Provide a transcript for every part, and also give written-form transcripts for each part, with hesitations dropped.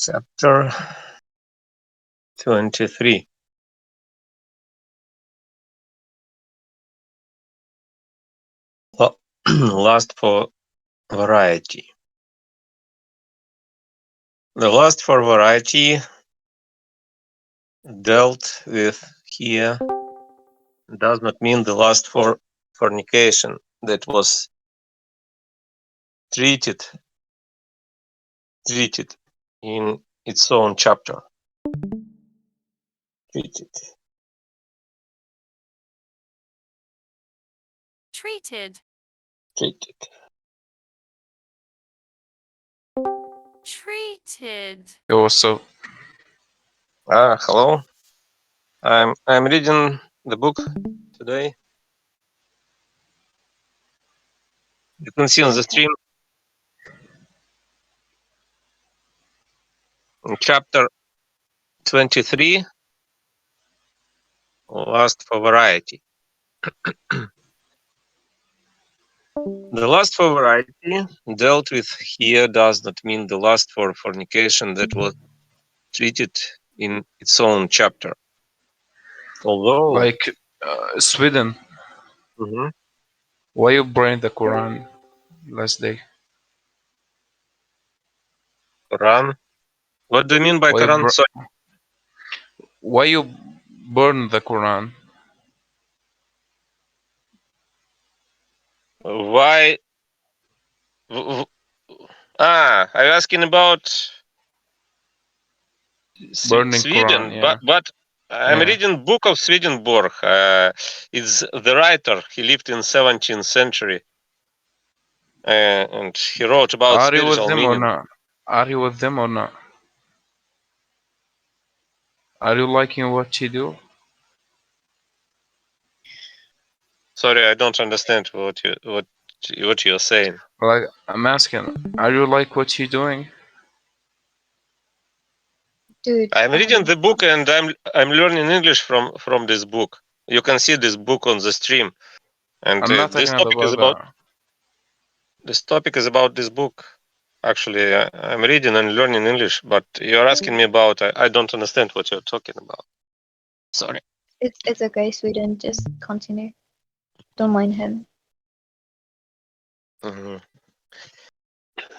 Chapter 23. Lust for variety. The lust for variety dealt with here does not mean the lust for fornication that was treated in its own chapter. Treated. Also, Hello. I'm reading the book today. You can see on the stream in chapter 23, lust for variety. The lust for variety dealt with here does not mean the lust for fornication that was treated in its own chapter. Although, like Sweden, Mhm. why you burned the Quran last day? Quran. What do you mean by Why you Quran? Sorry. why you burn the Quran? Why? I'm asking about Burning Sweden, Quran, yeah. but I'm Yeah. reading book of Swedenborg. It's the writer. He lived in 17th century, and he wrote about Are you with spiritual them or meaning. not? Are you with them or not? Are you liking what you do? Sorry, I don't understand what you're saying. Like, I'm asking, are you like what you're doing? Dude, I'm reading the book and I'm learning English from this book. You can see this book on the stream, and I'm not this talking topic is about that. about this book. Actually, I'm reading and learning English, but you're asking me about. I don't understand what you're talking about. Sorry. it's okay, Sweden. Just continue. Don't mind him. Mhm.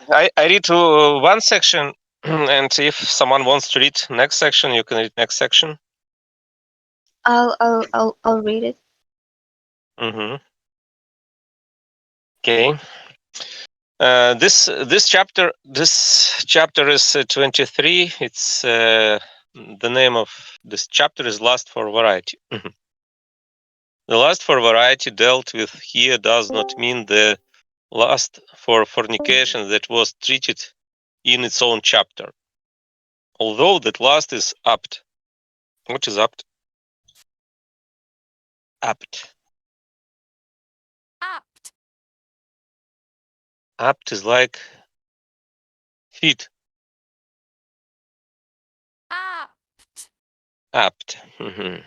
I read to one section, and if someone wants to read next section, you can read next section. I'll read it. Mm-hmm. Okay. This chapter is 23. It's the name of this chapter is lust for variety. Mhm. The lust for variety dealt with here does not mean the lust for fornication that was treated in its own chapter. Although that lust is apt. What is apt? Apt. Apt is like fit. Apt. Mhm.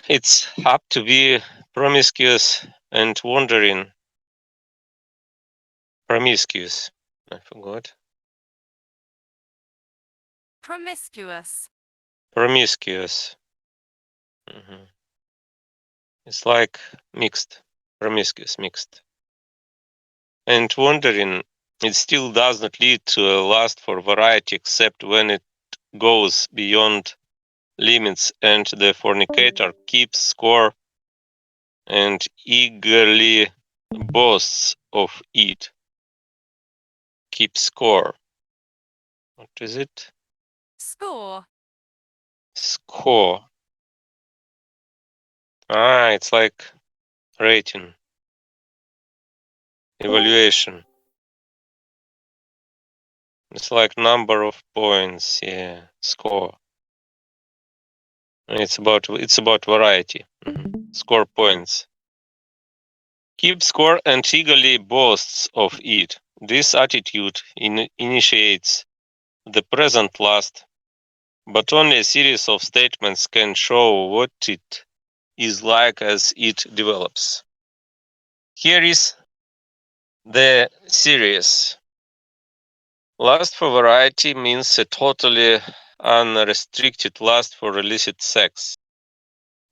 It's apt to be promiscuous and wandering. Promiscuous. I forgot. Promiscuous. Mhm. It's like mixed. Promiscuous, mixed. And wandering, it still does not lead to a lust for variety except when it goes beyond limits and the fornicator keeps score and eagerly boasts of it. Keep score. What is it? Score. It's like rating. Evaluation. It's like number of points, yeah. Score. It's about variety. Score points. Keep score and eagerly boasts of it. This attitude initiates the present lust, but only a series of statements can show what it is like as it develops. Here is the series. Lust for variety means a totally unrestricted lust for illicit sex.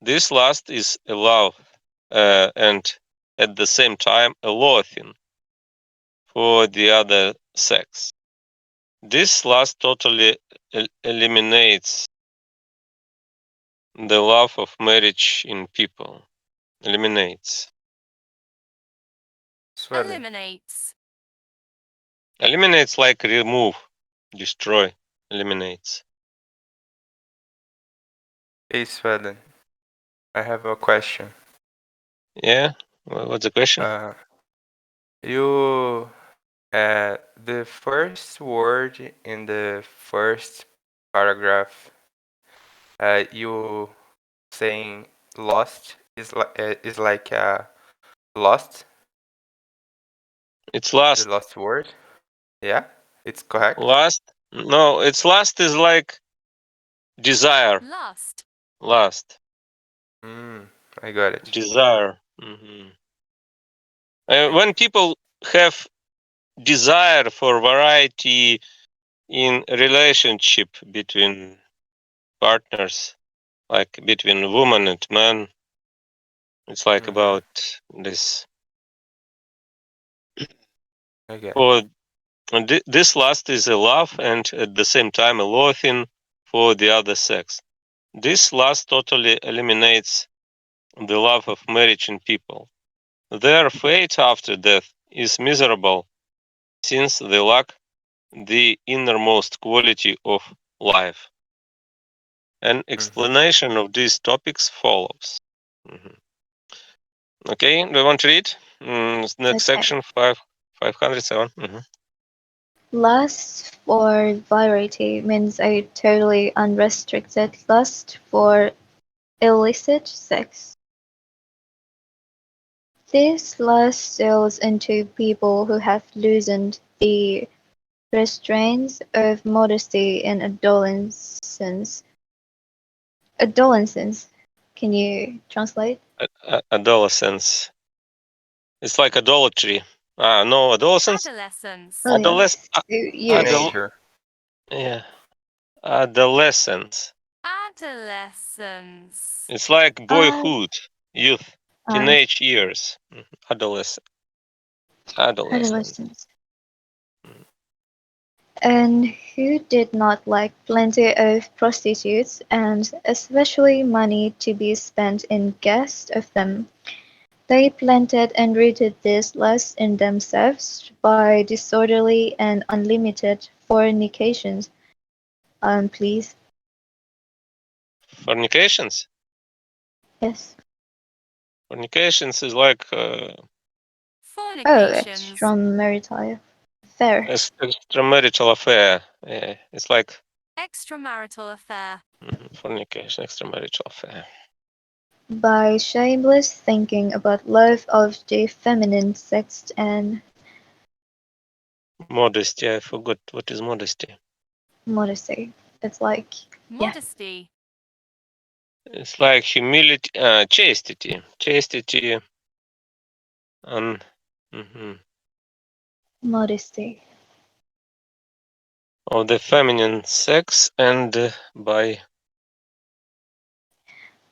This lust is a love and at the same time a loathing for the other sex. This lust totally eliminates the love of marriage in people. Eliminates. Sweden. Eliminates. Eliminates like remove, destroy, eliminates. Hey, Sweden. I have a question. Yeah? What's the question? You the first word in the first paragraph, you saying lost is like lost, It's the last. lost word. Yeah, it's correct. Last? No, it's last is like desire. Lust. Last. I got it. Desire. When people have desire for variety in relationship between partners, like between woman and man, it's like about this. Okay. For this last is a love and at the same time a loathing for the other sex. This last totally eliminates the love of marriage in people. Their fate after death is miserable, since they lack the innermost quality of life. An explanation of these topics follows. Okay, do you want to read? Next Okay. section, 507. Lust for variety means a totally unrestricted lust for illicit sex. This lust steals into people who have loosened the restraints of modesty in adolescence. Adolescence. Can you translate? Adolescence. It's like idolatry. No, adolescence. Adolescence. Oh yes, youth. Yeah, adolescence. Adolescence. It's like boyhood, youth, teenage years. Adolescence. Adolescence. And who did not like plenty of prostitutes, and especially money to be spent in guest of them? They planted and rooted this lust in themselves by disorderly and unlimited fornications. Please. Fornications. Yes. Fornications is like Fornications. Extramarital affair. extramarital affair. Yeah, it's like Extramarital affair. fornication, extramarital affair. By shameless thinking about love of the feminine sex and Modesty. I forgot what is modesty. modesty. It's like Modesty. It's like humility, chastity, and modesty. of the feminine sex, and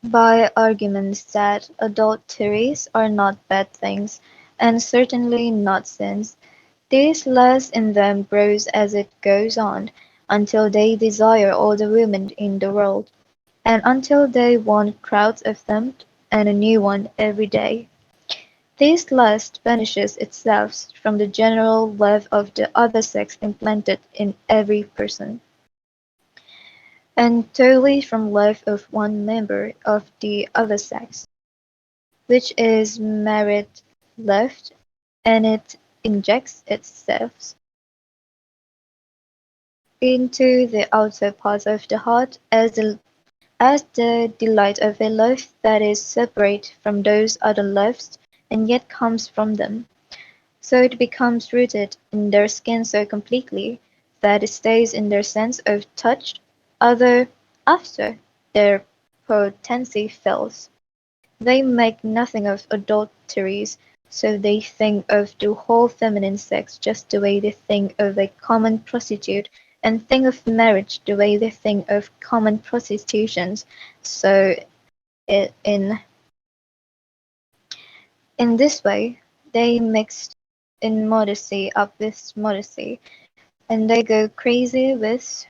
By arguments that adulteries are not bad things, and certainly not sins. This lust in them grows as it goes on, until they desire all the women in the world, and until they want crowds of them, and a new one every day. This lust banishes itself from the general love of the other sex implanted in every person, and totally from love of one member of the other sex, which is married love, and it injects itself into the outer part of the heart as the delight of a love that is separate from those other loves and yet comes from them. So it becomes rooted in their skin so completely that it stays in their sense of touch after their potency fails. They make nothing of adulteries, So they think of the whole feminine sex just the way they think of a common prostitute, and think of marriage the way they think of common prostitutions. So I in this way, they mix immodesty up with modesty, and they go crazy with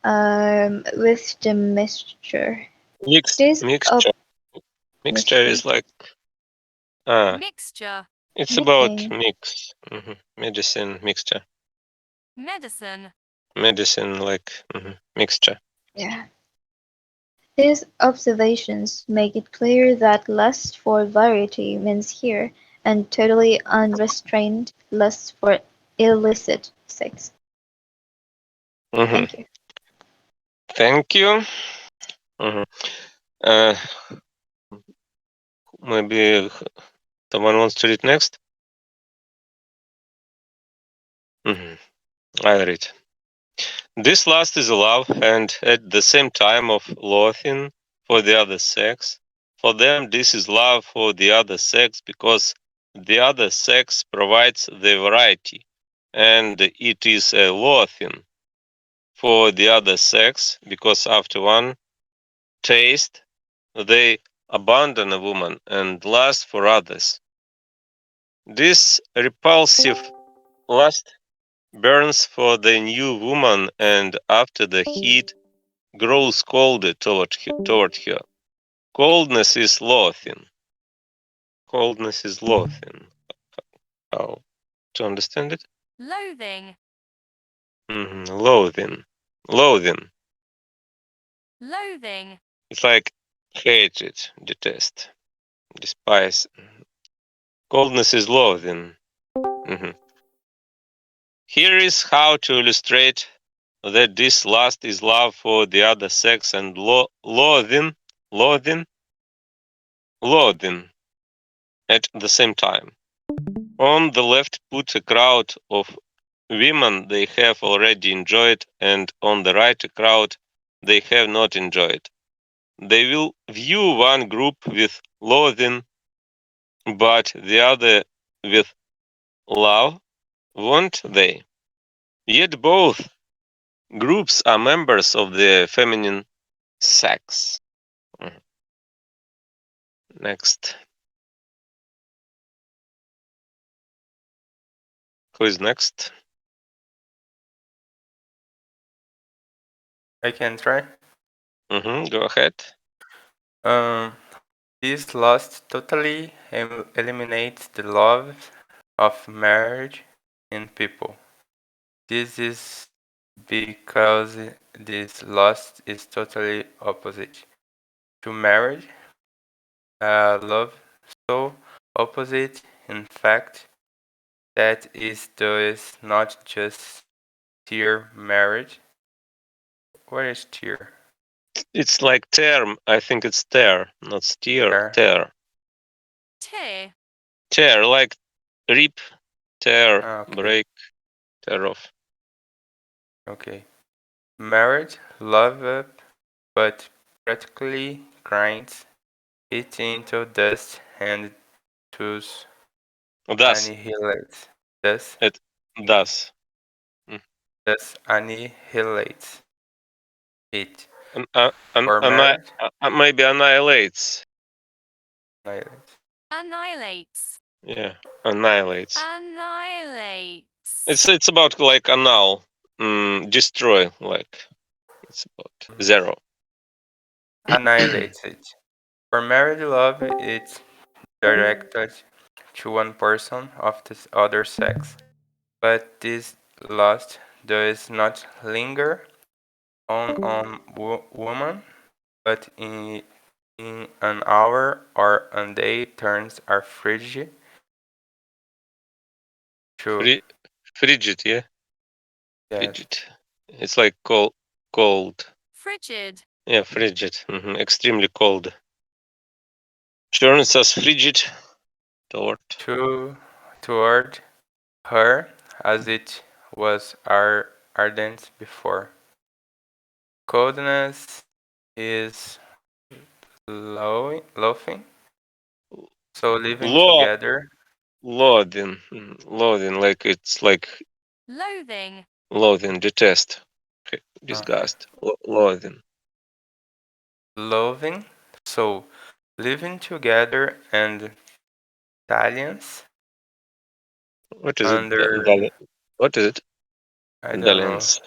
the mixture. This Mixture. Mixture mixture. is like Mixture. it's about Mixing. mix. Medicine mixture. Medicine. Medicine like mixture. Yeah. These observations make it clear that lust for variety means here, and totally unrestrained lust for illicit sex. hmm Thank you. Thank you. hmm Uh, maybe someone wants to read next. I'll read. This last is love, and at the same time of loathing for the other sex. For them, this is love for the other sex because the other sex provides the variety, and it is a loathing for the other sex because after one taste, they abandon a woman and lust for others. This repulsive lust burns for the new woman, and after the heat grows colder toward her. Coldness is loathing. Coldness is loathing. How to understand it? Loathing. Loathing. Loathing. Loathing. It's like hatred, detest, despise. Coldness is loathing. Mhm. Here is how to illustrate that this lust is love for the other sex and loathing, loathing, loathing at the same time. On the left, put a crowd of women they have already enjoyed, and on the right, a crowd they have not enjoyed. They will view one group with loathing, but the other with love, won't they? Yet both groups are members of the feminine sex. Next. Who is next? I can try. Go ahead. Um, this lust totally eliminates the love of marriage in people. This is because this lust is totally opposite to marriage. Love so opposite, in fact, that is thus not just tier marriage. What is tier? It's like term. I think it's tear, not steer. Tear. Tear. Tear, like rip, tear, Okay. break, tear off. Okay. Marriage, love up, but practically grinds it into dust and thus Thus, annihilates. Thus, it does. thus annihilates it. For Anni- marriage, maybe annihilates. annihilates. Annihilates. Yeah, annihilates. Annihilates. It's about like annul, destroy. Like it's about zero. Annihilates it. For marriage love, it's directed to one person of the other sex. But this lust does not linger on woman, but in an hour or a day turns are frigid to Frigid, yeah, yes, frigid. It's like cold. Frigid. Yeah, frigid. Extremely cold. Turns us frigid toward. toward her as it was ardent before. Coldness is laughing, So living Lo- together. loathing, loathing, like it's like Loathing. loathing, detest, Okay. disgust, loathing. Loving. So living together and dalliance What is it? under, What is it? I don't know. Dalliance.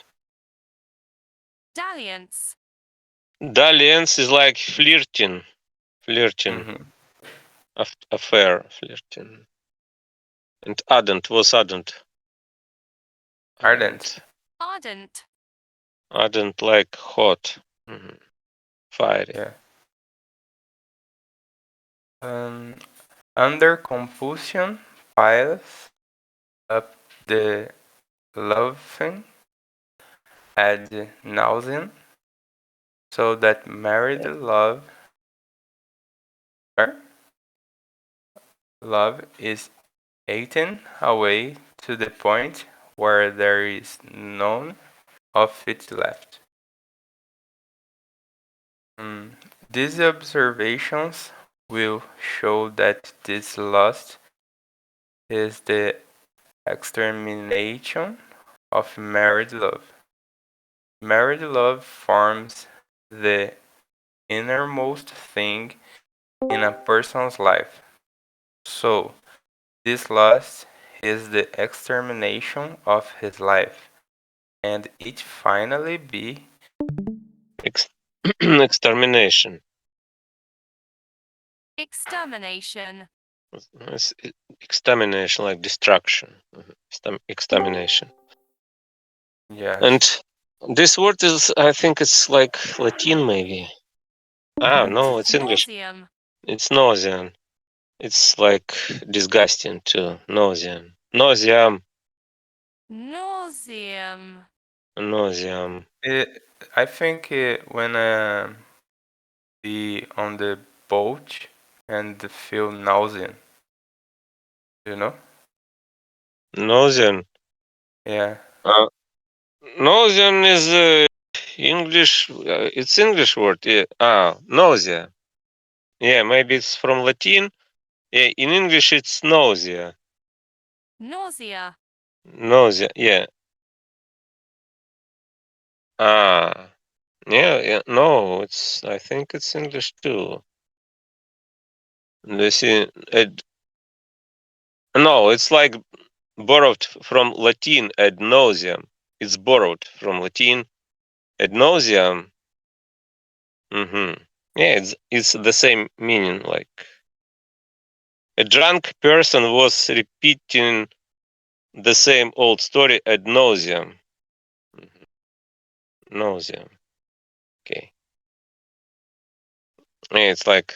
Dalliance. Dalliance is like flirting, Hmm. affair, flirting. And ardent was ardent, Ardent. Ardent. ardent like hot, fiery. Yeah. Um, Under compulsion piles up the loving ad nauseam, so that married love is eaten away to the point where there is none of it left. Mm, These observations will show that this lust is the extermination of married love. Married love forms the innermost thing in a person's life. So, this lust is the extermination of his life, and it finally be Extermination. Extermination. It's extermination, like destruction. Extermination. yes. And this word is, I think it's like Latin, maybe. Ah, no, it's English. Nauseum. It's nausean. It's like disgusting too. Nausean. Nauseam. Nauseum. Nauseam. I think when be on the boat and feel nausea, you know? Nausean. Yeah. Uh, nausean is English. It's English word. Yeah. Ah, nausea. Yeah, maybe it's from Latin. Yeah, in English it's nausea. Nausea. Nausea. Yeah. Ah. Yeah. Yeah. No, it's. I think it's English too. This is, no, it's like borrowed from Latin ad nauseam. It's borrowed from Latin ad nauseam. Yeah, it's the same meaning. Like a drunk person was repeating the same old story ad nauseam. Nausea. Okay. Yeah, it's like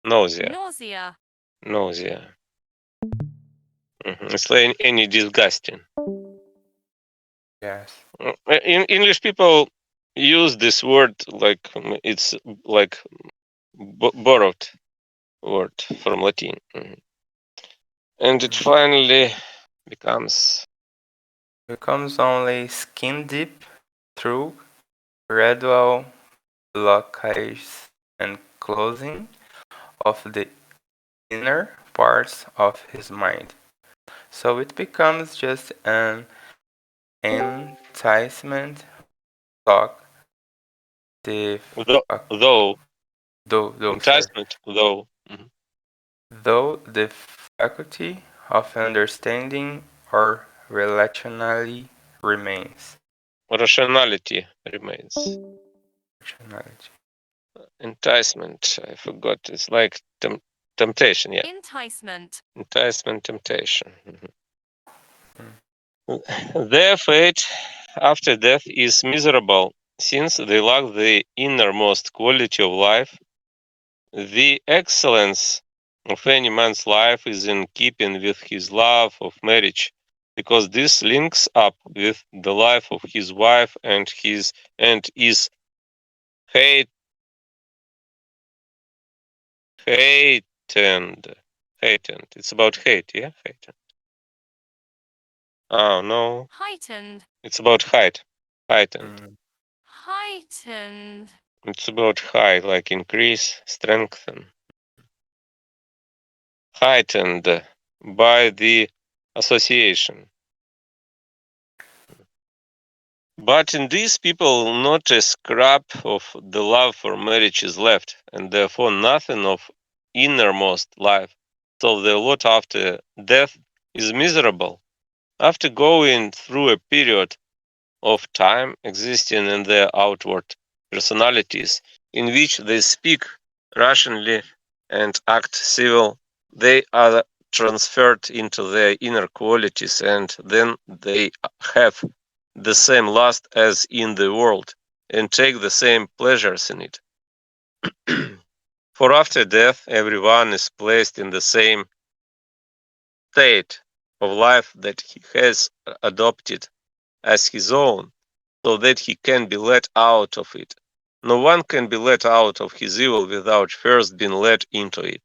nausea. Nausea. Nausea. It's like any disgusting. Yes. In English, people use this word like it's like borrowed word from Latin, and it finally becomes Becomes only skin deep through gradual blockage and closing of the inner parts of his mind. So it becomes just an enticement talk. The fac- though sorry. enticement though Though the faculty of understanding or relationally remains. rationality remains. Rationality. Enticement, I forgot. It's like temptation. Yeah, Enticement. enticement, temptation. Their fate after death is miserable, since they lack the innermost quality of life. The excellence of any man's life is in keeping with his love of marriage, because this links up with the life of his wife and is hate hated. Hated. It's about hate, yeah? Hated. Oh no. Heightened. It's about height. Heightened. Mm. Heightened. It's about high, like increase, strengthen. heightened by the association. But in these people, not a scrap of the love for marriage is left, and therefore nothing of innermost life. So the lot after death is miserable. After going through a period of time existing in their outward personalities, in which they speak rationally and act civil, they are transferred into their inner qualities, and then they have the same lust as in the world and take the same pleasures in it. For after death, everyone is placed in the same state of life that he has adopted as his own, so that he can be let out of it. No one can be let out of his evil without first being let into it.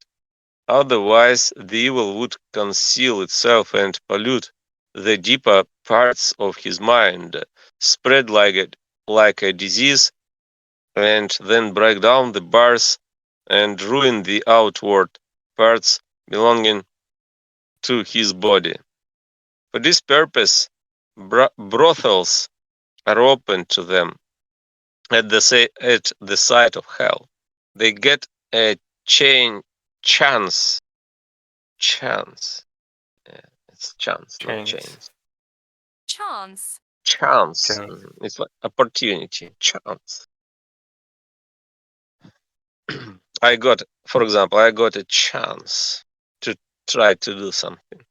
Otherwise, the evil would conceal itself and pollute the deeper parts of his mind, spread like a disease, and then break down the bars and ruin the outward parts belonging to his body. For this purpose, brothels are open to them at the side of hell. They get a chance. Chance. Yeah, it's chance, not Chains. chains. Chance. Chance. Chains. It's like opportunity. Chance. For example, I got a chance to try to do something.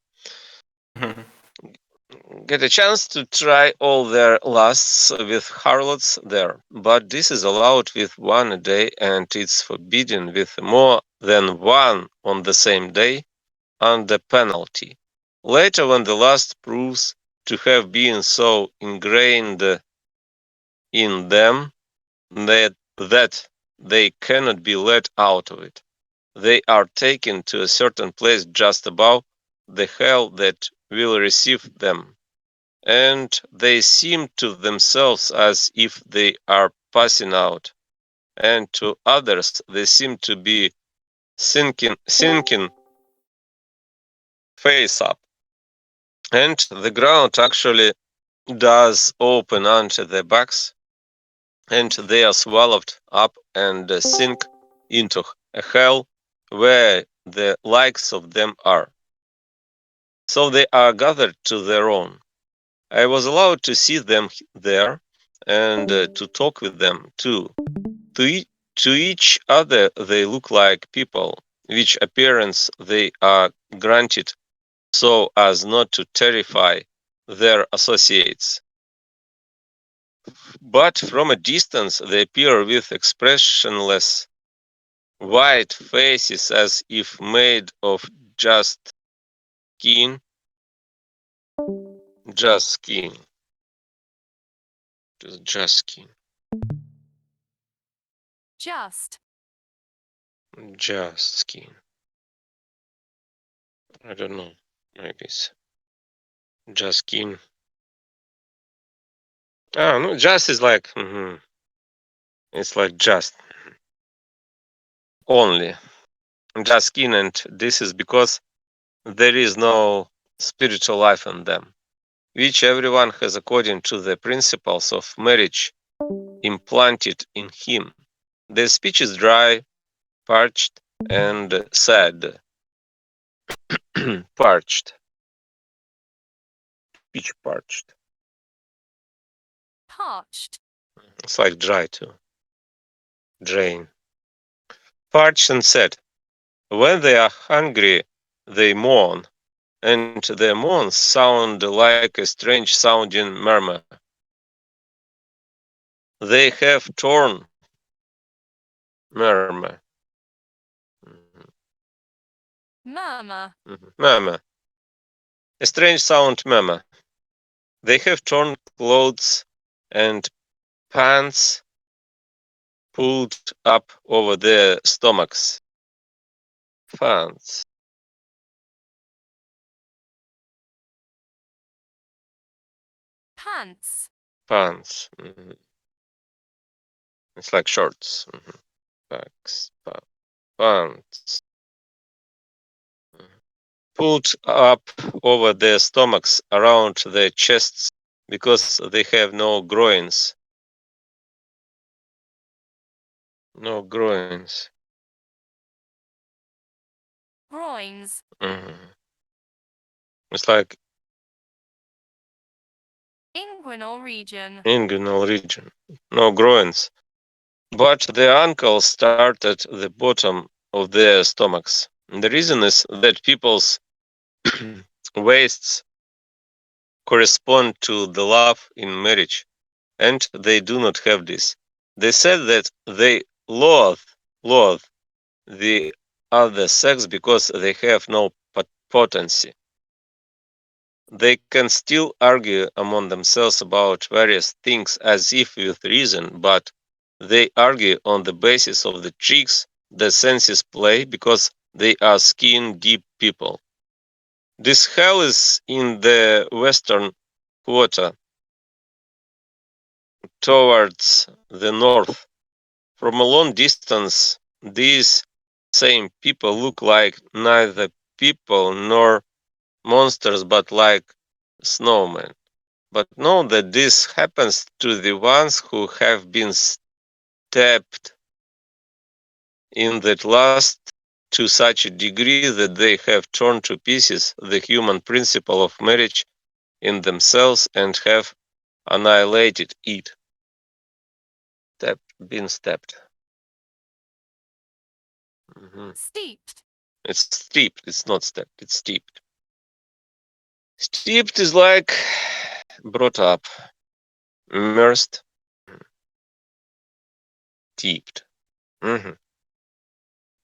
Get a chance to try all their lusts with harlots there, but this is allowed with one a day, and it's forbidden with more than one on the same day under penalty. Later, when the lust proves to have been so ingrained in them that they cannot be let out of it, they are taken to a certain place just above the hell that will receive them, and they seem to themselves as if they are passing out, and to others they seem to be sinking face up, and the ground actually does open under their backs, and they are swallowed up and sink into a hell where the likes of them are. So they are gathered to their own. I was allowed to see them there and to talk with them too. To each other they look like people, which appearance they are granted so as not to terrify their associates. But from a distance they appear with expressionless white faces as if made of just skin, just skin, just skin, Just. just skin. I don't know. Maybe it's just skin. Ah, no, just is like, it's like just only. Just skin, and this is because there is no spiritual life in them, which everyone has according to the principles of marriage implanted in him. Their speech is dry, parched, and sad. Parched. Speech parched. Parched. It's like dry too. Drain. Parched and sad. When they are hungry, they mourn, and their moans sound like a strange sounding murmur. They have torn murmur. Murmur. Murmur. A strange sound murmur. They have torn clothes and pants pulled up over their stomachs. Pants. Pants. Pants. It's like shorts. Pants. Pants. pulled up over their stomachs around their chests because they have no groins. No groins. Groins. It's like Inguinal region. inguinal region. No groins. But their ankles start at the bottom of their stomachs. And the reason is that people's waists correspond to the love in marriage, and they do not have this. They said that they loathe the other sex because they have no potency. They can still argue among themselves about various things as if with reason, but they argue on the basis of the tricks the senses play because they are skin deep people. This hell is in the western quarter towards the north. From a long distance, these same people look like neither people nor monsters but like snowmen. But know that this happens to the ones who have been steeped in that lust to such a degree that they have torn to pieces the human principle of marriage in themselves and have annihilated it. Been stepped. Steeped. It's steeped. It's not stepped. It's steeped. Steeped is like brought up, immersed, steeped.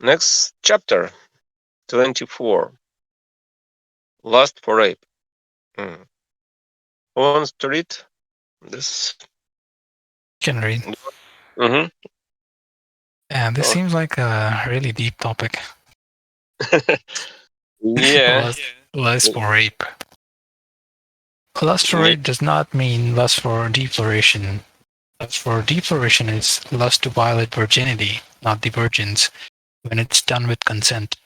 Next chapter, 24. Lust for rape. Who wants to read this? Can read. Mm-hmm. Yeah, this seems like a really deep topic. Yeah. Lust for rape. Lust for rape does not mean lust for defloration. Lust for defloration is lust to violate virginity, not the virgins, when it's done with consent.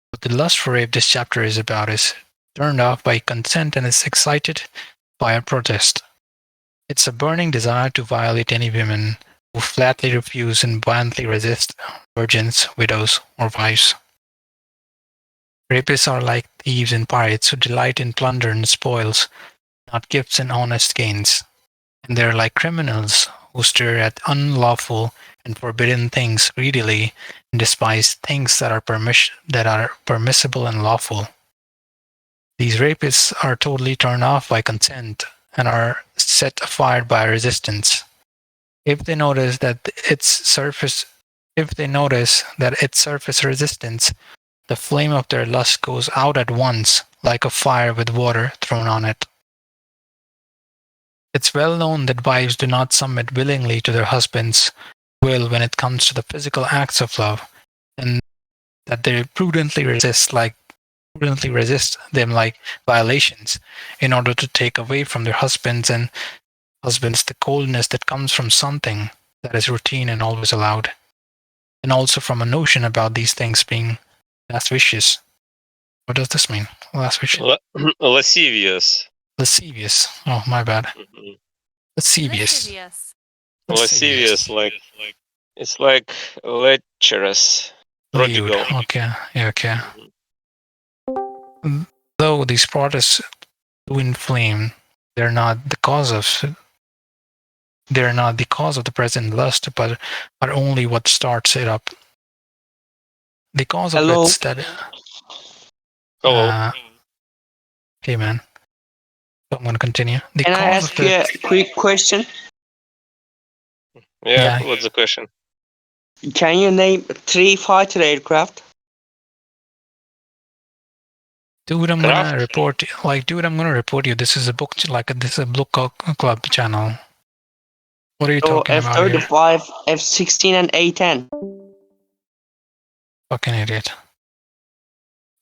What the lust for rape this chapter is about is turned off by consent and is excited by a protest. It's a burning desire to violate any women who flatly refuse and violently resist virgins, widows, or wives. Rapists are like thieves and pirates who delight in plunder and spoils, not gifts and honest gains. And they're like criminals who stare at unlawful and forbidden things greedily and despise things that are permissible and lawful. These rapists are totally turned off by consent and are set afire by resistance. If they notice that its surface resistance, the flame of their lust goes out at once, like a fire with water thrown on it. It's well known that wives do not submit willingly to their husbands' will when it comes to the physical acts of love, and that they prudently resist them like violations in order to take away from their husbands the coldness that comes from something that is routine and always allowed, and also from a notion about these things being lascivious. What does this mean? Lascivious. Lascivious. Lascivious. Oh, my bad. Lascivious. Lascivious, like it's like lecherous, prodigal. Okay. Yeah, okay. Though these protests do inflame, they're not the cause of the present lust, but are only what starts it up. The cause of it's that. Hello. Okay, man. So I'm going to continue. Can I ask you a quick question? Yeah, what's the question? Can you name 3 fighter aircraft? Dude, I'm gonna report you. This is a book club channel. What are you talking about here? F-35, F-16, and A-10. Fucking idiot.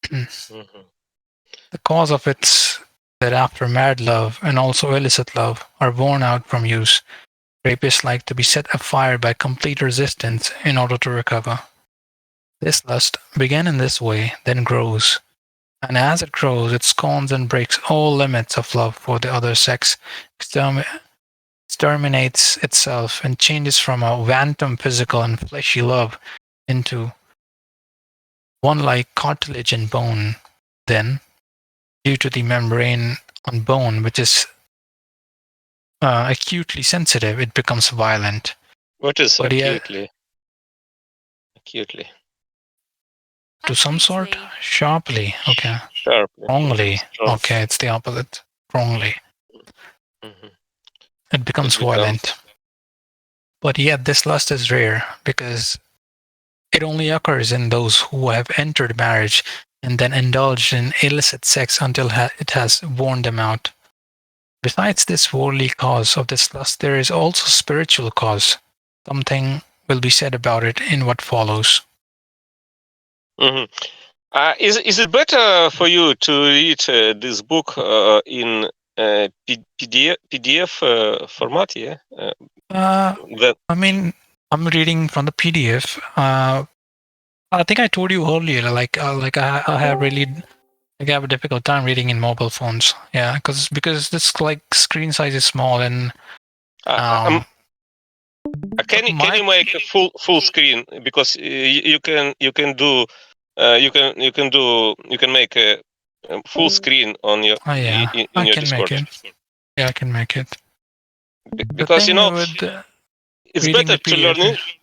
The cause of it's that after married love and also illicit love are worn out from use, rapists like to be set afire by complete resistance in order to recover. This lust began in this way, then grows, And as it grows, it scorns and breaks all limits of love for the other sex, exterminates itself, and changes from a phantom physical and fleshy love into one like cartilage and bone. Then, due to the membrane on bone, which is acutely sensitive, it becomes violent. What is But yeah, acutely? Acutely. to some sort? Acutely. Sharply. Okay. Sharply. Strongly. Strong. Okay, it's the opposite. Strongly. Mhm. It becomes It becomes. violent. But yet this lust is rare because it only occurs in those who have entered marriage and then indulged in illicit sex until it has worn them out. Besides this worldly cause of this lust, there is also spiritual cause. Something will be said about it in what follows. Mhm. Is it better for you to read this book in PDF format? Yeah. That I mean, I'm reading from the PDF. I think I told you earlier, like I have really I have a difficult time reading in mobile phones. Yeah, because this like screen size is small and can you make a full screen, because you can do you can make a full screen on your yeah, in I your can make Discord, it. Yeah, I can make it. The because thing with it's reading better the to learn PDF is, English.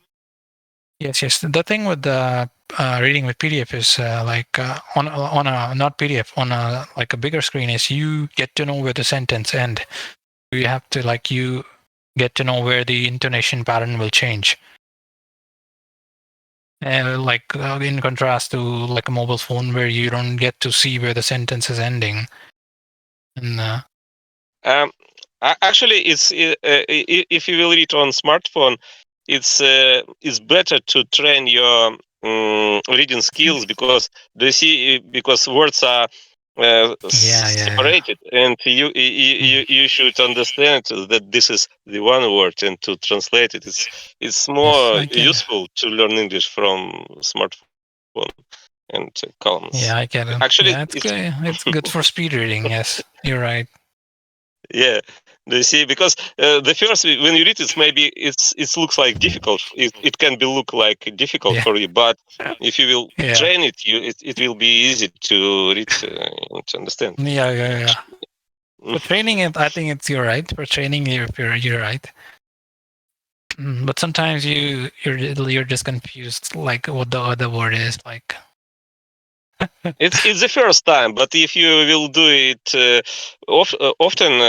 yes. The thing with reading with PDF is on a not PDF on a like a bigger screen is you get to know where the sentence end. You have to you get to know where the intonation pattern will change. In contrast to like a mobile phone where you don't get to see where the sentence is ending. And Actually, it's if you will read on smartphone, it's better to train your reading skills, because because words are separated, and you should understand that this is the one word, and to translate it, it's more I get it. useful to learn English from smartphone and columns. Yeah, I get it. Actually, Yeah, it's good. It's good for speed reading. Yes, you're right. yeah, do you see? Because the first, when you read it, maybe it looks like difficult. It can be look like difficult for you, but if you will train it, it will be easy to read and to understand. Yeah. For training it, I think you're right. For training, you're right. But sometimes you're just confused, like what the other word is like. It's the first time, but if you will do it often,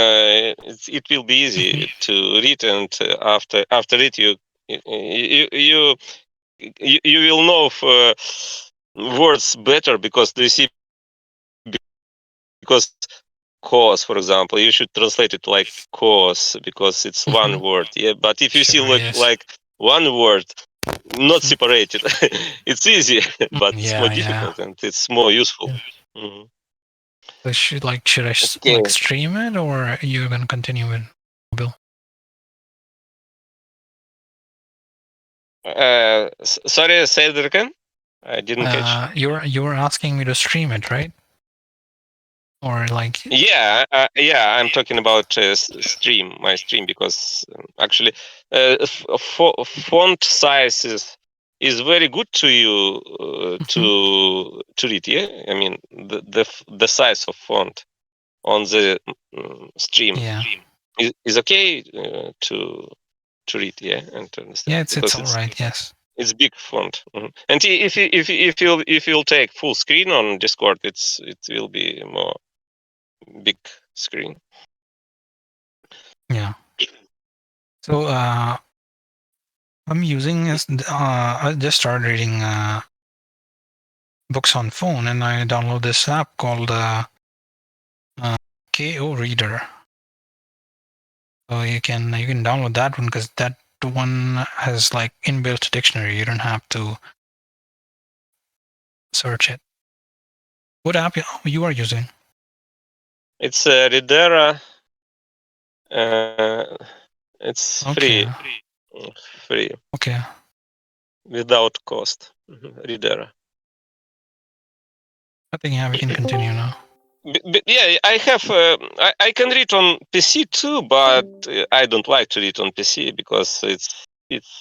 it will be easy to read, and after it, you will know words better, because you see, because cause, for example, you should translate it like cause, because it's one word. Yeah, but if you see like one word not separated, it's easy, but it's more difficult and it's more useful. Mhm. So should I Okay. stream it, or are you gonna continue with mobile? Sorry, say that again. I didn't catch. You were asking me to stream it, right? Or like Yeah, I'm talking about my stream, because actually font size is very good to you to read. Yeah, I mean the size of font on the stream is okay to read, yeah, and to understand. Yeah, it's all right. Yes. It's big font, and if you'll take full screen on Discord, it will be more big screen. Yeah. So I'm using I just started reading books on phone, and I download this app called KO Reader. So you can download that one, because that one has like inbuilt dictionary. You don't have to search it. What app you are using? It's Readera. It's free. Free. Okay. Without cost. Readera. I think yeah, we can continue now. Yeah, I have. I can read on PC too, but I don't like to read on PC because it's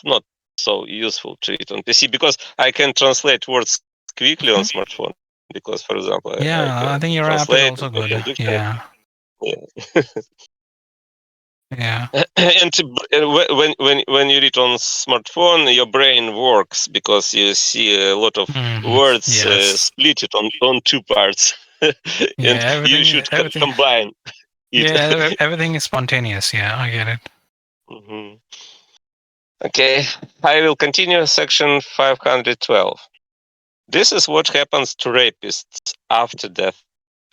not so useful to read on PC because I can translate words quickly on smartphone. Because, for example, I Yeah, I can think your app is translate, also I good. can dictate. Yeah, Yeah. yeah. And when you read on smartphone, your brain works because you see a lot of words Yes. split it on two parts, Yeah, and you should everything. combine it. Yeah, everything is spontaneous. Yeah, I get it. Mhm. Okay, I will continue section 512. This is what happens to rapists after death.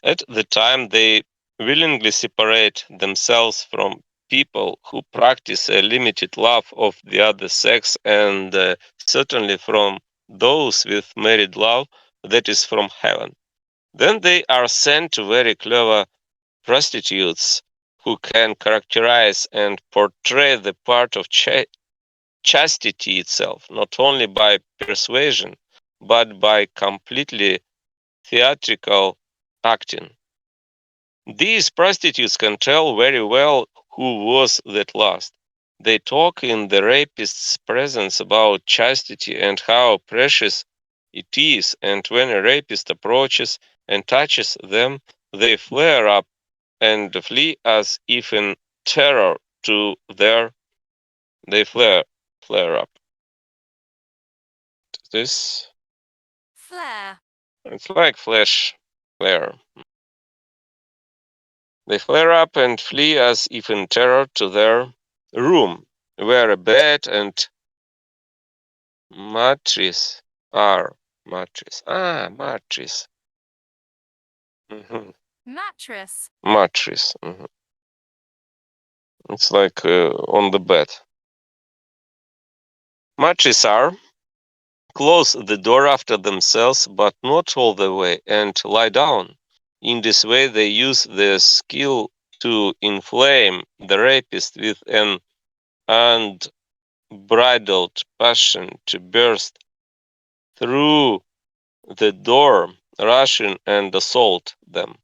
At the time, they willingly separate themselves from people who practice a limited love of the other sex, and certainly from those with married love that is from heaven. Then they are sent to very clever prostitutes who can characterize and portray the part of chastity itself, not only by persuasion, but by completely theatrical acting. These prostitutes can tell very well who was that last. They talk in the rapist's presence about chastity and how precious it is, and when a rapist approaches and touches them, they flare up and flee as if in terror to their they flare up. This Flare. it's like flash flare. They flare up and flee as if in terror to their room, where a bed and mattress are. Mattress. Mattress. Mattress. It's like on the bed. Mattress are. Close the door after themselves, but not all the way, and lie down. In this way, they use their skill to inflame the rapist with an unbridled passion to burst through the door, rush in and assault them.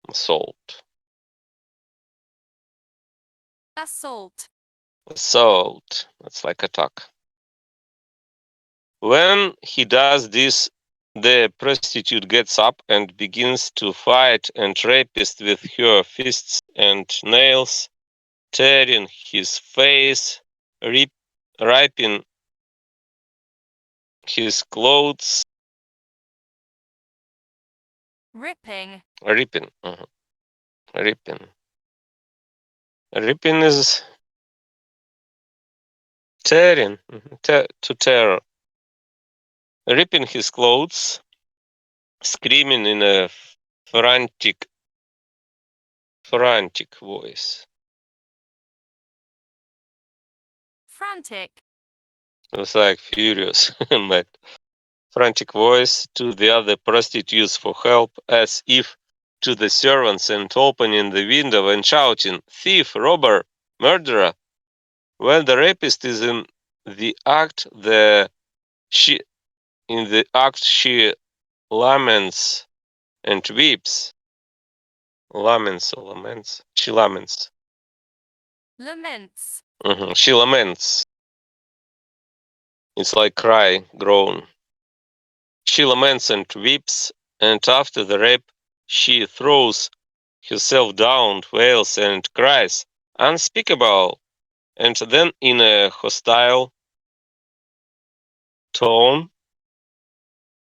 Assault. Assault. Assault. That's like attack. When he does this, the prostitute gets up and begins to fight and rapist with her fists and nails, tearing his face, ripping his clothes, Ripping. ripping, ripping. Ripping is tearing, to tear. Ripping his clothes, screaming in a frantic voice. Frantic. It was like furious, mad. Frantic voice to the other prostitutes for help, as if to the servants, and opening the window and shouting, "Thief, robber, murderer!" When the rapist is in the act, she laments and weeps. Laments. She laments. Laments. She laments. It's like cry, groan. She laments and weeps, and after the rape, she throws herself down, wails, and cries, unspeakable. And then, in a hostile tone,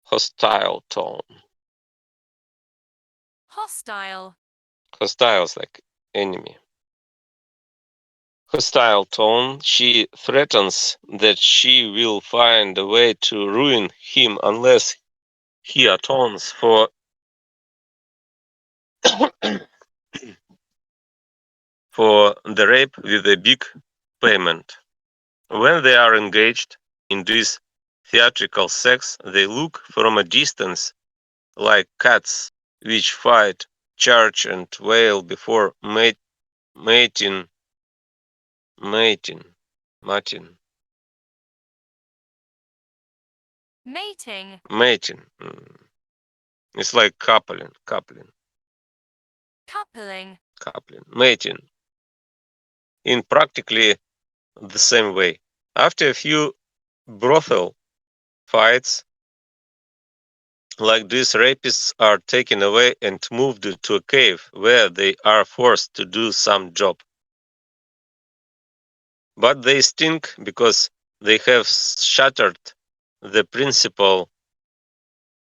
hostile is like enemy. Hostile tone, she threatens that she will find a way to ruin him unless he atones for for the rape with a big payment. When they are engaged in this theatrical sex, they look from a distance like cats which fight, charge, and wail before mating. Mating. It's like coupling, Coupling. mating, in practically the same way. After a few brothel fights, like these, rapists are taken away and moved to a cave where they are forced to do some job. But they stink because they have shattered the principle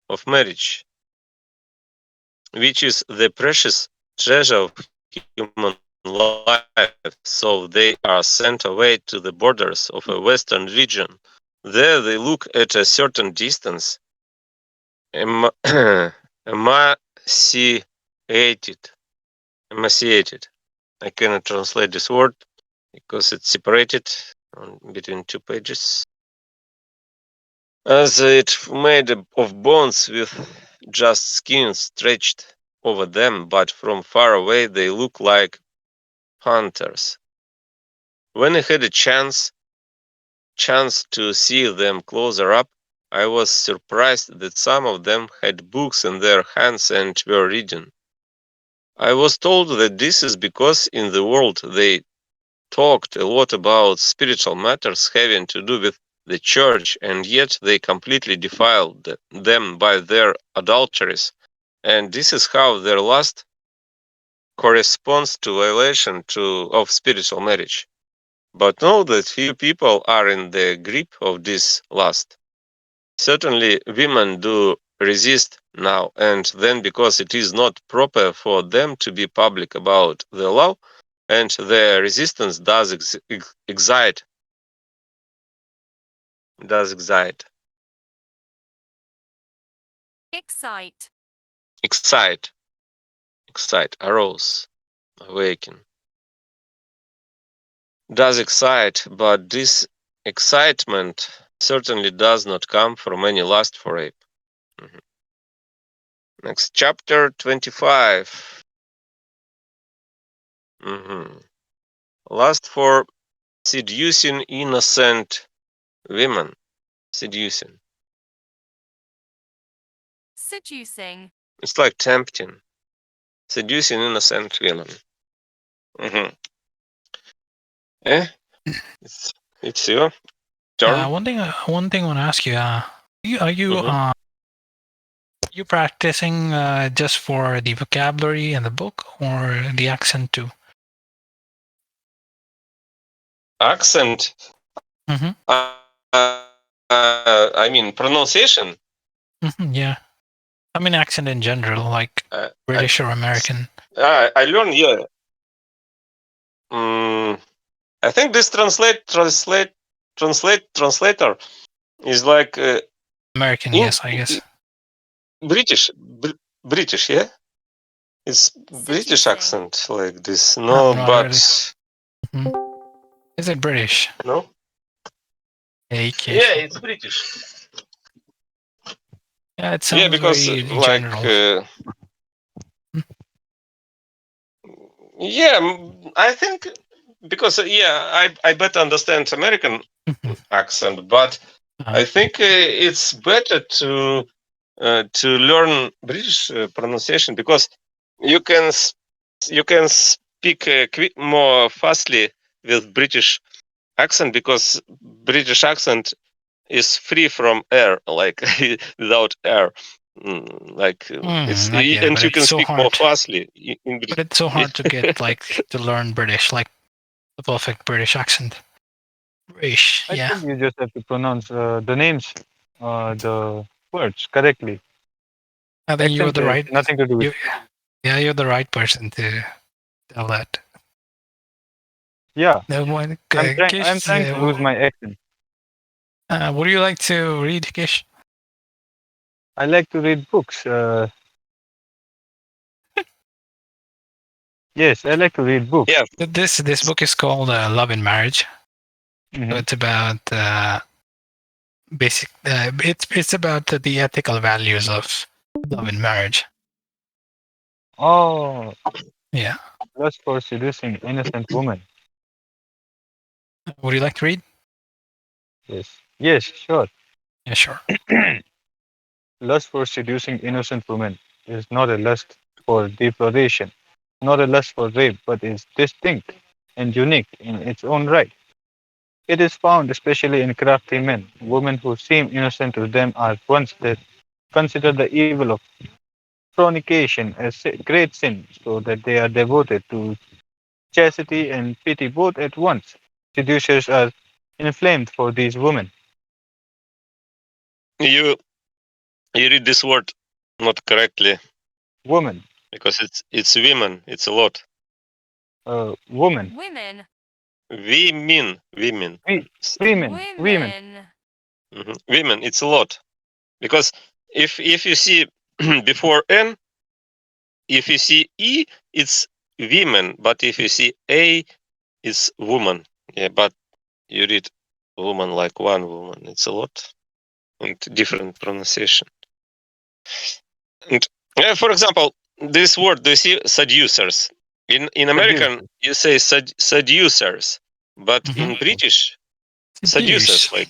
of marriage, which is the precious treasure of human life. So they are sent away to the borders of a western region. There they look at a certain distance, emaciated. Emaciated. I cannot translate this word because it's separated between 2 pages. As it made of bones with just skin stretched over them, but from far away they look like hunters. When I had a chance to see them closer up, I was surprised that some of them had books in their hands and were reading. I was told that this is because in the world they talked a lot about spiritual matters having to do with the church, and yet they completely defiled them by their adulteries. And this is how their lust corresponds to violation of spiritual marriage. But know that few people are in the grip of this lust. Certainly women do resist now and then because it is not proper for them to be public about the law, and their resistance does excite. Excite. Excite, arouse, awaken. Does excite, but this excitement certainly does not come from any lust for rape. Next, chapter 25. Lust for seducing innocent women. Seducing. Seducing. It's like tempting. Seducing innocent women. It's your turn. One thing I want to ask you: are you practicing just for the vocabulary and the book, or the accent too? Accent. I mean pronunciation. Yeah, I mean accent in general, like British or American. I learned, yeah. I think this translator is like American, yes, I guess. British, yeah. It's British Seducing. accent like this. No, not but really. Is it British? No. Okay. Yeah, it's British. Yeah, it sounds because very like general. Yeah, I think because I better understand American accent, but I think it's better to learn British pronunciation because you can speak more fastly with British accent because British accent is free from air, like without air. It's I get it, and but you it's can so speak more hard. fastly in British. But it's so hard to get to learn British, like the perfect British accent. British, I think you just have to pronounce the names, the words correctly. I think you're Accent the has right. nothing to do with. You're the right person to tell that. Yeah. No one. I'm trying to lose my accent. What do you like to read, Kish? I like to read books. Yes, I like to read books. Yeah. This book is called Love and Marriage. Mm-hmm. So it's about basic. It's about the ethical values of love and marriage. Oh. Yeah. Lust for seducing innocent women. Would you like to read? Yes. Yes, sure. Yeah, sure. Lust for seducing innocent women is not a lust for deploration, not a lust for rape, but is distinct and unique in its own right. It is found especially in crafty men. Women who seem innocent to them are ones that consider the evil of fornication a great sin, so that they are devoted to chastity and pity both at once. Seducers are inflamed for these women. You read this word not correctly Woman, because it's women. It's a lot. woman, Women. Women. we, women, women. Women. Women. It's a lot because if you see before n, if you see e, it's women, but if you see a, it's woman. Yeah, but you read woman like one woman. It's a lot and different pronunciation. And for example, this word, do you see seducers? In American, Seducers. you say seducers, but Mhm. in British, seducers, Seduce. like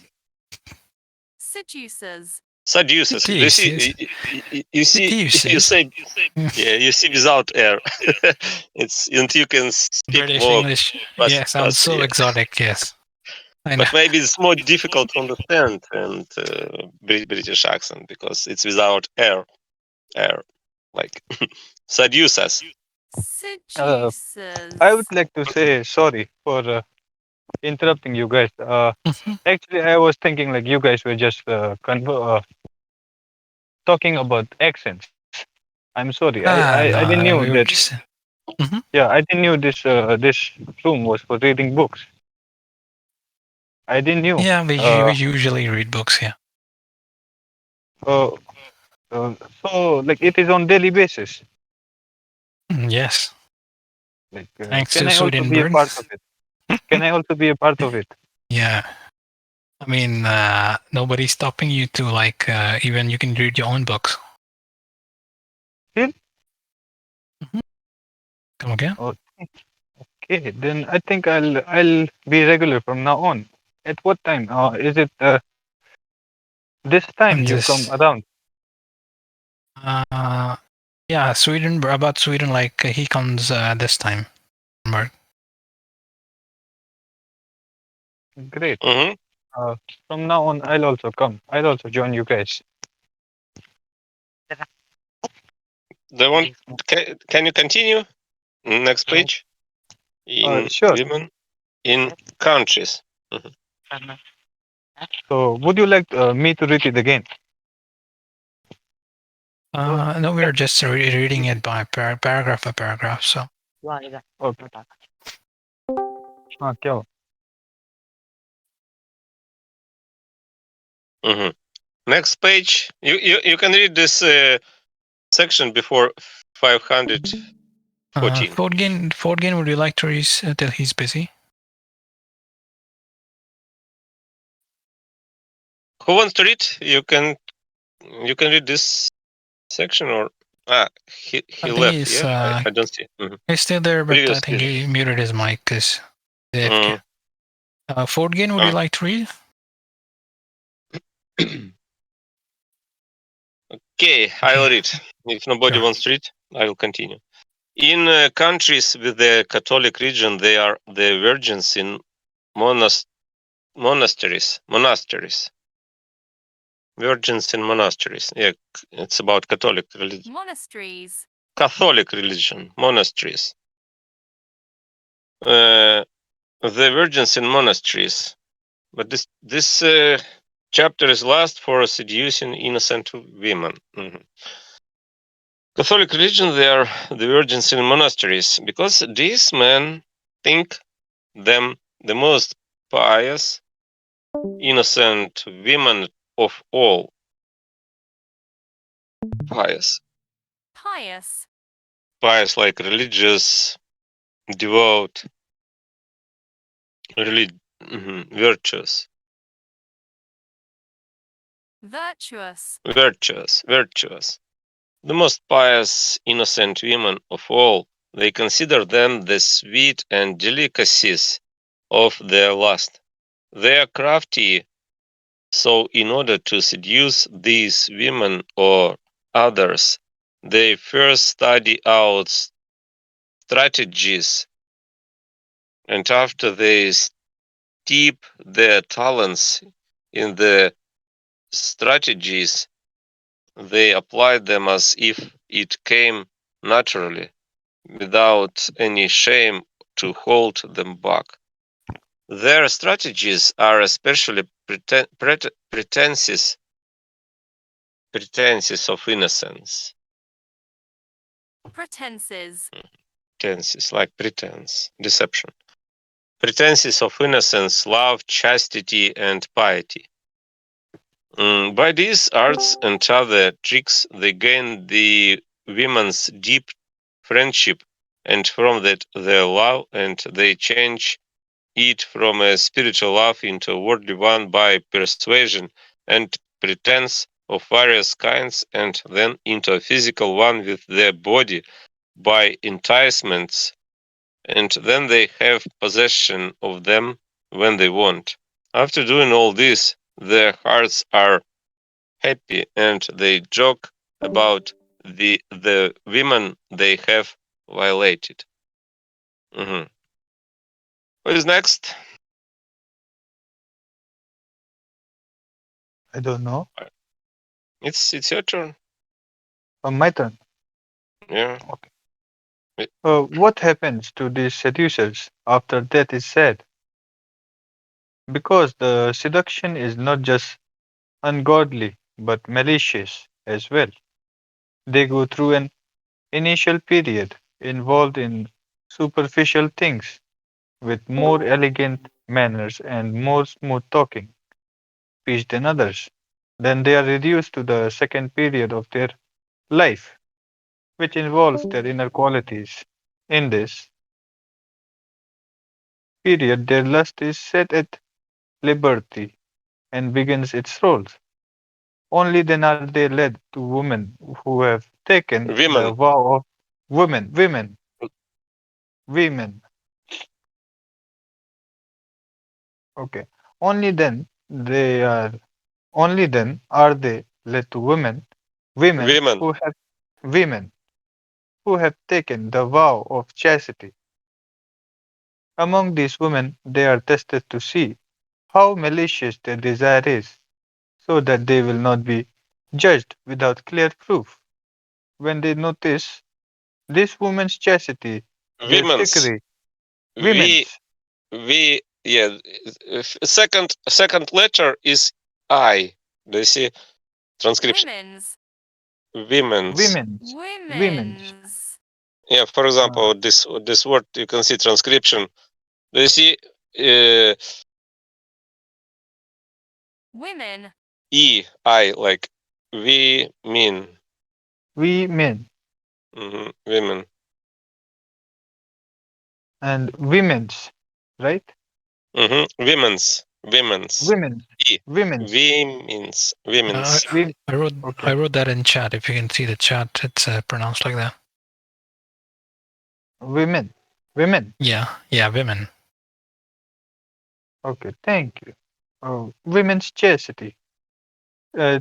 Seducers. seducers. Do you Seduce. see? Yes. You see? You Seduces. say, yeah. You see without air. It's and you can speak British more English. fast, Yeah, sounds fast. so Yeah. exotic. Yes. I know. But maybe it's more difficult to understand and British accent because it's without air. Air, like seducers. Uh, Seducers. I would like to say sorry for interrupting you guys. Mhm. Actually, I was thinking like you guys were just talking about accents. I'm sorry. I didn't No, knew no, that. we were just. Mhm. Yeah, I didn't knew this room was for reading books. I didn't knew. Yeah, we Uh, usually read books. Yeah. uh, so like it is on daily basis. Yes. Like, Thanks can to I also be a Swedenborg. part of it? Can I also be a part of it? Yeah. I mean, nobody's stopping you to like even you can read your own books. Still? Mhm. Come again? Oh, okay, then I think I'll be regular from now on. At what time? Is it this time And you come this, around? uh, yeah, Sweden about Sweden. Like he comes this time. Mark. Great. Mm-hmm. From now on, I'll also come. I'll also join you guys. They want. Can you continue? Next page. In Sure. women in countries. Mhm. So, would you like me to read it again? No, we're just reading it by paragraph by paragraph. So Okay. क्या हुआ? Mhm. Next page. You can read this section before 514. Fordgen, would you like to read till he's busy? Who wants to read? You can read this section or he I think left. Yeah, I don't see. Mhm. he's still there, but I Previous think reader. he muted his mic because AFK. Fordgen, would you like to read? Okay, I'll read. If nobody Sure. wants to read, I will continue. In countries with the Catholic religion, they are the virgins in monasteries. Virgins in monasteries. Yeah, it's about Catholic religion. Monasteries. Catholic religion, monasteries. The virgins in monasteries. But this chapter is last for seducing innocent women. Mhm. Catholic religion, they are the virgins in monasteries because these men think them the most pious, innocent women of all. Pious. Pious. Pious like religious, devout, virtuous. Virtuous. Virtuous. The most pious, innocent women of all. They consider them the sweet and delicacies of their lust. They are crafty So, in order to seduce these women or others, they first study out strategies, and after they steep their talents in the strategies, they apply them as if it came naturally, without any shame to hold them back. Their strategies are especially pretenses of innocence. Pretenses. Pretenses, like pretense, deception. Pretenses of innocence, love, chastity, and piety. By these arts and other tricks, they gain the women's deep friendship, and from that their love, and they change it from a spiritual love into a worldly one by persuasion and pretense of various kinds, and then into a physical one with their body by enticements, and then they have possession of them when they want. After doing all this, their hearts are happy, and they joke about the women they have violated. Mhm. Who is next? I don't know. It's your turn. My turn. Yeah. Okay. What happens to these seducers after death is said? Because the seduction is not just ungodly but malicious as well. They go through an initial period involved in superficial things with more elegant manners and more smooth talking speech than others. Then they are reduced to the second period of their life, which involves their inner qualities. In this period, their lust is set at liberty and begins its roles. Only then are they led to women who have taken the Women. vow of women. Okay. Only then they are only then are they led to women Women. women who have taken the vow of chastity. Among these women, they are tested to see how malicious their desire is, so that they will not be judged without clear proof. When they notice this woman's chastity, their Women's. trickery, We women's, we yeah. Second letter is I. Do you see transcription? Women's. Women's. women's, women's, Women's. Yeah. For uh, example, this word you can see transcription. Do you see Women. I, like we mean women, women. and women's, right? Women's. Women's, E. women's, I, Women's. we, I wrote okay, I wrote that in chat. If you can see the chat, it's pronounced like that. women. Yeah, women. Okay, thank you. Women's chastity.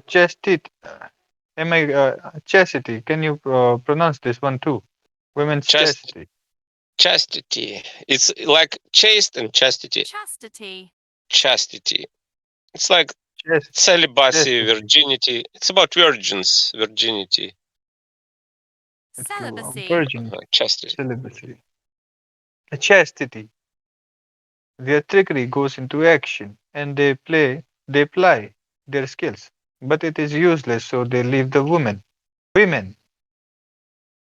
Chastity. Am I chastity? Can you pronounce this one too? Women's Chast chastity. chastity. It's like chaste and chastity. Chastity. Chastity. It's like Chast- celibacy, chastity. virginity. It's about virgins, virginity. Okay, Celibacy. virgin Chastity. celibacy. Chastity. Their trickery goes into action, and they ply their skills. But it is useless, so they leave the woman. Women.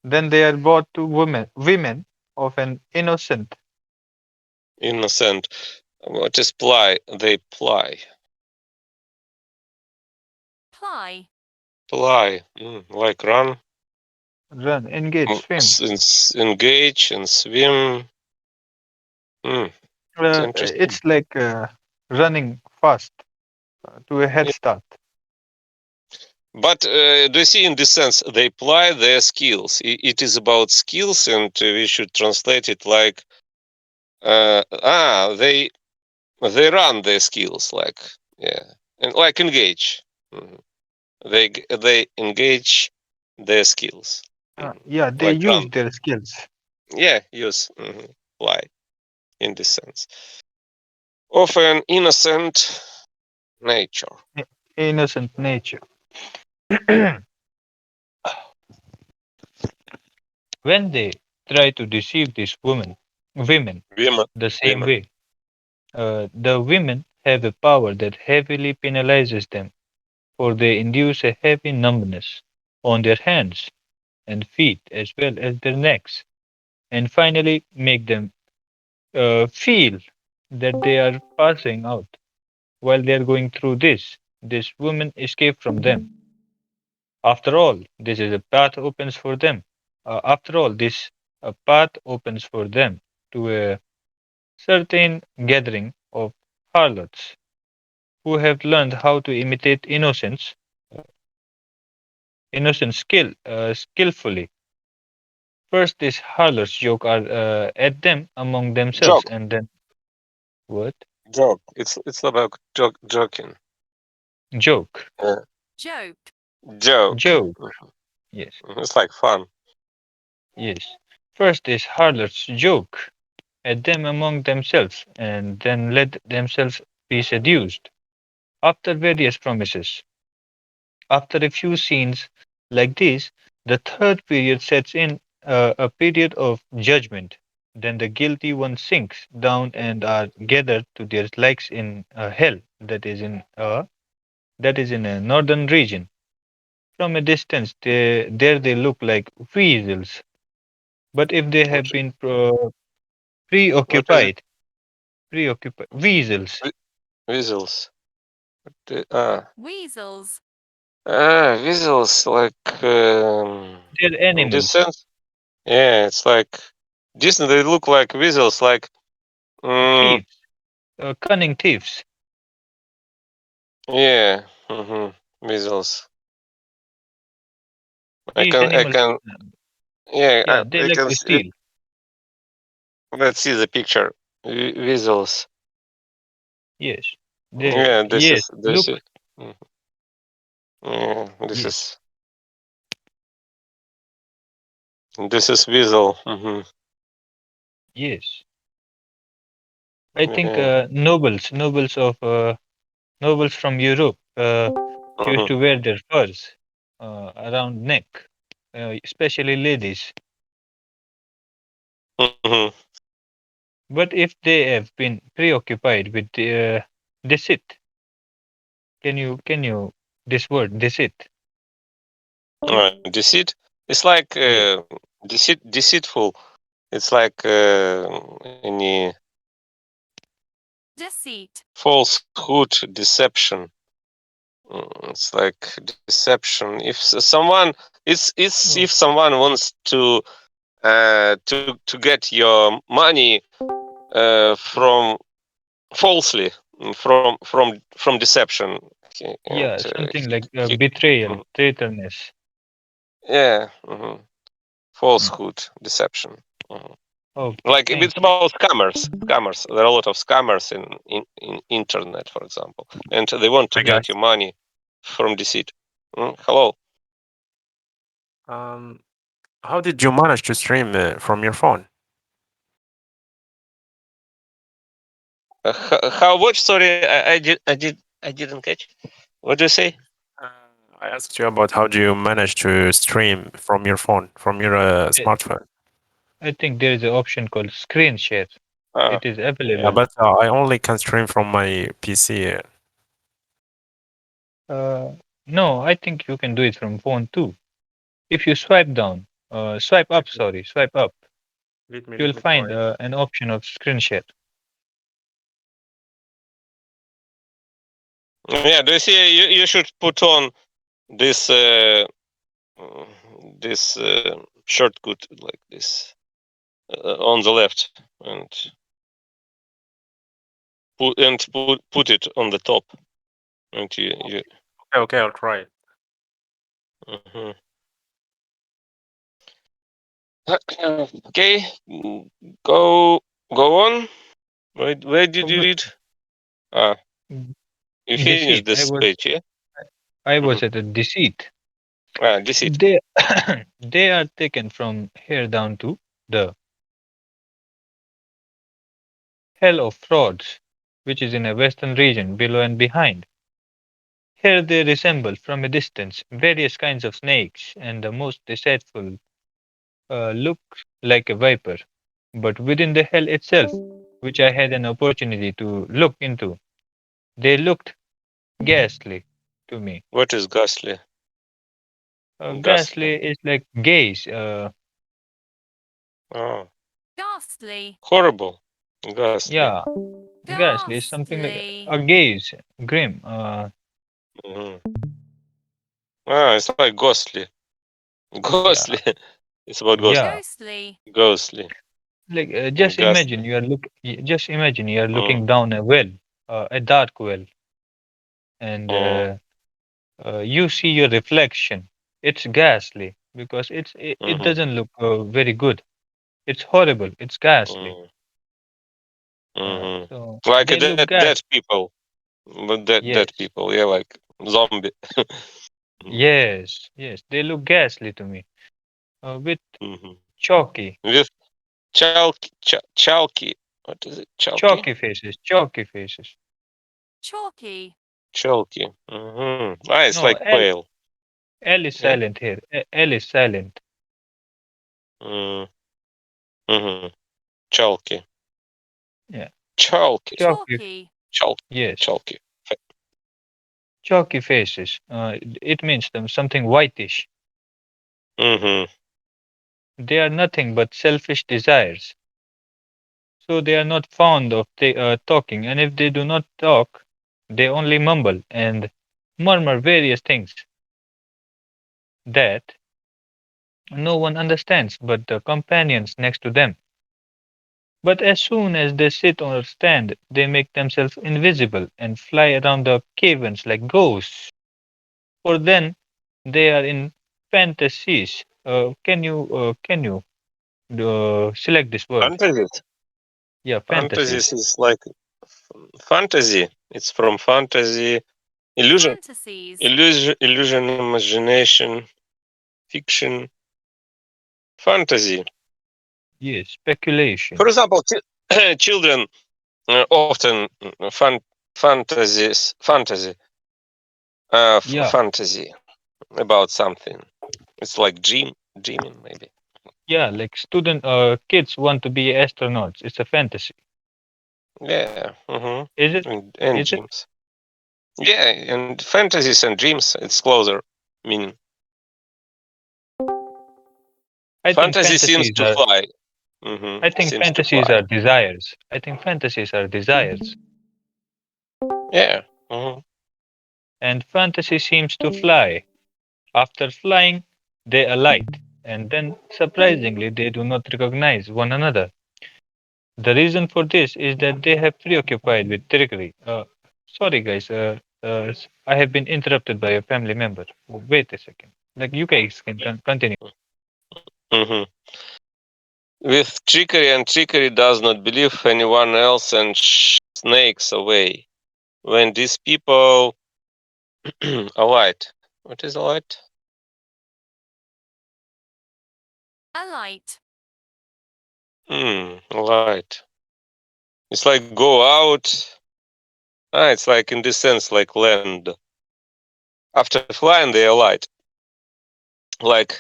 Then they are brought to women of an innocent. Innocent. What is ply? They ply. Ply. Ply. Like run. Run, engage, swim. Engage and swim. It's interesting. It's like running fast to a head Yeah. start. But do you see, in this sense, they apply their skills. It is about skills, and we should translate it like they run their skills, like, yeah. and like engage. Mhm. They engage their skills. Yeah, they Like use their skills. yeah, use lie in this sense of an innocent nature. Innocent nature. When they try to deceive these women Women, the same women. way, the women have a power that heavily penalizes them, for they induce a heavy numbness on their hands and feet as well as their necks, and finally make them feel that they are passing out while they are going through this. This woman escape from them. After all, this is a path opens for them. After all, this a path opens for them to a certain gathering of harlots who have learned how to imitate skillfully. First, these harlots joke at them among themselves, Joke, and then what? joke. It's about joking. Joke, Uh, Joke. joke. joke. Yes, It's like fun. yes. First, these harlots joke at them among themselves, and then let themselves be seduced. After various promises, after a few scenes like this, the third period sets in a period of judgment. Then the guilty ones sinks down and are gathered to their likes in hell, that is in a northern region. From a distance, there they look like weasels. But if they What have been what is it? preoccupied, weasels, Weasels. Weasels. Weasels like they're in this animals, sense. Yeah, it's like Disney. They look like weasels. Like mm, thieves, cunning thieves. yeah, weasels. These I animals, can. Yeah, yeah, they I like can. to steal. Let's see the picture. Weasels. Yes, Yeah, yes, this look, is. Mhm. Yeah, yes, this is weasel. yes. I think Yeah. nobles from Europe used hmm to wear their furs around neck, especially ladies. hmm But if they have been preoccupied with deceit, can you this word deceit? Deceit. It's like Yes. deceitful. It's like any Deceit. falsehood, deception. It's like deception. If someone, it's Oh, if someone wants to get your money from falsely, from deception, okay, and yeah, something like he, betrayal, mhm. traitorousness. Yeah, Mm. falsehood, deception. Mhm. Okay, Like thank it's you. about scammers. Scammers. There are a lot of scammers in internet, for example, and they want to Hi get guys. your money from deceit. Hello. Um, how did you manage to stream from your phone? How watch? Sorry, I didn't catch. What do you say? Uh, I asked you about how do you manage to stream from your phone, from your Uh, smartphone. I think there is an option called screen share. Uh, It is Yeah, available. but I only can stream from my PC. Uh, no, I think you can do it from phone too. If you swipe down, swipe up, Okay. sorry, swipe up, Let you'll me find try. an option of screen share. yeah. Do you see? You should put on this uh, this shortcut like this on the left and put it on the top and you Okay, I'll try it. mhm. Okay, go on. Where did you Oh, read? Ah, You finished Deceit. this page, yeah? I was Mhm. at a deceit. Deceit. They they are taken from here down to the hell of frauds, which is in a western region below and behind. Here they resemble from a distance various kinds of snakes, and the most deceitful look like a viper. But within the hell itself, which I had an opportunity to look into, they looked ghastly to me. What is ghastly? Ghastly Ghastly. is like gaze. Oh, Ghastly. horrible. Ghastly. Yeah, ghastly is something like Ghastly. a gaze, grim. Mhm. It's like ghostly. Yeah, Ghostly. It's about ghostly. yeah. Ghostly. Ghostly. Like Ghastly. just imagine you are Mm. looking down a well, a dark well, and Mm. you see your reflection. It's ghastly because it Mhm. doesn't look very good. It's horrible. It's ghastly. Mm. Mhm. So Like they look dead people. But dead yes, people. Yeah, like zombie. Mhm. yes, yes. They look ghastly to me. With Mhm. chalky, With chalky. What is it? Chalky? chalky faces. Chalky. Chalky. It's No, like pale. L is Yeah. silent here. L is silent. Mm. Mm-hmm. Chalky. Yeah, Chalky. chalky. Chalky. Chalky. Yes, Chalky. chalky faces. It means them something whitish. Mm-hmm. They are nothing but selfish desires. So they are not fond of talking, and if they do not talk, they only mumble and murmur various things that no one understands but the companions next to them. But as soon as they sit or stand, they make themselves invisible and fly around the caverns like ghosts. For then they are in fantasies. Can you select this word? Fantasies. Yeah, Fantasies fantasies. is like fantasy. It's from fantasy, illusion, Fantasies. illusion, imagination, fiction, fantasy. Yes, speculation. For example, children often Yeah, fantasy about something. It's like dreaming maybe. yeah, like kids want to be astronauts. It's a fantasy. Yeah. Mm-hmm. Is it? And Is it? dreams. Yeah, and fantasies and dreams. It's closer. Meaning I think fantasy seems fantasies to are. fly. I think Seems to fantasies fly. are desires. I think fantasies are desires, Yeah. Mm-hmm. and fantasy seems to fly. After flying, they alight, and then surprisingly, they do not recognize one another. The reason for this is that they have preoccupied with trickery. Sorry, guys. I have been interrupted by a family member. Wait a second. Like you guys can continue. Mm-hmm. With trickery, and trickery does not believe anyone else and snakes away. When these people alight, what is alight? Alight. Alight. It's like go out. It's like in this sense, like land. After flying, they alight. Like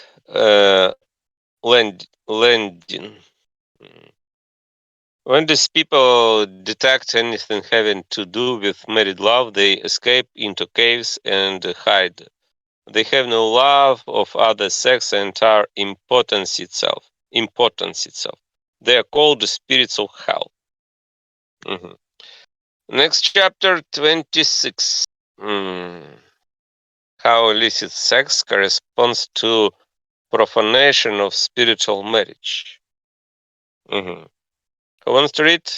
landing. Mm. When these people detect anything having to do with married love, they escape into caves and hide. They have no love of other sex and are impotence itself. Impotence itself. They are called the spirits of hell. Mhm. Next chapter 26. How illicit sex corresponds to profanation of spiritual marriage. Who wants to read?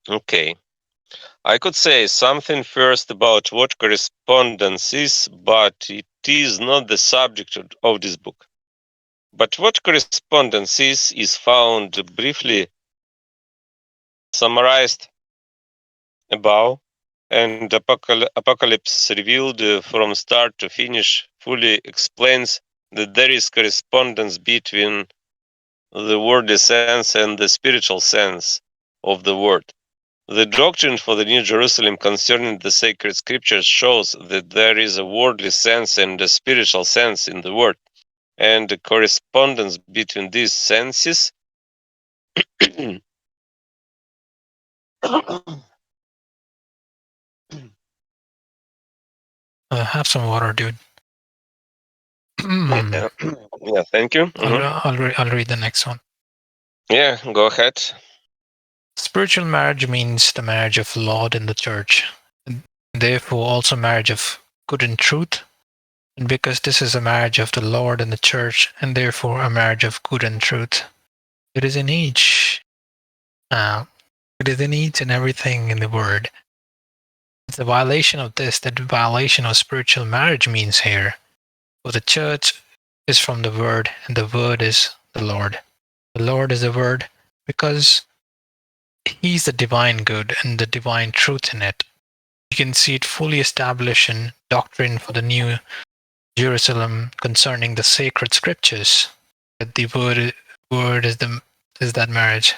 Okay. I could say something first about what correspondence is, but it is not the subject of this book. But what correspondence is found briefly summarized above, and Apocalypse revealed from start to finish fully explains that there is correspondence between the worldly sense and the spiritual sense of the word. The doctrine for the New Jerusalem concerning the sacred scriptures shows that there is a worldly sense and a spiritual sense in the word, and the correspondence between these senses Have some water, dude. yeah, thank you. I'll read the next one. Yeah, go ahead. Spiritual marriage means the marriage of Lord and the church, and therefore also marriage of good and truth. And because this is a marriage of the Lord and the church, and therefore a marriage of good and truth, it is in each. It is in each and everything in the word. It's a violation of this that the violation of spiritual marriage means here. For the church is from the word, and the word is the Lord. The Lord is the word because he's the divine good and the divine truth in it. You can see it fully established in doctrine for the New Jerusalem concerning the sacred scriptures. That the word is that marriage.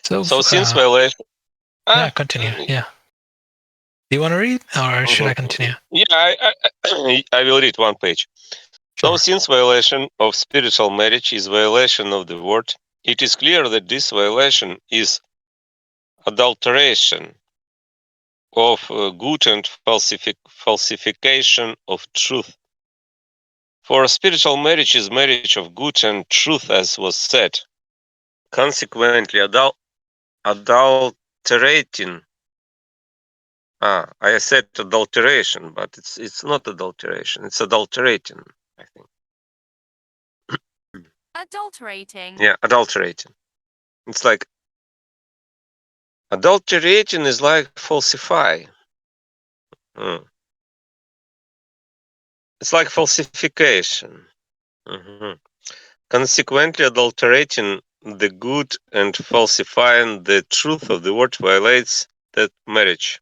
So since violation, yeah, continue. Yeah. Do you want to read, or should I continue? Yeah, I will read one page. Sure. So, since violation of spiritual marriage is violation of the word, it is clear that this violation is adulteration of good and falsification of truth. For spiritual marriage is marriage of good and truth, as was said. Consequently, adulterating. I said adulteration, but it's not adulteration. It's adulterating, I think. Adulterating. Yeah, adulterating. It's like adulterating is like falsify. It's like falsification. Consequently, adulterating the good and falsifying the truth of the word violates that marriage.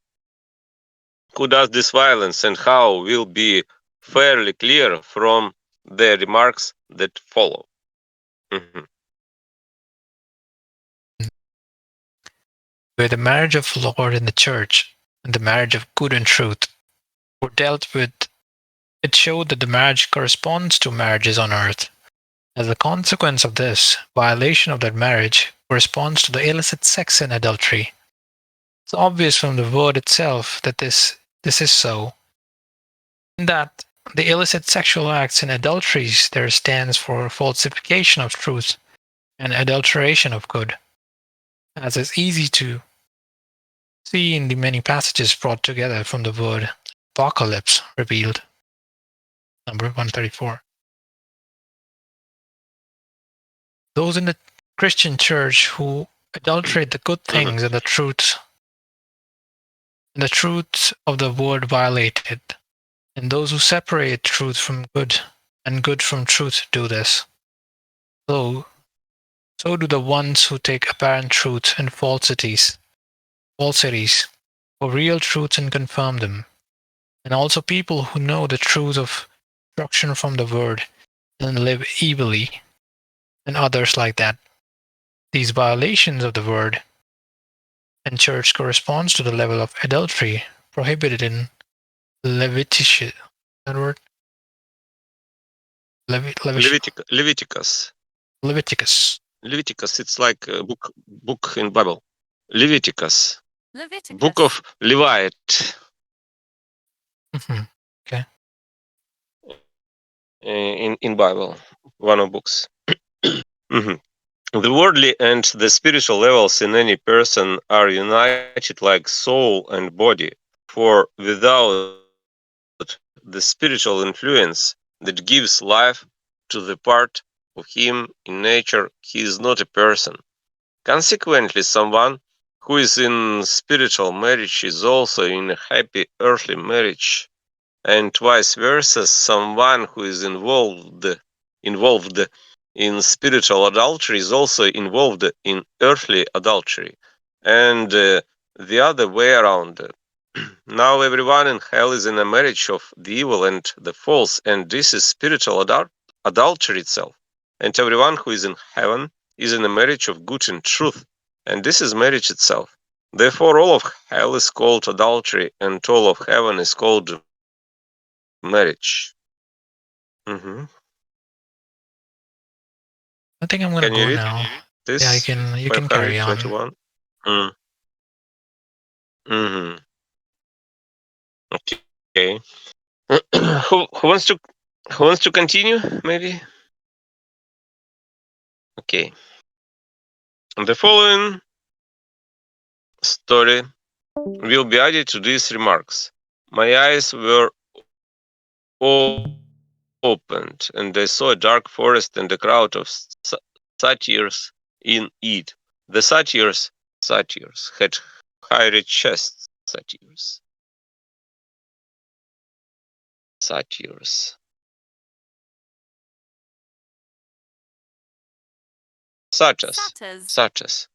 Who does this violence and how will be fairly clear from the remarks that follow. Where the marriage of Lord and the church and the marriage of good and truth were dealt with, it showed that the marriage corresponds to marriages on earth. As a consequence of this, violation of that marriage corresponds to the illicit sex and adultery. It's obvious from the word itself that this is so. In that the illicit sexual acts and adulteries there stands for falsification of truth and adulteration of good, as is easy to see in the many passages brought together from the word apocalypse revealed. Number 134. Those in the Christian church who adulterate the good things and the truth of the word violated, and those who separate truth from good and good from truth do this. So do the ones who take apparent truth and falsities for real truths and confirm them, and also people who know the truth of instruction from the word and live evilly, and others like that. These violations of the word and church corresponds to the level of adultery prohibited in Leviticus. That word? Leviticus. Leviticus. It's like a book in Bible. Leviticus. Leviticus. Book of Levite. Okay. In Bible, one of books. The worldly and the spiritual levels in any person are united like soul and body, for without the spiritual influence that gives life to the part of him in nature, he is not a person. Consequently, someone who is in spiritual marriage is also in a happy earthly marriage, and vice versa. Someone who is involved in spiritual adultery is also involved in earthly adultery, and the other way around. Now everyone in hell is in a marriage of the evil and the false, and this is spiritual adultery itself. And everyone who is in heaven is in a marriage of good and truth, and this is marriage itself. Therefore, all of hell is called adultery, and all of heaven is called marriage. Hmm. I think I'm gonna Can you go read now. this? Yeah, you can carry on. 521. Mm. Hmm. Okay. Who wants to continue? Maybe. Okay. The following story will be added to these remarks. My eyes were opened, and I saw a dark forest and a crowd of satyrs in it. The satyrs had hairy chests. Satyrs. Satyrs. Satyrs.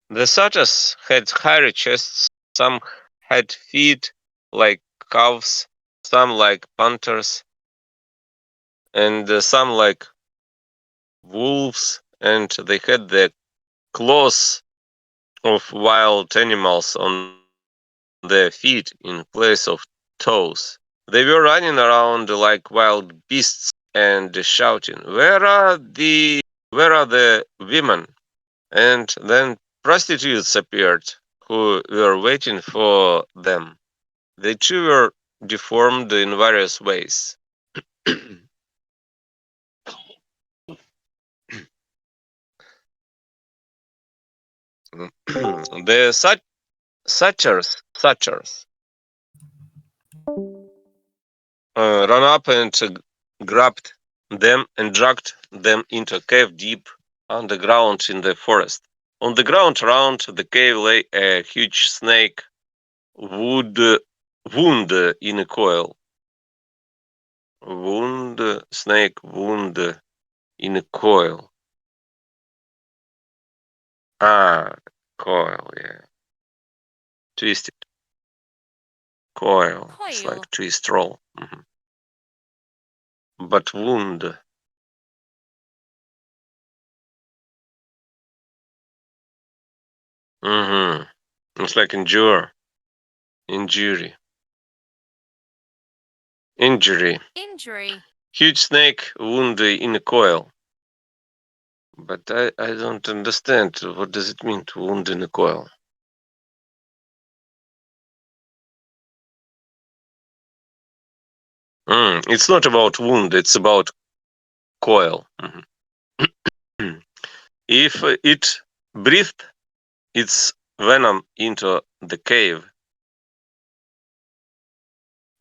The satyrs had hairy chests. Some had feet like calves, some like panthers, and some like wolves, and they had the claws of wild animals on their feet in place of toes. They were running around like wild beasts and shouting, where are the women?" And then prostitutes appeared who were waiting for them. They too were deformed in various ways. The satyrs ran up and grabbed them and dragged them into a cave deep underground in the forest. On the ground around the cave lay a huge snake, wood wound in a coil. Snake wound in a coil. Ah, coil, yeah. Twisted coil. It's Coil. like twist roll. But wound. It's like endure. Injury. Injury. Injury. Huge snake wound in a coil. But I don't understand. What does it mean to wound in a coil? It's not about wound, it's about coil. If it breathed its venom into the cave,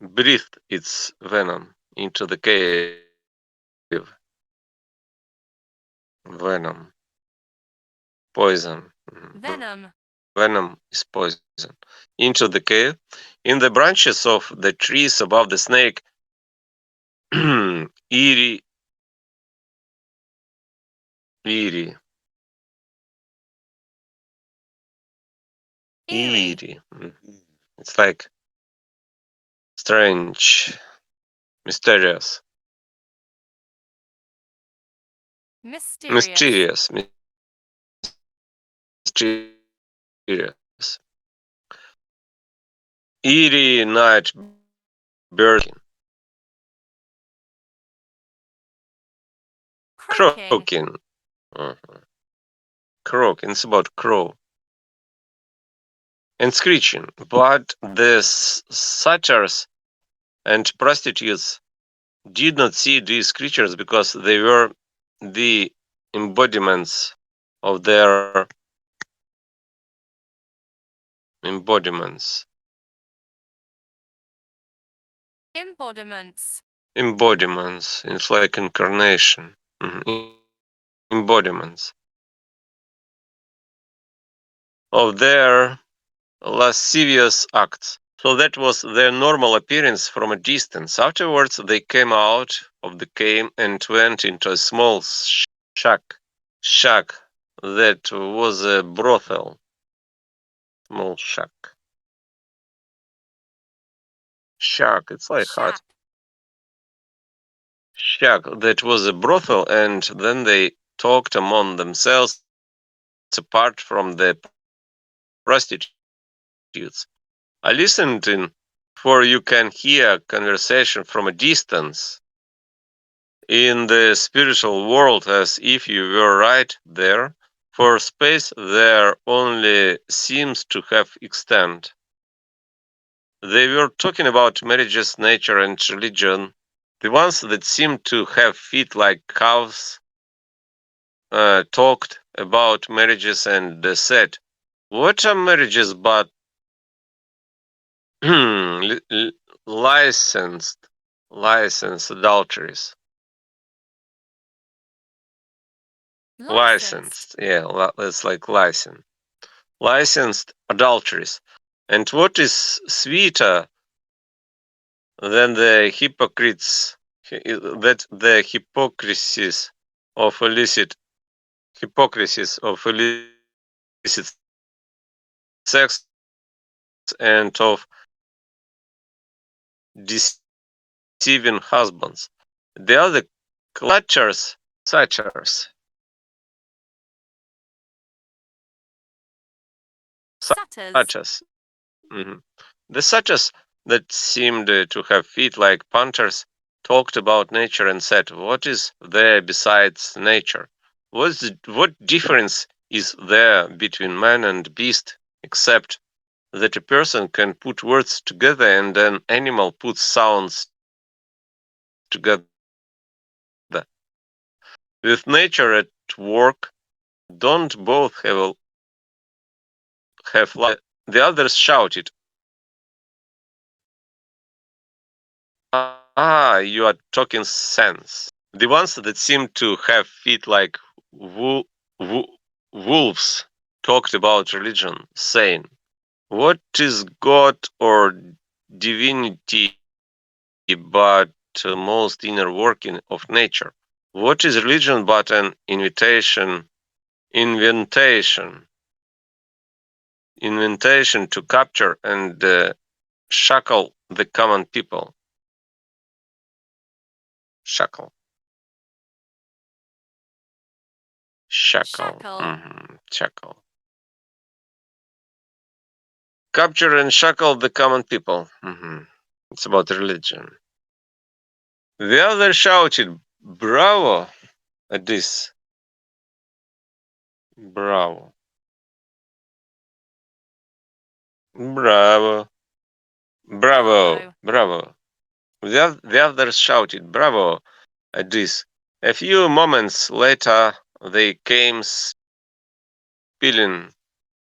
breathed its venom into the cave. Venom. Poison. Venom. Venom is poison. Into the cave. In the branches of the trees above the snake, eerie, eerie, Eerie. eerie. It's like strange, mysterious, Mysterious. mysterious. Eerie night bird Croaking. croaking. Mhm. Croaking. It's about crow and screeching. But the satyrs and prostitutes did not see these creatures because they were the embodiments of their embodiments. Embodiments. Embodiments. It's like incarnation. Embodiments. of their lascivious acts. So that was their normal appearance from a distance. Afterwards, they came out of the cave and went into a small shack. Shack that was a brothel. Small shack. Shack. It's like hut. Shack that was a brothel, and then they talked among themselves apart from the prostitutes. I listened in, for you can hear conversation from a distance in the spiritual world as if you were right there. For space there only seems to have extent. They were talking about marriages, nature, and religion. The ones that seemed to have feet like cows talked about marriages and said, "What are marriages but licensed adulteries?" Licensed, yeah, it's like licensed adulteries. And what is sweeter than the hypocrisies of illicit sex and of deceiving husbands? The other satires, satires. The satires that seemed to have feet like panthers talked about nature and said, "What is there besides nature? What difference is there between man and beast, except that a person can put words together and an animal puts sounds together? With nature at work, don't both have life?" The others shouted, "Ah, you are talking sense." The ones that seemed to have feet like wolves talked about religion, saying, "What is God or divinity but most inner working of nature? What is religion but an invitation to capture and shackle the common people?" Shackle. Shackle. Capture and shackle the common people. It's about religion. The other shouted, "Bravo!" at this. Bravo. Bravo. Bravo. Bravo. The others shouted, "Bravo!" at this. A few moments later, they came spilling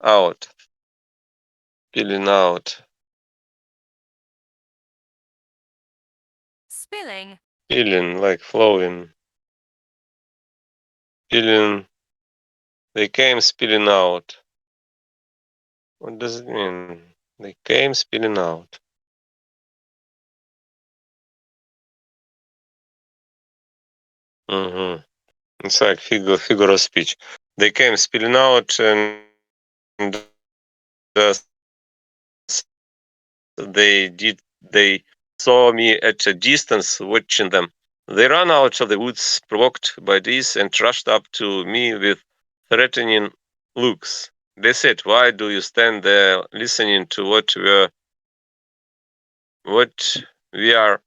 out. Spilling out. Spilling, like flowing. Spilling. They came spilling out. What does it mean? They came spilling out. It's like figure of speech. They came spilling out, and they saw me at a distance watching them. They ran out of the woods, provoked by this, and rushed up to me with threatening looks. They said, "Why do you stand there listening to what we are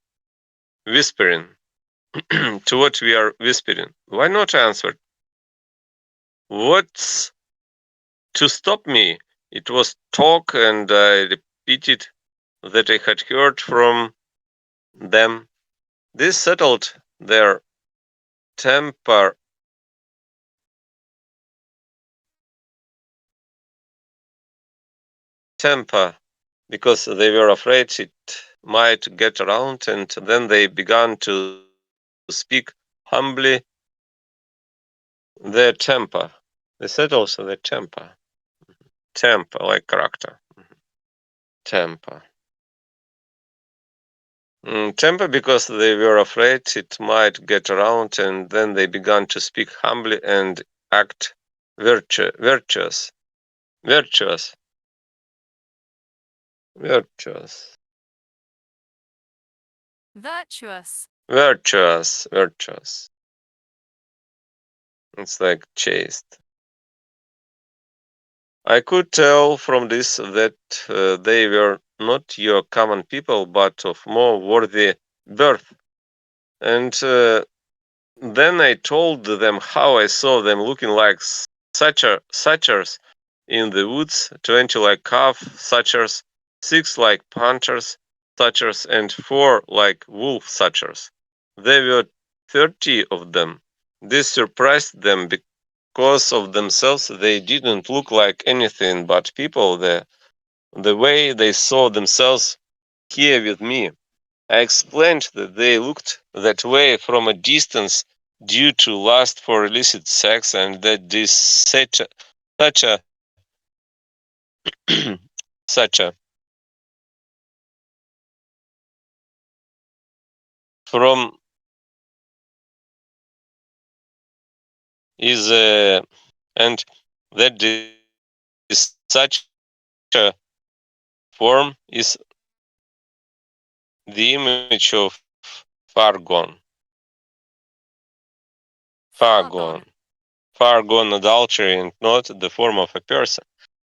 whispering?" To what we are whispering. "Why not?" I answered. "What's to stop me?" It was talk, and I repeated that I had heard from them. This settled their temper because they were afraid it might get around, and then they began to speak humbly their temper. They said also their temper. temper, like character. Temper. Temper because they were afraid it might get around, and then they began to speak humbly and act virtuous. Virtuous. Virtuous. Virtuous. Virtuous. Virtuous. It's like chaste. I could tell from this that they were not your common people, but of more worthy birth. And then I told them how I saw them looking like suchers in the woods, 20 like calf suchers, 6 like panthers suchers, and 4 like wolf suchers. There were 30 of them. This surprised them because of themselves. They didn't look like anything but people. The way they saw themselves here with me. I explained that they looked that way from a distance due to lust for illicit sex, and that this such a such a from is and that this such a form is the image of far gone, far gone, far gone adultery, and not the form of a person.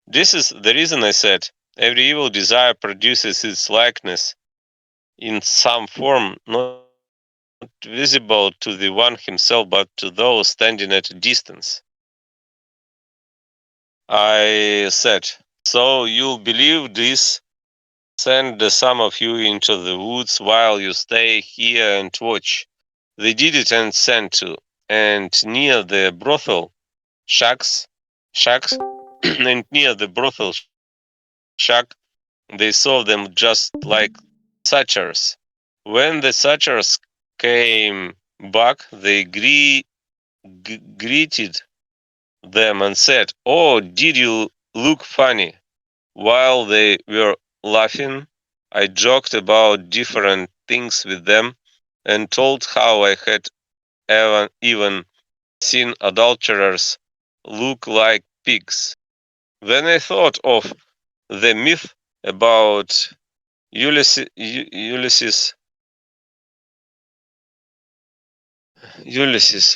This is the reason I said every evil desire produces its likeness in some form, not visible to the one himself, but to those standing at a distance. I said, so you'll believe this? Send some of you into the woods while you stay here and watch. They did it and sent to, and near the brothel shacks, and near the brothel shack, they saw them just like suchers. When the suchers came back, they greeted them and said, "Oh, did you look funny?" While they were laughing, I joked about different things with them and told how I had even seen adulterers look like pigs. Then I thought of the myth about Ulysses,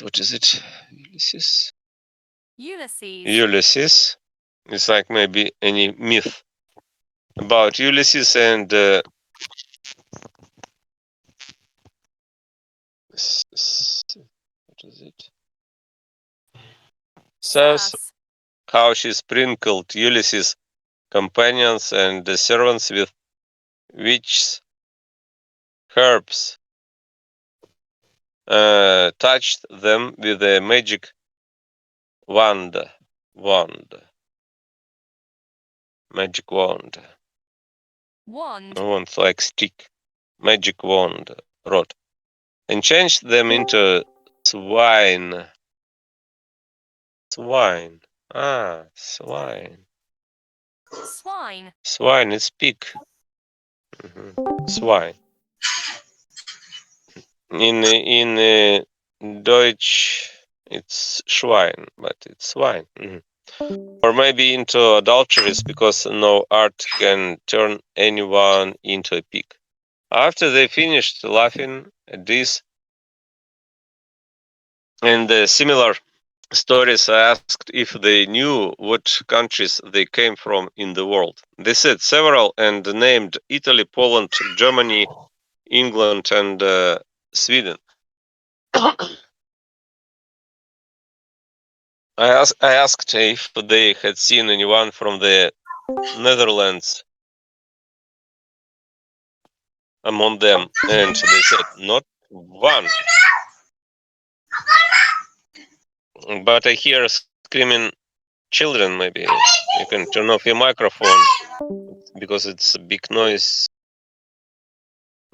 what is it? Ulysses. It's like maybe any myth about Ulysses and what is it? Says how she sprinkled Ulysses' companions and the servants with witch herbs, touched them with a magic wand, magic wand, like stick, magic wand, rod, and changed them into swine. Swine. Swine. Swine is pig. Swine. In Deutsch, it's Schwein, but it's swine. Or maybe into adulteries because no art can turn anyone into a pig. After they finished laughing at this and similar stories, I asked if they knew what countries they came from in the world. They said several and named Italy, Poland, Germany, England, and Sweden. I asked if they had seen anyone from the Netherlands among them, and they said not one. But I hear screaming children. Maybe you can turn off your microphone because it's a big noise.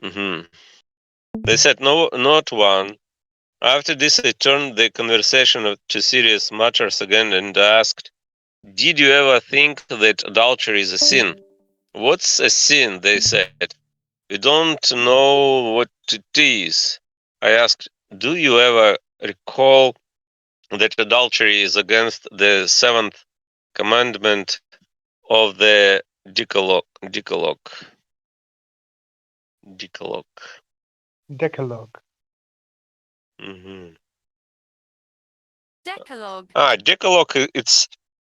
They said no, not one. After this, I turned the conversation to serious matters again and asked Did you ever think that adultery is a sin? What's a sin? They said. We don't know what it is. I asked, do you ever recall that adultery is against the seventh commandment of the Decalogue? Decalogue. Mhm. Decalogue. Decalogue, it's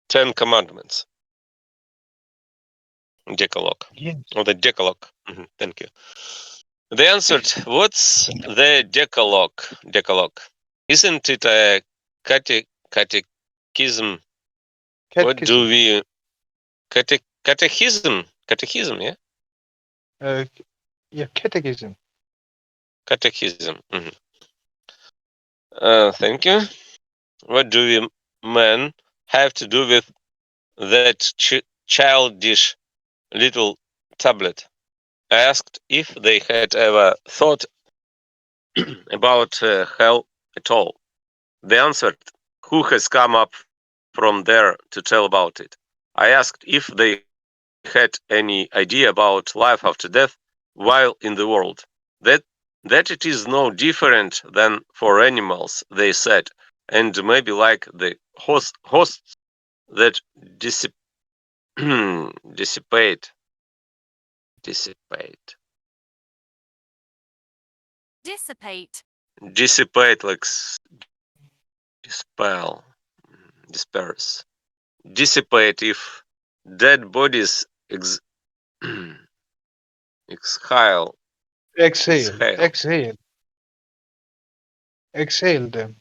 10 commandments. Decalogue. Yes. Or the Decalogue. Thank you. They answered, what's the Decalogue? Isn't it a catechism? What do Catechism. we... Catechism? Catechism, yeah? Uh, yeah, catechism. Catechism. Thank you. What do we men have to do with that childish little tablet? I asked if they had ever thought about hell at all. They answered, who has come up from there to tell about it? I asked if they had any idea about life after death while in the world. That that it is no different than for animals, they said, and maybe like the hosts that dissipate, dissipate, Dissipate. dissipate like dispel, disperse, dissipate if dead bodies exhale, Exhale. exhale, Exhale. Exhale them.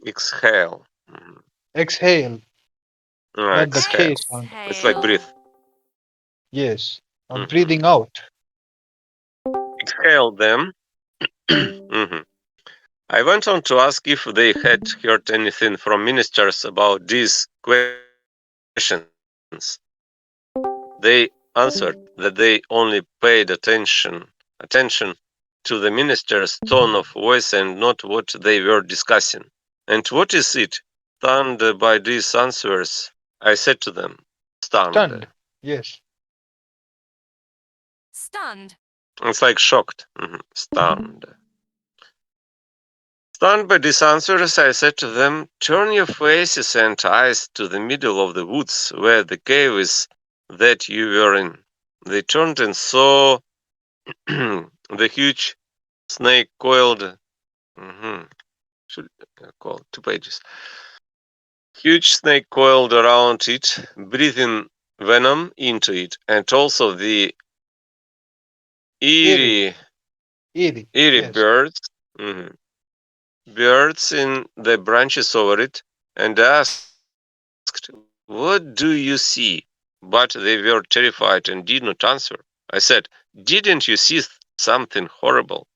exhale. Exhale. Not the K Exhale. sound. It's like breathe. Exhale. Yes. Not Mhm. breathing out. Exhale them. Mhm. I went on to ask if they had heard anything from ministers about these questions. They answered that they only paid attention to the minister's tone of voice and not what they were discussing. And what is it? Stunned by these answers, I said to them, stunned. Stunned. Yes. Stunned. It's like shocked. Stunned. Stunned by these answers, I said to them, turn your faces and eyes to the middle of the woods where the cave is that you were in. They turned and saw the huge snake coiled. Should call 2 pages. Huge snake coiled around it, breathing venom into it, and also the Eerie. eerie, Eerie. eerie Yes. birds, mhm, birds in the branches over it, and asked, "What do you see?" But they were terrified and did not answer. I said, "Didn't you see something horrible?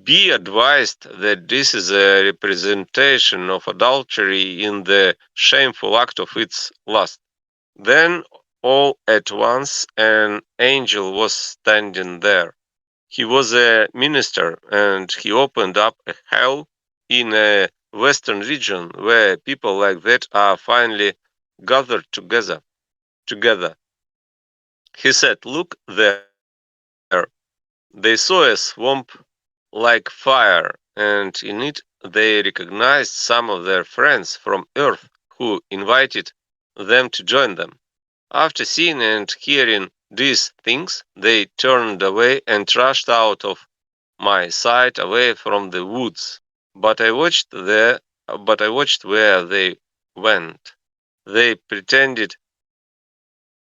Be advised that this is a representation of adultery in the shameful act of its lust." Then all at once an angel was standing there. He was a minister, and he opened up a hell in a western region where people like that are finally gathered together. He said, "Look there." They saw a swamp like fire, and in it they recognized some of their friends from Earth who invited them to join them. After seeing and hearing these things, they turned away and rushed out of my sight away from the woods. But I watched where they went. They pretended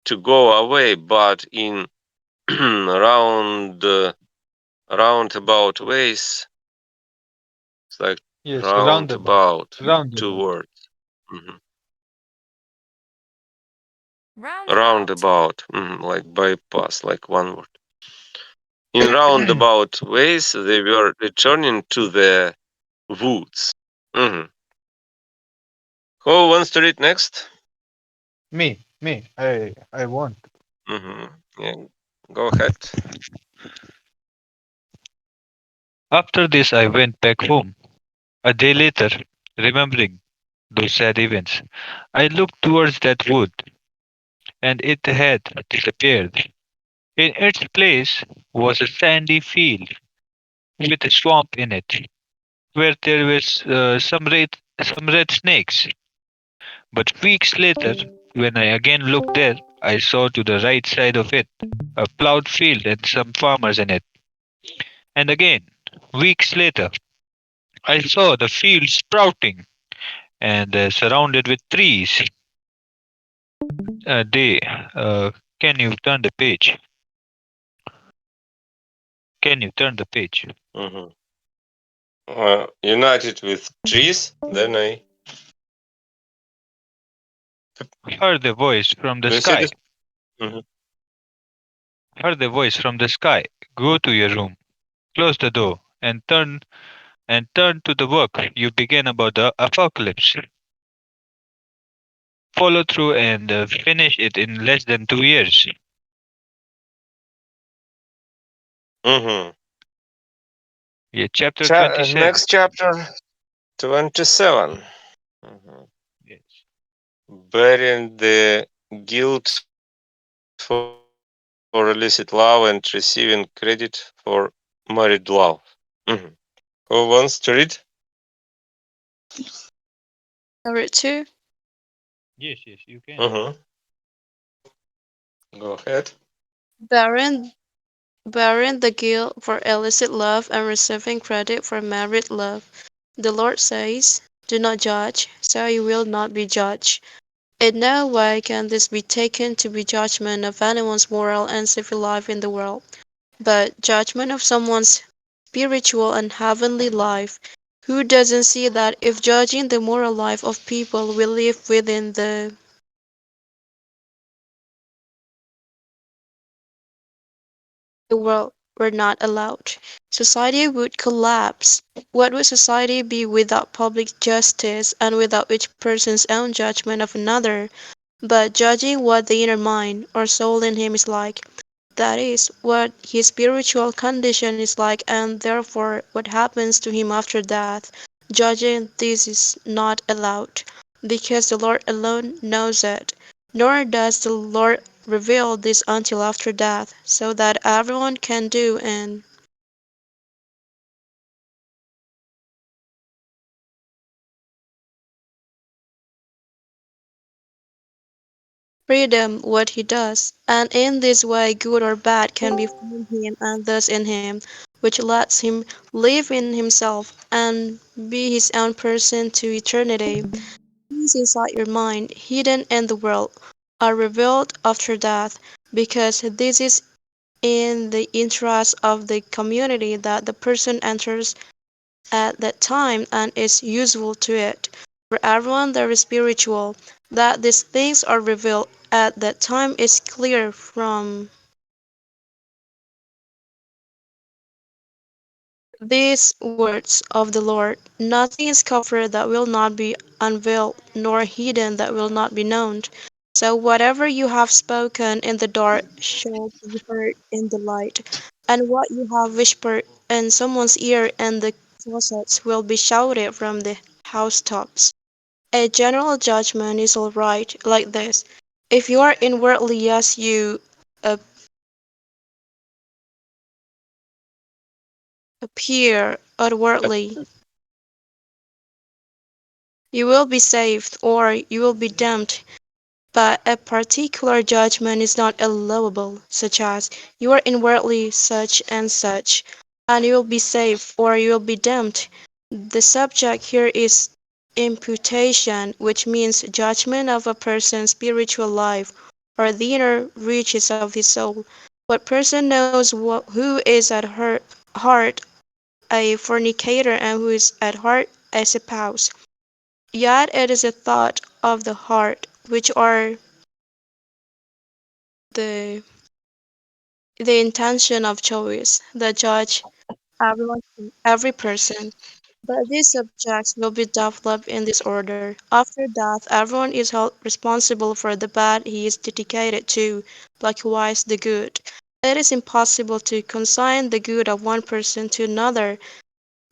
to go away, but in roundabout ways. It's like Yes. Roundabout. roundabout, two Roundabout. words. Mhm. Roundabout. Roundabout, like bypass, like one word. In roundabout ways, they were returning to the woods. Mhm. Who wants to read next? Me. Me. I want. Yeah, go ahead. After this, I went back home. A day later, remembering those sad events. I looked towards that wood, and it had disappeared. In its place was a sandy field with a swamp in it, where there was some red snakes. But weeks later, when I again looked there, I saw to the right side of it a plowed field and some farmers in it. And again, weeks later, I saw the field sprouting and surrounded with trees. They, can you turn the page? Can you turn the page? Mhm. United with trees, then I Heard a voice from the do you see sky. this? Mhm. Heard a voice from the sky. Go to your room, close the door, and turn to the work you began about the apocalypse. Follow through and finish it in less than 2 years. Mhm. Yeah, chapter 27. Next chapter 27. Mhm. Yes. Bearing the guilt for illicit love and receiving credit for married love. Mhm. Who wants to read? Number two, Yes, yes, you can. Mhm. Go ahead. bearing, bearing the guilt for illicit love and receiving credit for married love. The Lord says, "Do not judge, so you will not be judged." In no way can this be taken to be judgment of anyone's moral and civil life in the world, but judgment of someone's spiritual and heavenly life. Who doesn't see that if judging the moral life of people we live within the world were not allowed, society would collapse. What would society be without public justice and without each person's own judgment of another? But judging what the inner mind or soul in him is like, that is, what his spiritual condition is like, and therefore what happens to him after death, judging this is not allowed, because the Lord alone knows it, nor does the Lord reveal this until after death, so that everyone can do and freedom what he does, and in this way good or bad can be from him and thus in him, which lets him live in himself and be his own person to eternity. Things inside your mind, hidden in the world, are revealed after death, because this is in the interest of the community that the person enters at that time and is useful to it. For everyone that is spiritual, that these things are revealed at that time is clear from these words of the Lord. Nothing is covered that will not be unveiled, nor hidden that will not be known. So whatever you have spoken in the dark shall be heard in the light, and what you have whispered in someone's ear in the closets will be shouted from the housetops. A general judgment is all right, like this. If you are inwardly yes, you ap- appear outwardly, you will be saved or you will be damned. But a particular judgment is not allowable, such as, "You are inwardly such and you will be saved or you will be damned." The subject here is imputation, which means judgment of a person's spiritual life or the inner reaches of his soul. What person knows who is at heart a fornicator and who is at heart a spouse? Yet it is a thought of the heart, which are the the intention of choice that judge everyone, every person. But these subjects will be developed in this order. After death, everyone is held responsible for the bad he is dedicated to, likewise the good. It is impossible to consign the good of one person to another,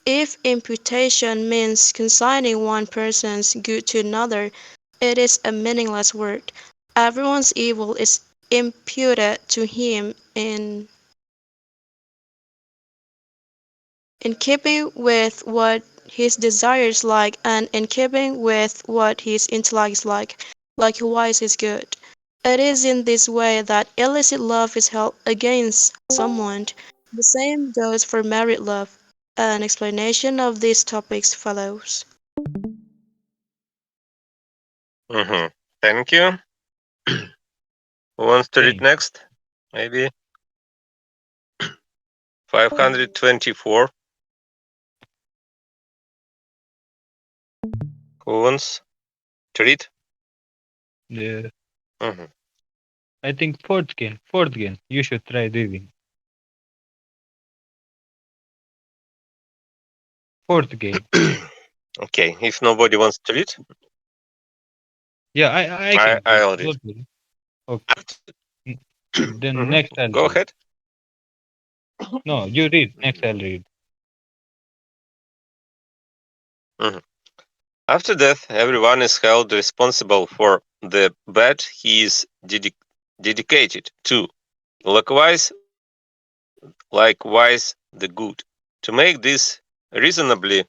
If imputation means consigning one person's good to another, it is a meaningless word. Everyone's evil is imputed to him in keeping with what his desires like and in keeping with what his intellect is like. Likewise is good. It is in this way that illicit love is held against someone. The same goes for married love. An explanation of these topics follows. Thank you. Who wants to read Thank next? Maybe 524. Who wants to read? you. Mhm. I think Fortgen, you should try reading. Fortgen. Okay, if nobody wants to read, Yeah, I can read. I'll read. Don't worry. Okay. N- Then next I'll Go read. ahead. No, you read. Next Mhm. I'll read. Mhm. After death, everyone is held responsible for the bad he is dedicated to. Likewise, the good. To make this reasonably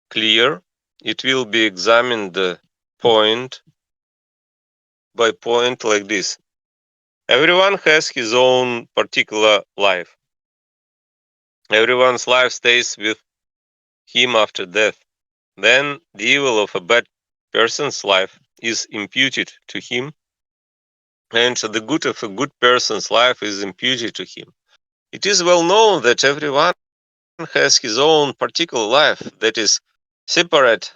clear, it will be examined point by point like this. Everyone has his own particular life. Everyone's life stays with him after death. Then the evil of a bad person's life is imputed to him, and the good of a good person's life is imputed to him. It is well known that everyone has his own particular life that is separate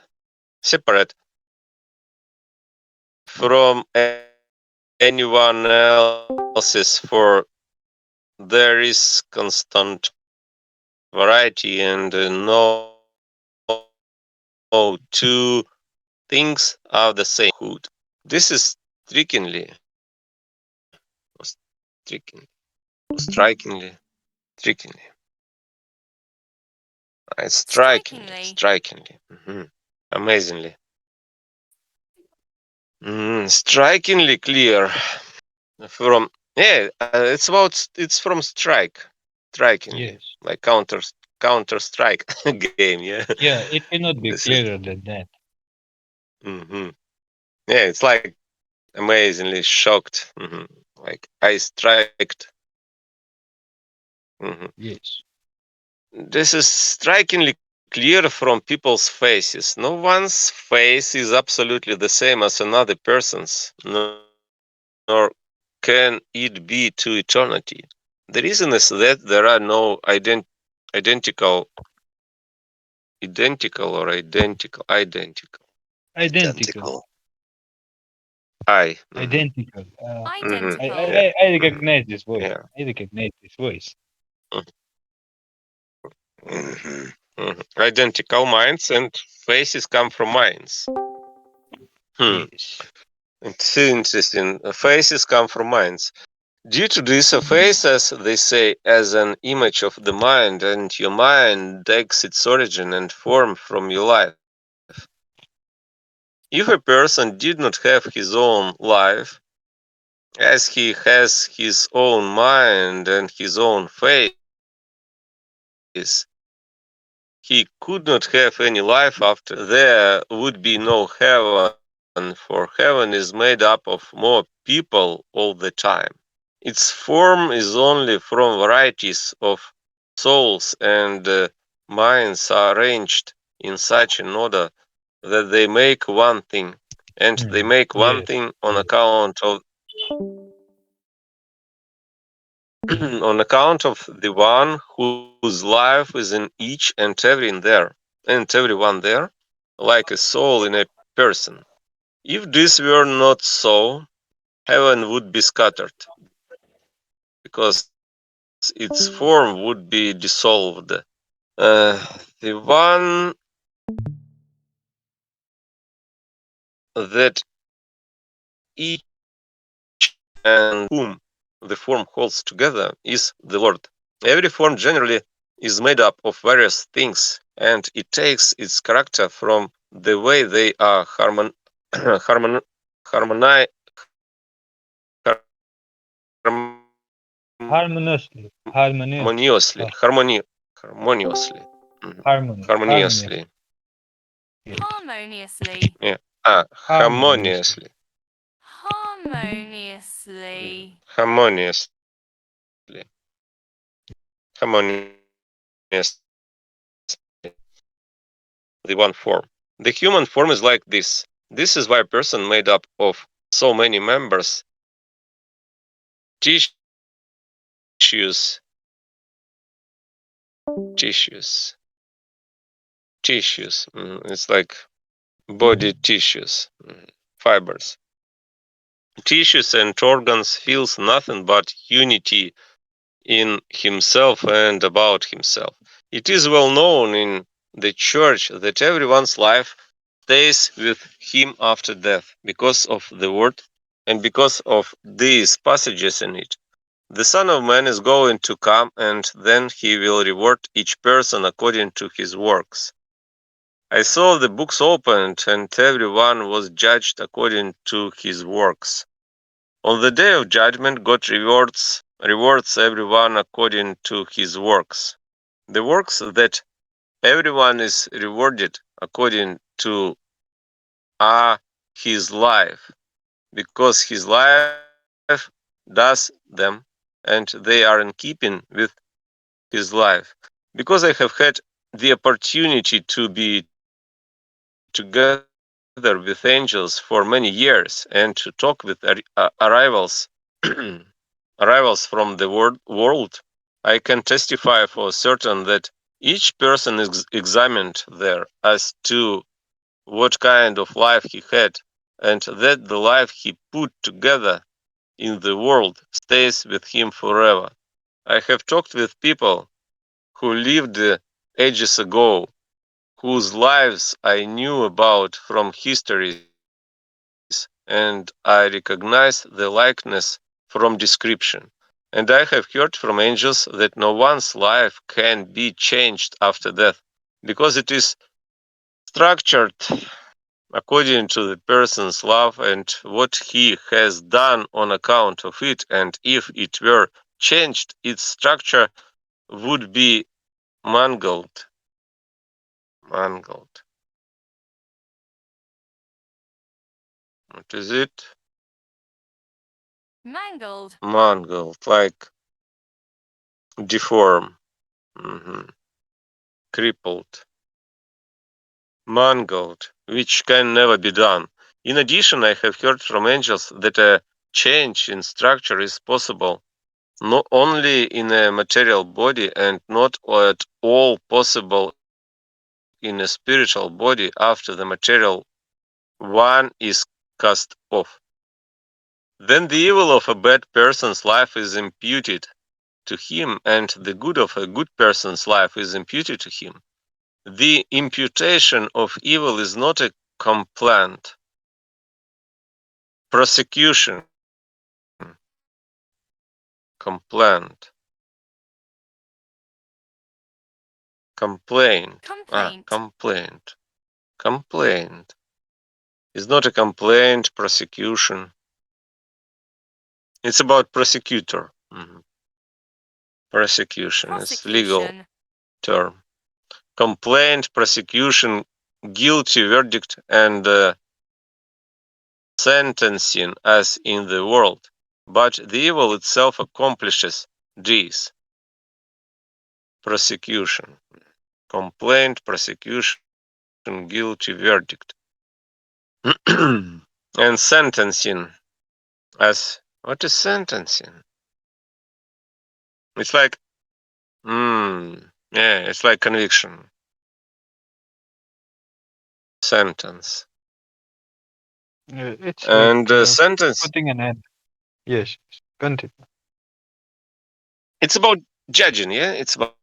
from anyone else's, for there is constant variety and no two things are the same in personhood. This is striking, strikingly, Strikingly. amazingly, strikingly clear from it's from strikingly, Yes. like Counter Strike game, yeah. Yeah, it cannot be This is clearer than that. hmm yeah, it's like amazingly shocked, like I striked. hmm Yes. This is strikingly clear from people's faces. No one's face is absolutely the same as another person's, nor can it be to eternity. The reason is that there are no identical, identical. Identical. I. Identical. Identical. I recognize this voice. Yeah. I recognize this voice. Identical minds and faces come from minds. Yes. It's interesting. Faces come from minds. Due to this, a face, as they say, as an image of the mind, and your mind takes its origin and form from your life. If a person did not have his own life, as he has his own mind and his own face, he could not have any life after. There would be no heaven, for heaven is made up of more people all the time. Its form is only from varieties of souls, and minds are arranged in such an order that they make one thing, and they make one thing on Hmm. account of Yes. Yes. on account of the one whose life is in each and everyone there, like a soul in a person. If this were not so, heaven would be scattered, because its form would be dissolved. The one that each and whom the form holds together is the Lord. Every form generally is made up of various things, and it takes its character from the way they are harmoni- Harmoniously. harmoniously. Harmoniously. Harmoniously. Harmoniously. Yeah. Harmoniously. Yeah. Harmoniously. Harmoniously. Harmoniously. Harmoniously. The one form. The human form is like this. This is why a person made up of so many members, tissues, tissues, tissues. It's like body tissues, fibers. Tissues and organs feels nothing but unity in himself and about himself. It is well known in the church that everyone's life stays with him after death because of the word and because of these passages in it. The Son of Man is going to come, and then he will reward each person according to his works. I saw the books opened, and everyone was judged according to his works. On the day of judgment, God rewards everyone according to his works. The works that everyone is rewarded according to are his life, because his life does them, and they are in keeping with his life. Because I have had the opportunity to be together with angels for many years and to talk with arrivals from the world, I can testify for certain that each person is examined there as to what kind of life he had, and that the life he put together in the world stays with him forever. I have talked with people who lived ages ago, whose lives I knew about from histories, and I recognized the likeness from description. And I have heard from angels that no one's life can be changed after death, because it is structured according to the person's love and what he has done on account of it, and if it were changed, its structure would be mangled. Mangled. What is it? Mangled. Mangled, like deform, crippled, mangled, which can never be done. In addition, I have heard from angels that a change in structure is possible not only in a material body and not at all possible in a spiritual body after the material one is cast off. Then the evil of a bad person's life is imputed to him, and the good of a good person's life is imputed to him. The imputation of evil is not a complaint, prosecution, complaint, complaint, Complaint. complaint is not a complaint, prosecution. It's about prosecutor. Prosecution is legal Prosecution. term. Complaint, prosecution, guilty verdict, and sentencing as in the world. But the evil itself accomplishes these. Prosecution, complaint, prosecution, guilty verdict. And sentencing as what is sentencing? It's like, it's like conviction, sentence. It's like And sentence, putting an end. Yes. Continue. it's about judging, yeah? It's about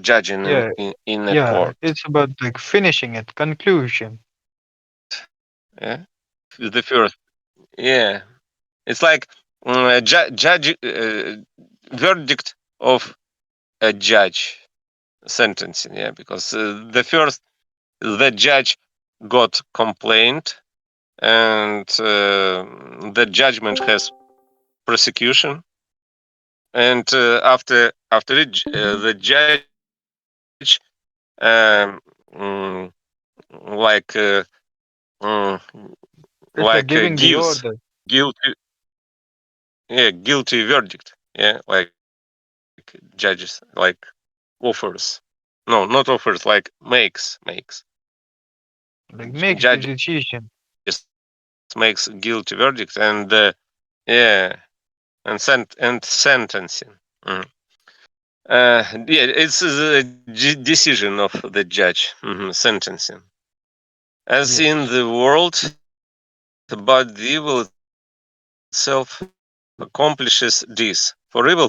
judging in a Yeah. court. Yeah. It's about like finishing it. Conclusion. Yeah, the first. Yeah, it's like judge verdict of a judge sentencing, yeah, because the judge got complaint, and the judgment has prosecution, and after it, the judge um, mm, like mm, It's like giving the gives order. guilty, yeah, guilty verdict, yeah, like judges, like offers, no, not offers, like makes Like makes the judges decision. makes guilty verdict, and yeah, and sentencing. Mm. Yeah, it's the decision of the judge, sentencing. As Yes. in the world, but the evil itself accomplishes this. For evil people separate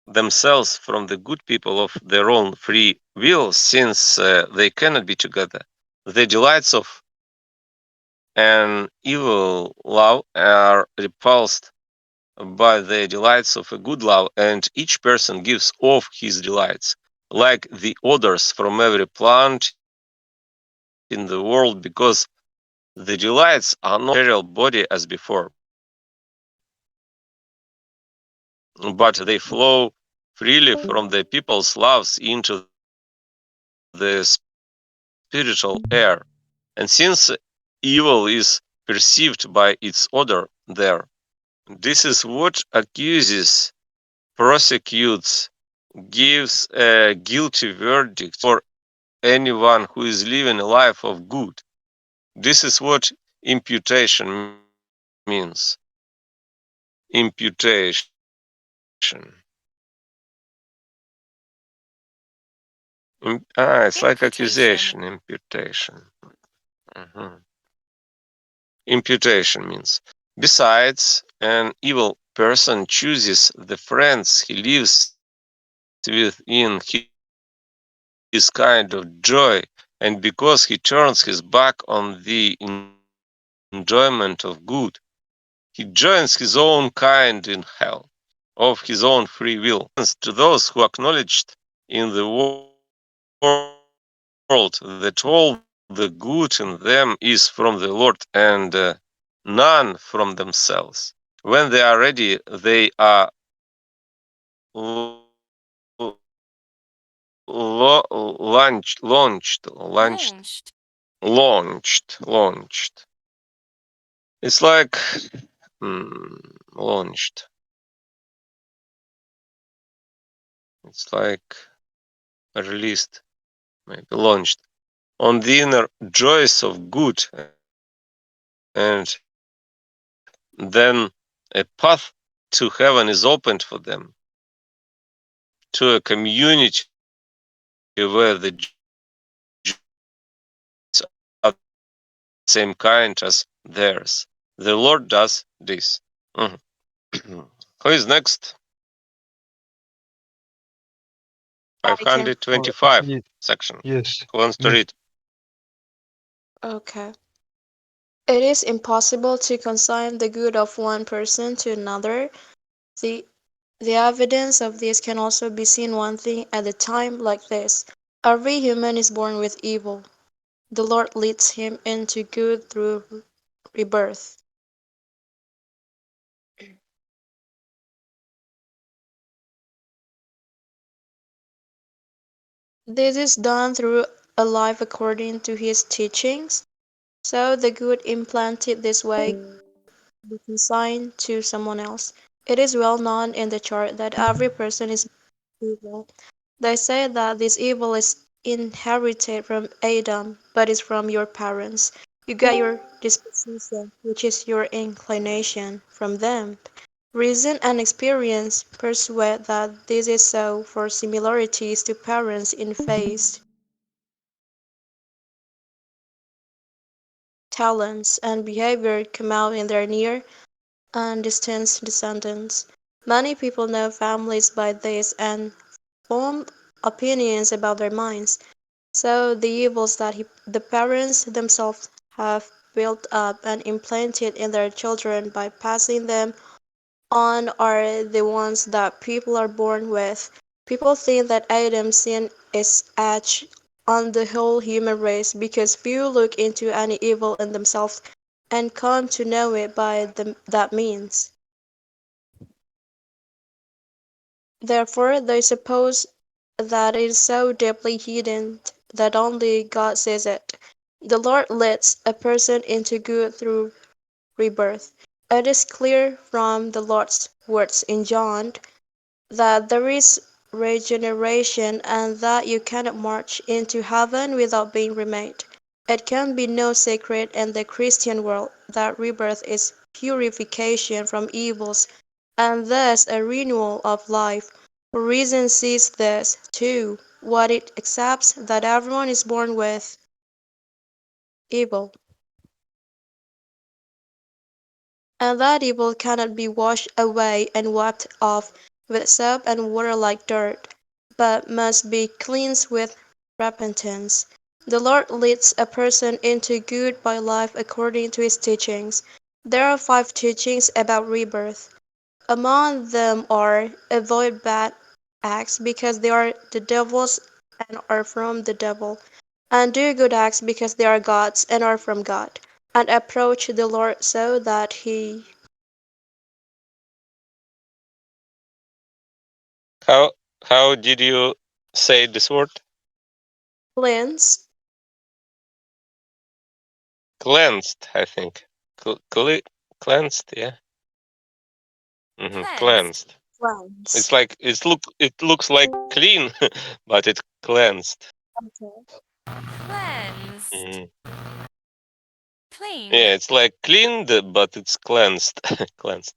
themselves from the good people of their own free will, since they cannot be together. The delights of an evil love are repulsed by the delights of a good love, and each person gives off his delights, like the odors from every plant in the world, because the delights are not from the material body as before, but they flow freely from the people's loves into the spiritual air. And since evil is perceived by its odor there, this is what accuses, prosecutes, gives a guilty verdict for anyone who is living a life of good. This is what imputation means. Imputation. It's like accusation, Imputation. imputation. Mhm. Imputation means. Besides, an evil person chooses the friends he lives with in his kind of joy, and because he turns his back on the enjoyment of good, he joins his own kind in hell of his own free will. He listens to those who acknowledged in the world that all the good in them is from the Lord, and none from themselves. When they are ready, they are Launched. launched. It's like launched. It's like released, maybe launched on the inner joys of good, and then a path to heaven is opened for them, to a community where the joys are the same kind as theirs. The Lord does this. Mhm. Who is next? I can. 525 Ye- section. yes. Who wants to Me. read? Okay. It is impossible to consign the good of one person to another. The the evidence of this can also be seen one thing at a time like this. Every human is born with evil. The Lord leads him into good through rebirth. This is done through a life according to his teachings. So the good implanted this way be consigned to someone else. It is well known in the chart that every person is evil. They say that this evil is inherited from Adam, but is from your parents. You get your disposition, which is your inclination, from them. Reason and experience persuade that this is so, for similarities to parents in face, talents, and behavior come out in their near and distant descendants. Many people know families by this and form opinions about their minds. So the evils that the parents themselves have built up and implanted in their children by passing them on are the ones that people are born with. People think that Adam's sin is etched on the whole human race because few look into any evil in themselves and come to know it by that means. Therefore, they suppose that it is so deeply hidden that only God sees it. The Lord leads a person into good through rebirth. It is clear from the Lord's words in John that there is regeneration and that you cannot march into heaven without being remade. It can be no secret in the Christian world that rebirth is purification from evils and thus a renewal of life. Reason sees this, too, what it accepts that everyone is born with evil, and that evil cannot be washed away and wiped off with soap and water like dirt, but must be cleansed with repentance. The Lord leads a person into good by life according to his teachings. There are 5 teachings about rebirth. Among them are avoid bad acts because they are the devil's and are from the devil, and do good acts because they are God's and are from God, and approach the Lord so that he How did you say this word? cleanse. Cleansed, I think. Cleansed, yeah. Cleansed. Cleansed. It's Cleanse. like it looks like clean, but it's cleansed. Okay. Cleansed. Mhm. Cleaned. Yeah, it's like cleaned, but it's cleansed. Cleansed.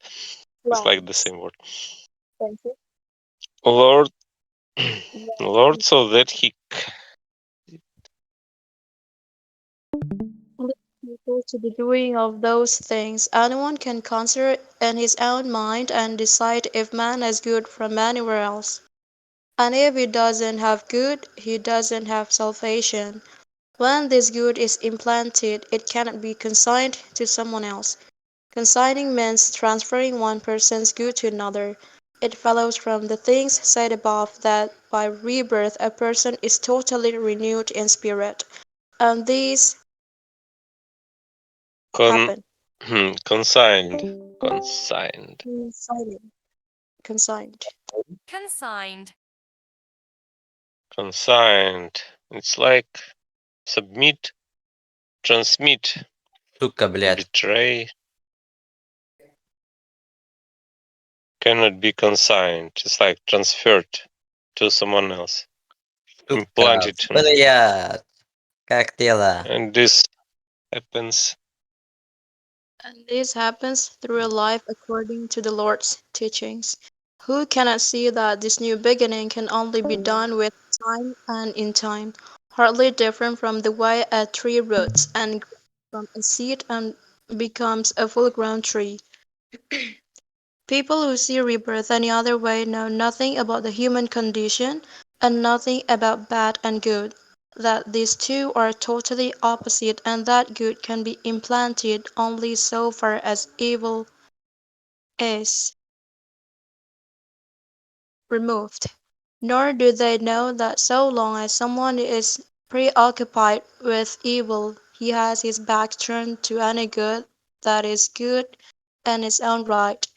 It's like the Cleanse. same word. Thank you. Lord, Lord, Lead so that he. people to the doing of those things. Anyone can consider in his own mind and decide if man has good from anywhere else. And if he doesn't have good, he doesn't have salvation. When this good is implanted, it cannot be consigned to someone else. Consigning means transferring one person's good to another. It follows from the things said above that by rebirth a person is totally renewed in spirit, and these Con, happen. consigned. Consigned. Consigning. Consigned. Consigned. Consigned. It's like submit, transmit, Сука, блядь. betray. Cannot be consigned. It's like transferred to someone else. Сука, Implanted. блядь. Как дела? And this happens. And this happens through a life according to the Lord's teachings. Who cannot see that this new beginning can only be done with time and in time, hardly different from the way a tree roots and grows from a seed and becomes a full-grown tree. People who see rebirth any other way know nothing about the human condition and nothing about bad and good, that these two are totally opposite and that good can be implanted only so far as evil is removed. Nor do they know that so long as someone is preoccupied with evil, he has his back turned to any good that is good in its own right.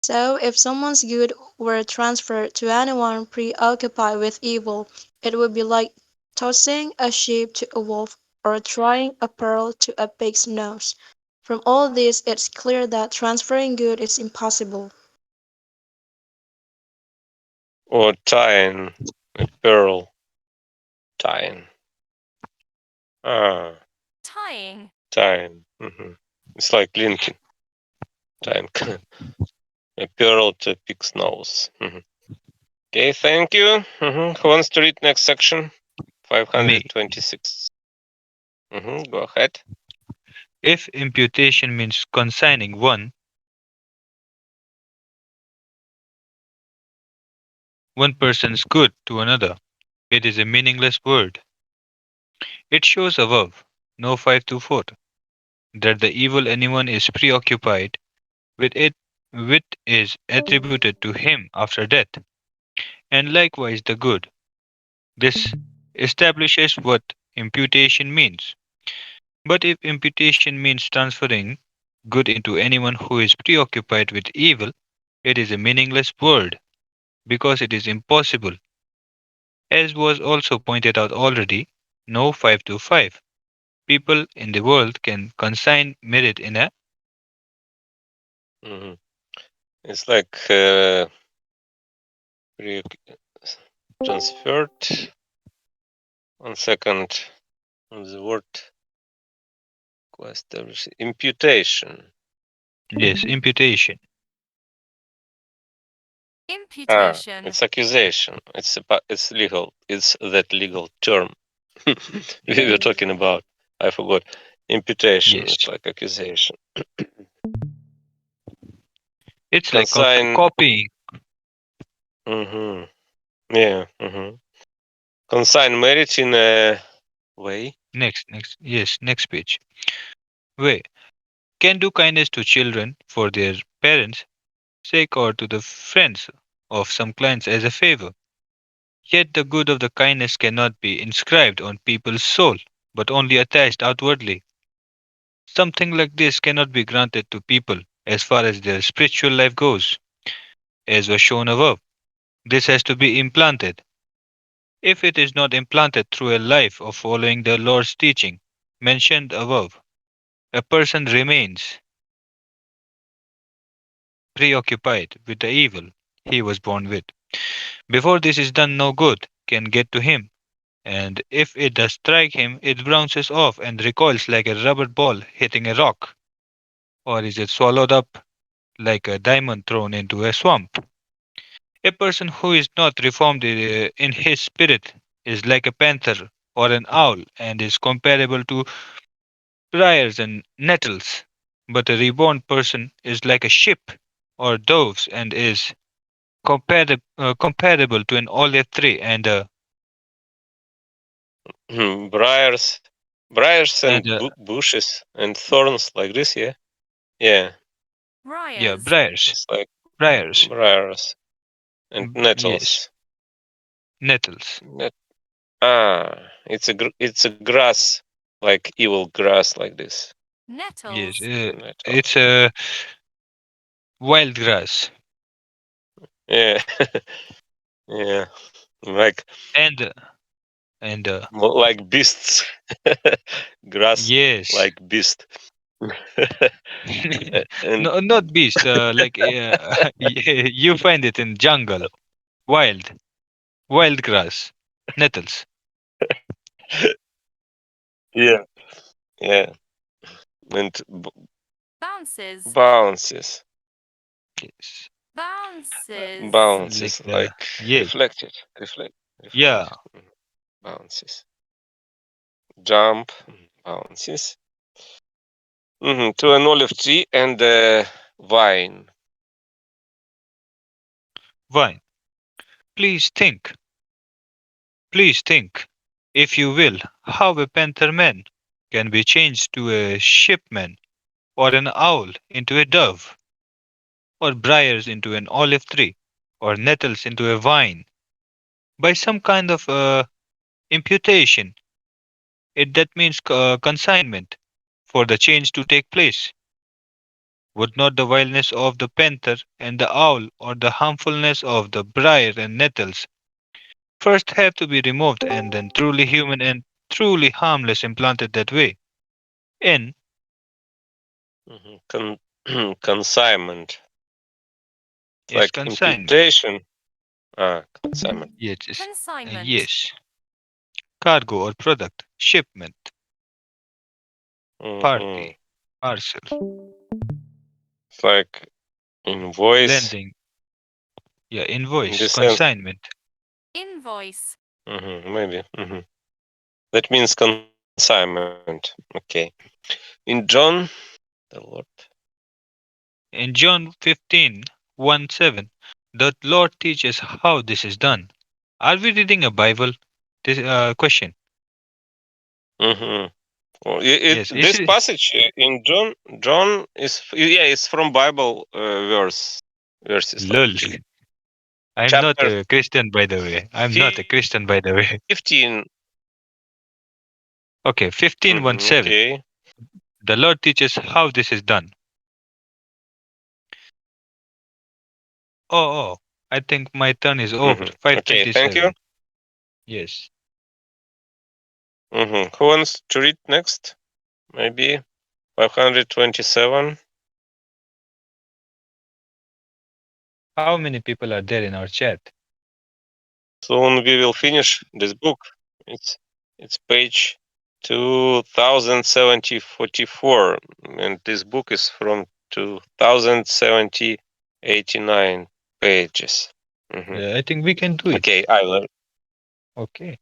So, if someone's good were transferred to anyone preoccupied with evil, it would be like tossing a sheep to a wolf or trying a pearl to a pig's nose. From all this, it's clear that transferring good is impossible. Or tying a pearl. Tying. Ah, Tying. tying. It's like linking. Tying a pearl to a pig's nose. Okay, thank you. Who wants to read next section? Me. 526. Go ahead. If imputation means consigning one person's good to another, it is a meaningless word. It shows above, no 524, that the evil anyone is preoccupied with it with is attributed to him after death. and likewise the good. This establishes what imputation means. But if imputation means transferring good into anyone who is preoccupied with evil, it is a meaningless word because it is impossible. As was also pointed out already, no 525 people in the world can consign merit in a Mhm. It's like pre- transferred. 1 second on the word establish imputation. yes, imputation. Imputation. It's accusation. It's legal. It's that legal term we were talking about. I forgot. Imputation Yes. is like accusation. It's like Consign. copying. Mm-hmm. Yeah. Mm-hmm. Consign merit in a way. Next. Yes, next page. Way. Can do kindness to children for their parents' sake or to the friends of some clients as a favor. Yet the good of the kindness cannot be inscribed on people's soul, but only attached outwardly. Something like this cannot be granted to people as far as their spiritual life goes, as was shown above. This has to be implanted. If it is not implanted through a life of following the Lord's teaching mentioned above, a person remains preoccupied with the evil he was born with. Before this is done, no good can get to him, and if it does strike him, it bounces off and recoils like a rubber ball hitting a rock, or is it swallowed up like a diamond thrown into a swamp. A person who is not reformed in his spirit is like a panther or an owl and is comparable to briars and nettles. But a reborn person is like a ship or doves and is comparable to an olive tree and Briars, and a bushes and thorns like this. Yeah. Yeah. yeah, Briars. It's like briars. briars and Yes, nettles. nettles. It's a grass, like evil grass, like this. Yes, Nettles. it's Nettles. a wild grass Yeah, yeah, like and and like beasts, grass yes, like beast. And no, not beast. Like you find it in jungle, wild, wild grass, nettles. yeah, yeah, and Bounces. bounces, Yes, Bounces. like bounces like yes, reflected, yeah, bounces, jump, bounces. To an olive tree and a vine. vine. Please think, please think, if you will, how a panther man can be changed to a shipman, or an owl into a dove, or briars into an olive tree, or nettles into a vine, by some kind of imputation. That means consignment for the change to take place. Would not the vileness of the panther and the owl, or the harmfulness of the briar and nettles, first have to be removed and then truly human and truly harmless implanted that way? In Consignment. It's is like consignment. imputation. Consignment. Yes, Consignment. yes. Cargo or product, shipment, hmm party, parcel, It's like invoice lending, yeah, in invoice, this sense. consignment. Invoice. Maybe. That means consignment. Okay. In John, the Lord. In John 15:1-7, the Lord teaches how this is done. Are we reading a Bible? This question. Mm-hmm. Well, Yes, is this it passage in John is it's from Bible verses like lol? this. I'm not Chapter a Christian, by the way. I'm not a Christian, by the way. 15. Okay, 15:17. Okay. The Lord teaches how this is done. Oh, I think my turn is over. Okay, thank you. 5:27. Yes. Who wants to read next? Maybe 527. How many people are there in our chat? Soon we will finish this book. It's page 207044, and this book is from 2089 pages. I think we can do it. Okay, I will. Okay.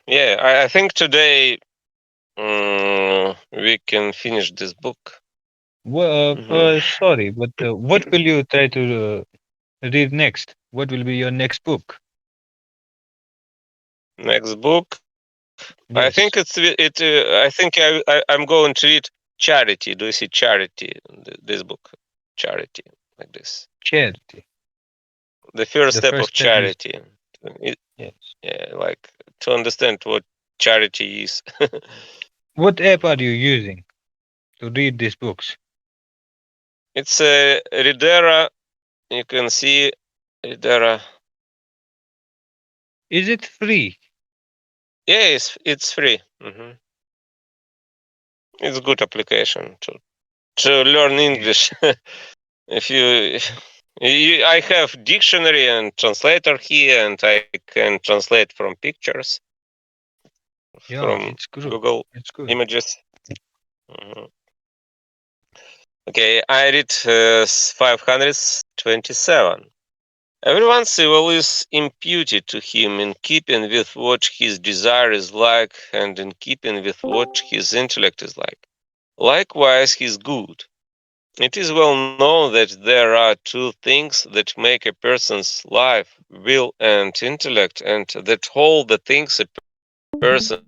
Yeah, I think today we can finish this book. Well, sorry, but what will you try to read next? What will be your next book? Next book. Yes. I think I think I'm going to read Charity. Do you see Charity? This book, Charity, like this. Charity. The first step of step is- charity. Yes. Yeah, like to understand what charity is. What app are you using to read these books? It's a Readera. You can see Readera. Is it free? Yeah, it's free. It's a good application to learn English. If I have dictionary and translator here, and I can translate from pictures, from it's good. Google It's good. Images. Okay, I read 527. Everyone's evil is imputed to him in keeping with what his desire is like and in keeping with what his intellect is like. Likewise, his good. It is well known that there are two things that make a person's life, will and intellect, and that all the things a person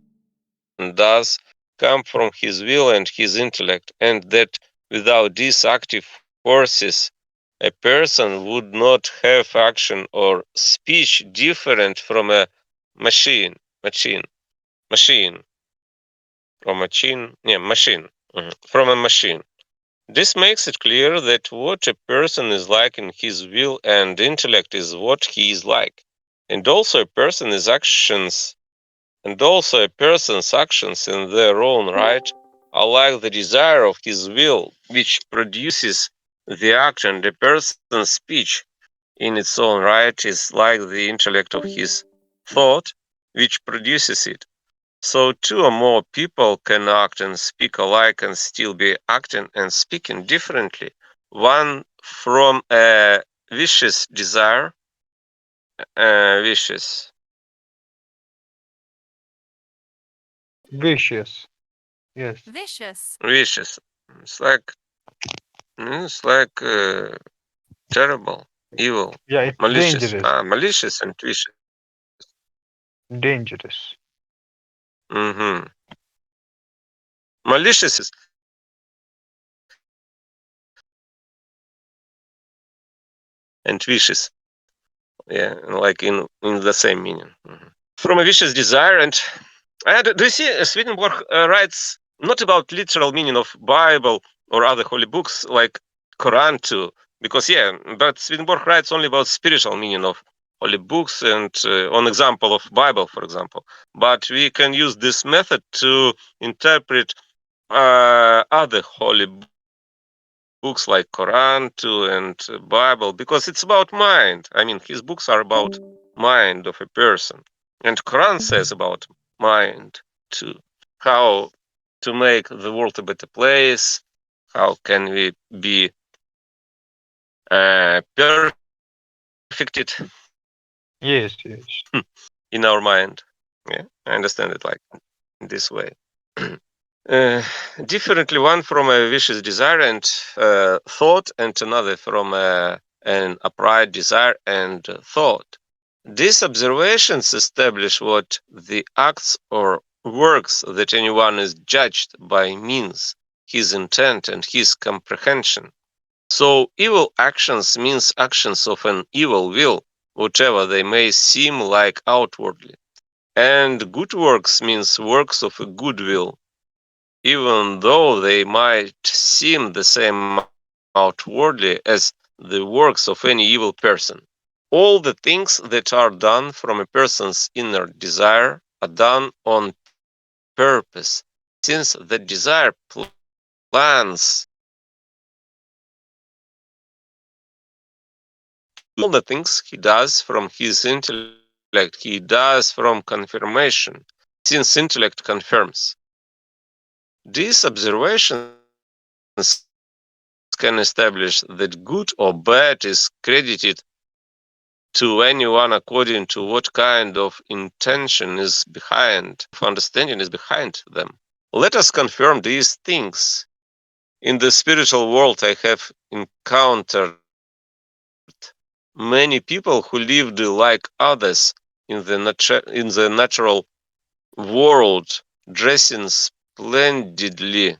does come from his will and his intellect, and that without these active forces, a person would not have action or speech different from a machine. From a machine. This makes it clear that what a person is like in his will and intellect is what he is like. And also a person's actions in their own right are like the desire of his will, which produces the act, and a person's speech in its own right is like the intellect of his thought, which produces it. So two or more people can act and speak alike and still be acting and speaking differently. One from a vicious desire, Vicious. Yes. Vicious. It's like terrible, evil, Yeah, it's malicious. dangerous. Malicious and vicious. Dangerous. Malicious is and vicious. Yeah, like in the same meaning. From a vicious desire, and do you see Swedenborg writes not about literal meaning of Bible or other holy books like Quran too, because but Swedenborg writes only about spiritual meaning of holy books and on example of Bible, for example. But we can use this method to interpret other holy books like Quran too and Bible, because it's about mind. I mean, his books are about mind of a person, and Quran says about mind too. How to make the world a better place? How can we be perfected Yes. in our mind? Yeah, I understand it like this way. Differently, one from a vicious desire and thought, and another from an upright desire and thought. These observations establish what the acts or works that anyone is judged by means his intent and his comprehension. So evil actions means actions of an evil will, whatever they may seem like outwardly. And good works means works of a good will, even though they might seem the same outwardly as the works of any evil person. All the things that are done from a person's inner desire are done on purpose, since the desire plans all the things he does from his intellect, he does from confirmation, since intellect confirms. These observations can establish that good or bad is credited to anyone according to what kind of intention is behind, understanding is behind them. Let us confirm these things. In the spiritual world, I have encountered many people who lived like others in the natural world, dressing splendidly,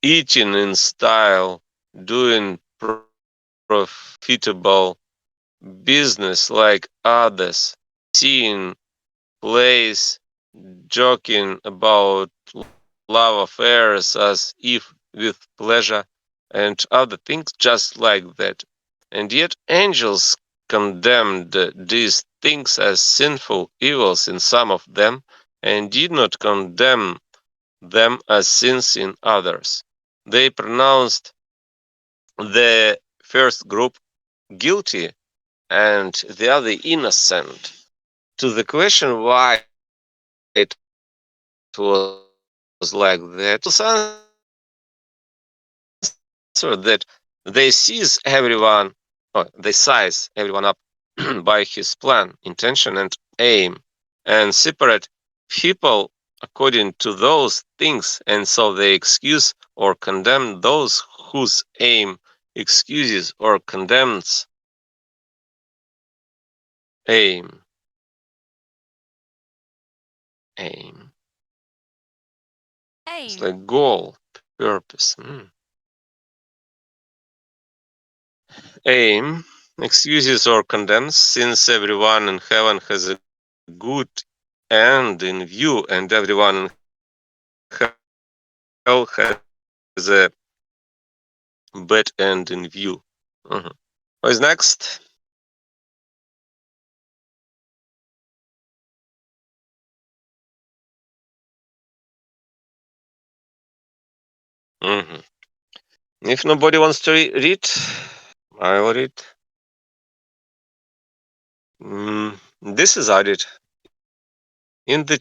eating in style, doing profitable business like others, seeing plays, joking about love affairs as if with pleasure, and other things just like that. And yet angels condemned these things as sinful evils in some of them, and did not condemn them as sins in others. They pronounced the first group guilty and the other innocent. To the question why it was like that, angels answered that they sees everyone, they size everyone up by his plan, intention, and aim, and separate people according to those things, and so they excuse or condemn those whose aim excuses or condemns aim. Aim. It's Aim. like goal, purpose. Aim excuses or condemns, since everyone in heaven has a good end in view, and everyone in hell has a bad end in view. What is next? Mhm. If nobody wants to read, I will read. This is added. In the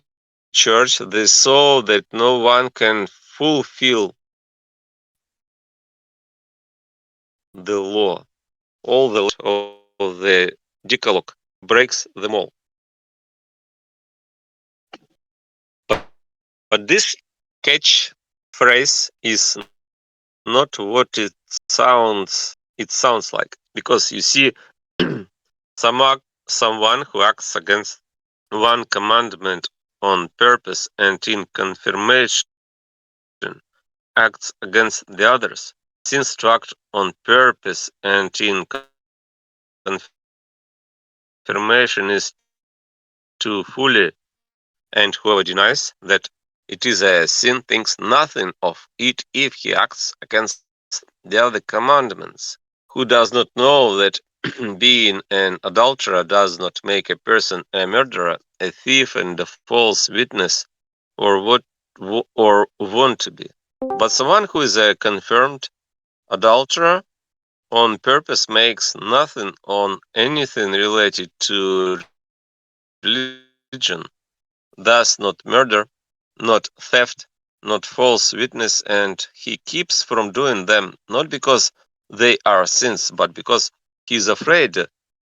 church, they saw that no one can fulfill the law. All the letters of the Decalogue breaks them all. But this catchphrase is not what it sounds like, because you see, someone who acts against one commandment on purpose and in confirmation acts against the others, since to act on purpose and in confirmation is too fully, and whoever denies that it is a sin thinks nothing of it if he acts against the other commandments. Who does not know that being an adulterer does not make a person a murderer, a thief, and a false witness, or want to be? But someone who is a confirmed adulterer on purpose makes nothing on anything related to religion, thus not murder, not theft, not false witness, and he keeps from doing them not because they are sins, but because he is afraid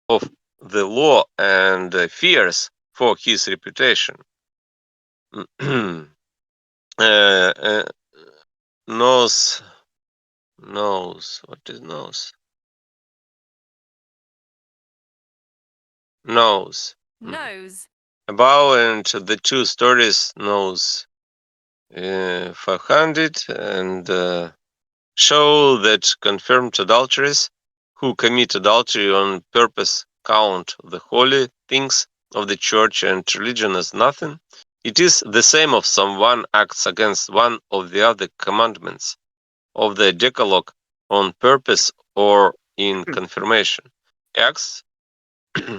of the law and fears for his reputation. uh, knows what is knows Nose. above, and the two stories knows 500 and show that confirmed adulteries who commit adultery on purpose count the holy things of the church and religion as nothing, it is the same if someone acts against one of the other commandments of the Decalogue on purpose or in confirmation. Acts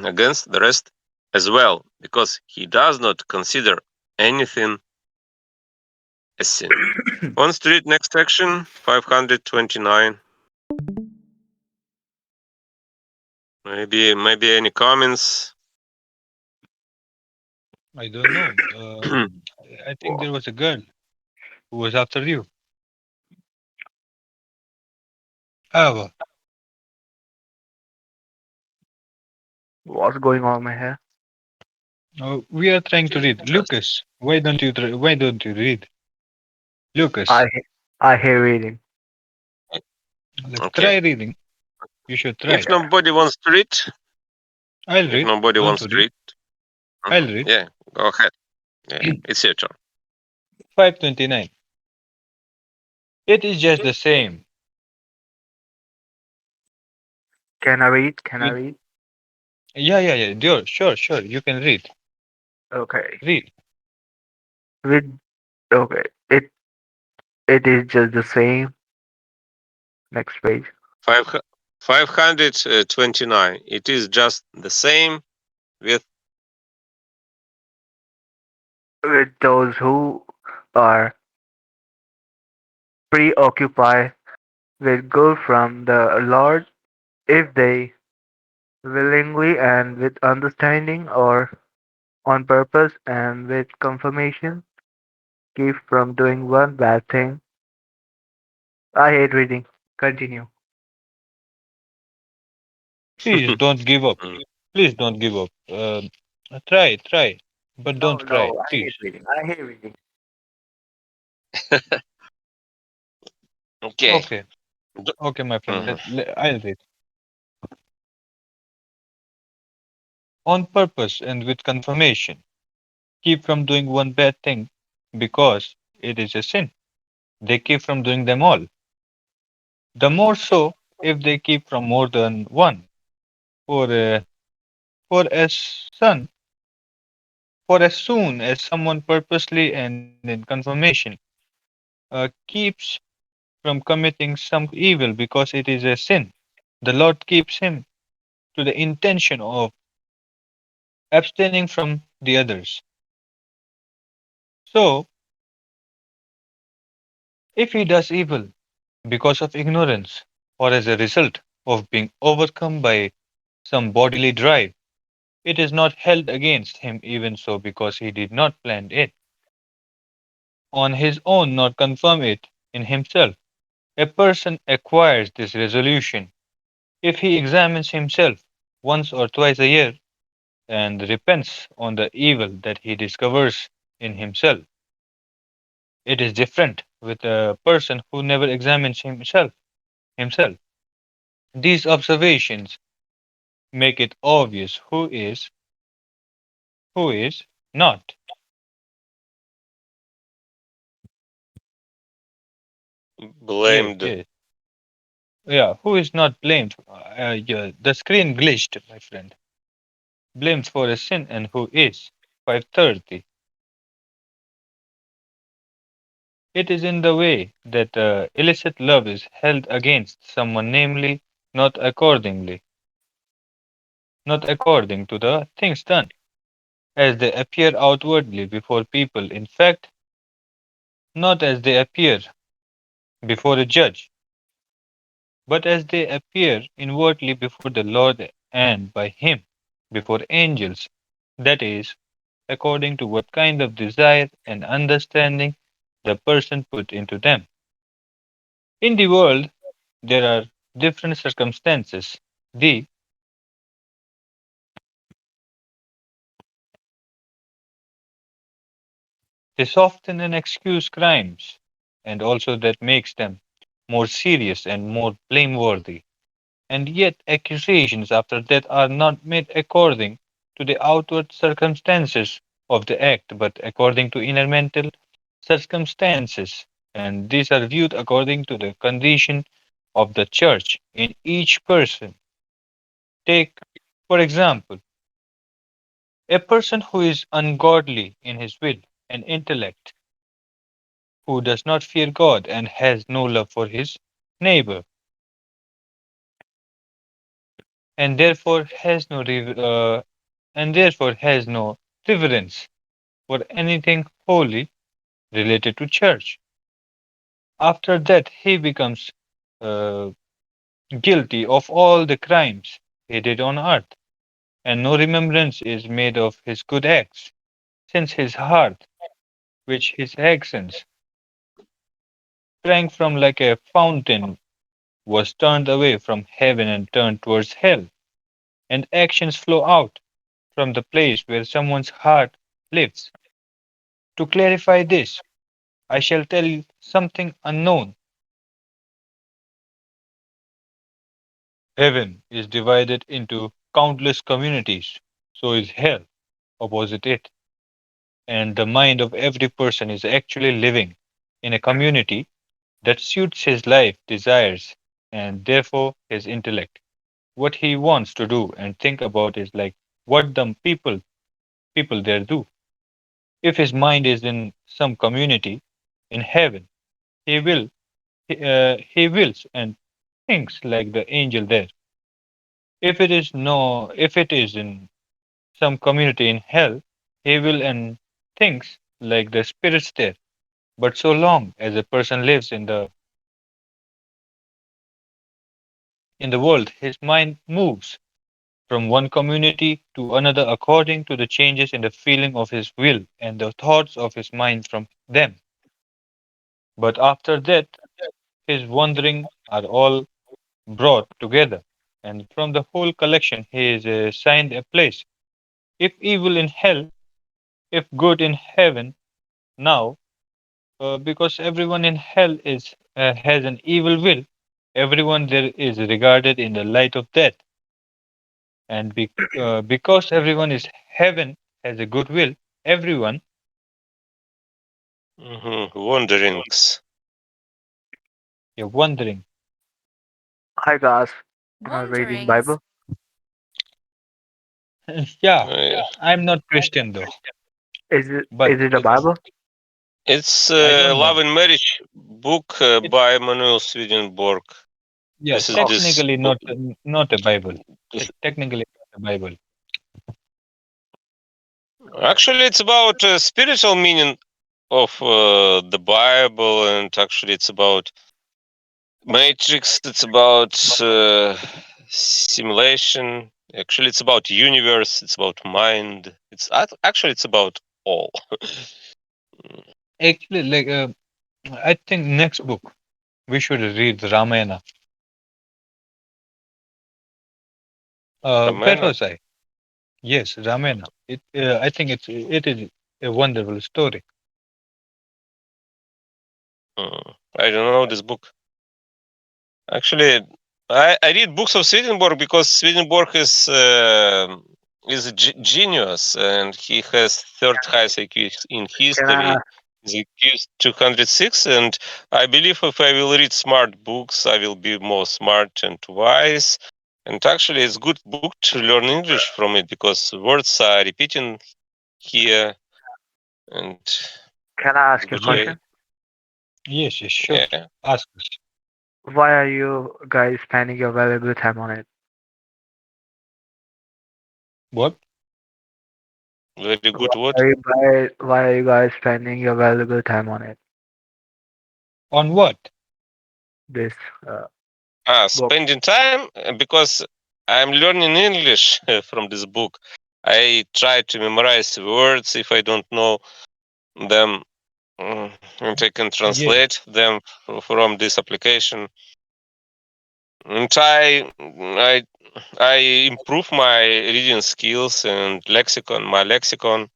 against the rest as well, because he does not consider anything a sin. On street, next section, 529. Maybe any comments? I don't know. I think there was a girl who was after you. Ava. What's going on, my hair? We are trying to read. Lucas, why don't you read? Lucas, I hate reading. try Okay. reading. You should try. If nobody wants to read, I'll if read. nobody Don't wants to worry. read, I'll read. yeah, go ahead. Yeah, it's your turn. 529. It is just the same. Can I read? Can I With read? yeah. Sure. You can read. Okay. Read. With okay. It is just the same. Next page. 529. It is just the same with With those who are preoccupied with good from the Lord, if they willingly and with understanding or on purpose and with confirmation keep from doing one bad thing. I hate reading. Continue. Please don't give up. Mm. Please don't give up. Try. But No, don't cry, no, I please. hate reading. I hate reading. Okay. Okay. Okay, my friend. Mhm. I'll read. On purpose and with confirmation. Keep from doing one bad thing because it is a sin. They keep from doing them all. The more so if they keep from more than one. For for as son, for as soon as someone purposely and in confirmation keeps from committing some evil because it is a sin, the Lord keeps him to the intention of abstaining from the others. So, if he does evil because of ignorance or as a result of being overcome by some bodily drive, it is not held against him even so because he did not plan it on his own nor confirm it in himself. A person acquires this resolution if he examines himself once or twice a year and repents on the evil that he discovers in himself. It is different with a person who never examines himself. These observations make it obvious who is not. Yes, Blamed. yes. Yeah, who is not blamed? Yeah, the screen glitched, my friend. Blamed for a sin and who is. 530. It is in the way that illicit love is held against someone, namely, not accordingly, not according to the things done, as they appear outwardly before people, in fact, not as they appear before a judge, but as they appear inwardly before the Lord and by Him before angels, that is, according to what kind of desire and understanding the person put into them. In the world, there are different circumstances. The They soften and excuse crimes, and also that makes them more serious and more blameworthy. And yet accusations after that are not made according to the outward circumstances of the act, but according to inner mental circumstances, and these are viewed according to the condition of the church in each person. Take, for example, a person who is ungodly in his will and intellect, who does not fear God and has no love for his neighbor, and therefore has no and therefore has no reverence for anything holy related to church. After that, he becomes uh, guilty of all the crimes he did on earth, and no remembrance is made of his good acts, since his heart, which his actions sprang from like a fountain, was turned away from heaven and turned towards hell, and actions flow out from the place where someone's heart lives. To clarify this, I shall tell you something unknown. Heaven is divided into countless communities, so is hell opposite it, and the mind of every person is actually living in a community that suits his life desires and therefore his intellect. What he wants to do and think about is like what the people there do. If his mind is in some community in heaven, he will he wills and thinks like the angel there. If it is in some community in hell, he will and thinks like the spirits there. But so long as a person lives in the world, his mind moves from one community to another according to the changes in the feeling of his will and the thoughts of his mind from them. But after that, his wandering are all brought together, and from the whole collection he is assigned a place. If evil in hell, if good in heaven, now, because everyone in hell is has an evil will, everyone there is regarded in the light of death, and because everyone is heaven has a good will, everyone Wanderings. you're wondering. Hi guys, reading Wanderings. Bible. Yeah, Yeah. I'm not Christian though, Is it but is it a Bible? It's I don't Love know. and Marriage book It, by Manuel Swedenborg. yeah, This is Oh, this technically book. not a Bible. This, Technically not a Bible. actually, it's about spiritual meaning of the Bible, and actually, it's about Matrix. It's about simulation. Actually, it's about universe. It's about mind. Actually it's about all. Actually, I think next book we should read Ramayana. Where Ramana. was I? Yes, Ramayana. I think it is a wonderful story. I don't know this book. Actually, I read books of Swedenborg because Swedenborg is a genius, and he has third highest IQ in can I history. His IQ is 206, and I believe if I will read smart books, I will be more smart and wise. And actually, it's good book to learn English from it because words are repeating here, and can I ask you a good Yes, way. question? yes, yes, sure. Yeah, Ask us. Why are you guys spending your valuable time on it? What? very Why good word. are you guys spending your valuable time on it? On what? This book. Spending time because I'm learning English from this book. I try to memorize words if I don't know them, and I can Yes, translate them from this application. And I improve my reading skills and lexicon. My lexicon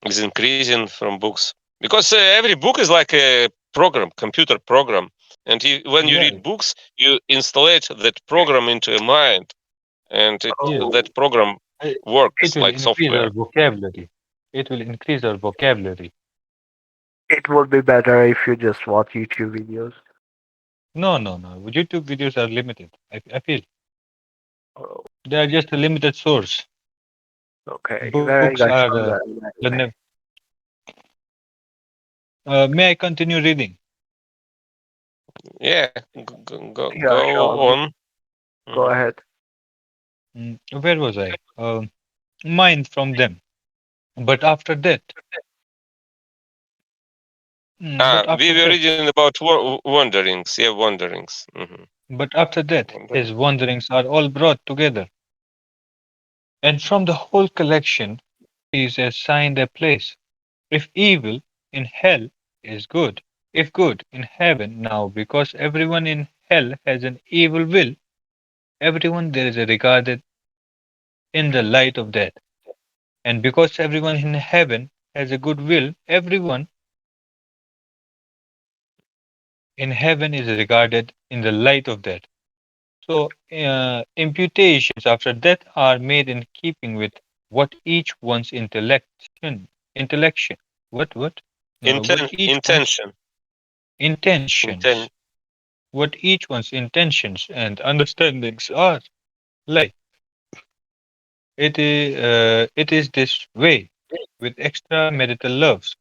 is increasing from books because every book is like a program, computer program. And when you yeah, read books, you installate that program into your mind, and yes. Oh, that program It works will like increase our software. vocabulary. It will increase our vocabulary. it would be better if you just watch YouTube videos. No, no, no. YouTube videos are limited. I feel Oh, they are just a limited source. okay, where are Books you guys are from? may I continue reading? Yeah, Yeah, go sure. on. Go Mhm. ahead. Where was I? Mine from them. But after that, but We after were that, reading about wanderings. Yeah, wanderings. but after that, his Wandering. wanderings are all brought together, and from the whole collection is assigned a place. If evil in hell is good, if good in heaven, now because everyone in hell has an evil will, everyone there is regarded in the light of that. And because everyone in heaven has a good will, everyone in heaven is regarded in the light of that. So, imputations after death are made in keeping with what each one's intellection, what, what each one's Intention. intentions, what each one's intentions and understandings are like. It is this way with extramarital loves,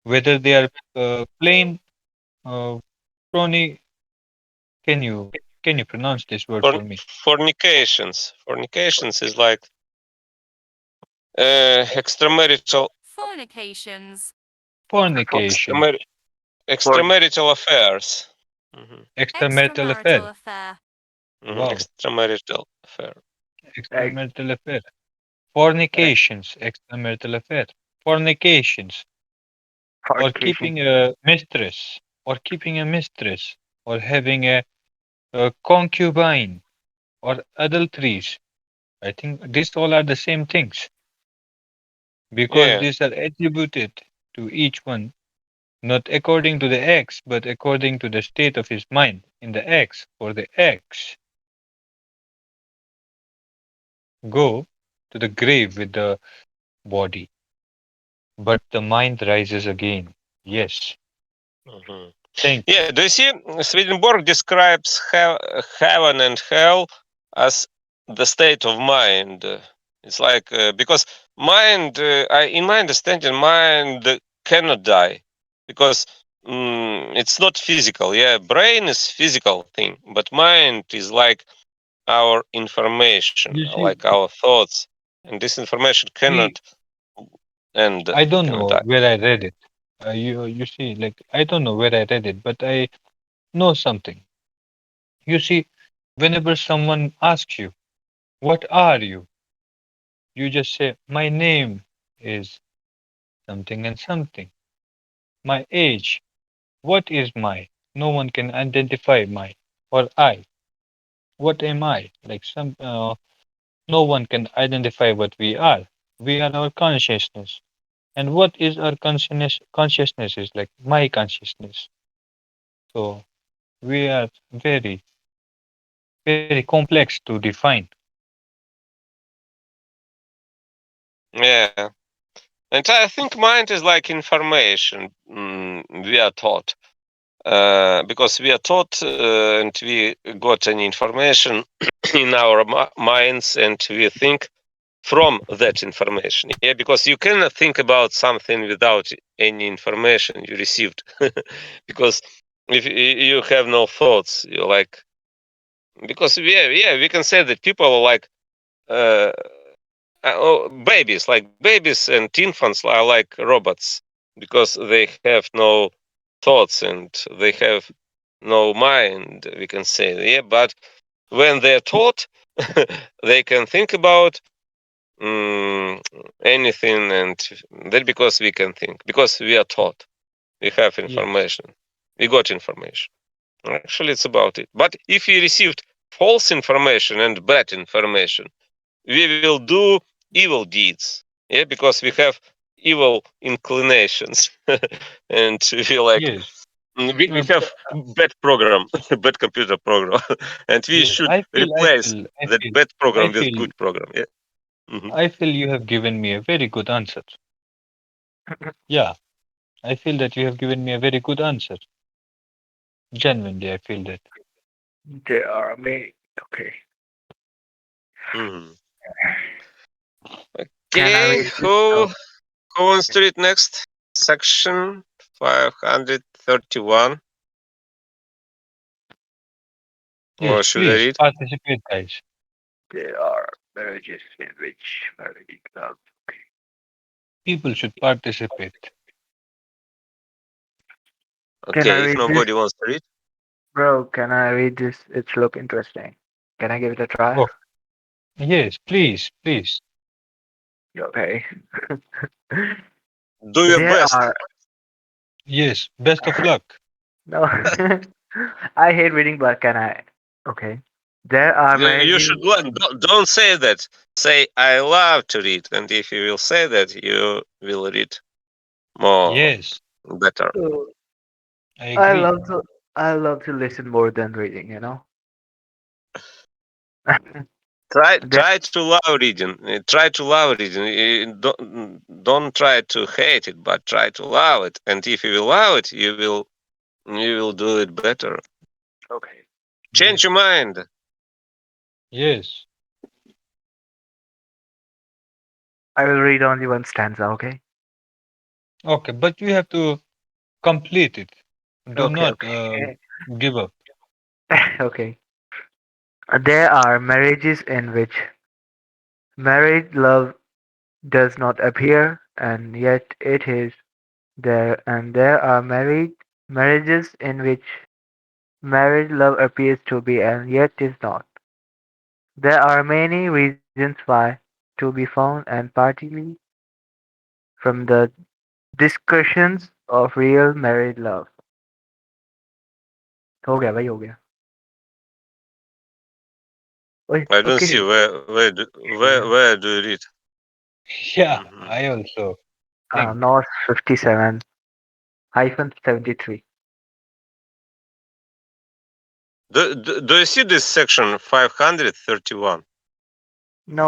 whether they are plain, uh, prony. Can you pronounce this word for me? Fornications. Fornications is like extramarital Fornications. Fornication, For extramarital affairs. extramarital Extramarital affair. affair. Wow, Extramarital affair. like extramarital affair. like Fornications, extramarital affair. Fornications, or fornication. keeping a mistress, or having a concubine, or adulteries. I think these all are the same things because Yeah. these are attributed to each one, not according to the acts, but according to the state of his mind in the acts. For the acts go to the grave with the body, but the mind rises again. Yes. Mhm. Thank you. Yeah, do you see Swedenborg describes heaven and hell as the state of mind. It's like because mind, in my understanding, mind cannot die because it's not physical. Yeah, brain is physical thing, but mind is like our information, You see, like our thoughts, and this information we cannot end, I don't cannot know die. where I read it. You see, like I don't know where I read it, but I know something. You see, whenever someone asks you, "What are you?" you just say, "My name is something and something. My age. What is my? No one can identify my or I. What am I? Like no one can identify what we are. We are our consciousness. And what is our consciousness? Consciousness is like my consciousness. So we are very complex to define. Yeah. And I think mind is like information we are taught. Because we are taught and we got any information in our minds and we think from that information. Yeah, because you cannot think about something without any information you received. Because if you have no thoughts, you're like, because yeah, we can say that people are like uh, babies, like babies and infants are like robots because they have no thoughts and they have no mind, we can say. Yeah, but when they're taught, they can think about anything, and that because we can think, because we are taught, we have Yes. information, we got information. Actually, it's about it. But if we received false information and bad information, we will do evil deeds. Yeah, because we have evil inclinations, and we feel like Yes. we have bad program, bad computer program, and we Yes. should replace that bad I program with feel, good program. Yeah. Mhm. I feel you have given me a very good answer. Yeah. I feel that you have given me a very good answer. Genuinely, I feel that. There are many. Okay. Hmm. Can I Okay, read this? Oh, who wants to read next? Section 531. Or Yes, should I please read? participate, guys. there are marriages in which marriage love. People should participate. Can I Okay, if read this? nobody wants to read. Bro, can I read this? It's look interesting. Can I give it a try? Oh, yes, please, please. Okay. Do your There best. are Yes, best of luck. no. I hate reading, but can I? Okay. There are You marriages. should learn. Don't say that. Say, I love to read. And if you will say that, you will read more Yes, better. uh, I I agree. love to. I love to listen more than reading. You know. There, Try to love reading. Try to love reading. Don't try to hate it, but try to love it. And if you will love it, you will do it better. okay. Change Yes, your mind. yes. I will read only one stanza. Okay. Okay, but you have to complete it. Do Okay. not Okay. give up. Okay. There are marriages in which married love does not appear, and yet it is there. And there are marriages in which married love appears to be, and yet is not. There are many reasons why to be found, and partly from the discussions of real married love. हो गया भाई हो गया ओए I don't okay see where do you read. Yeah, Mhm. I also think. North 57 hyphen 73. Do you see this section 531? No,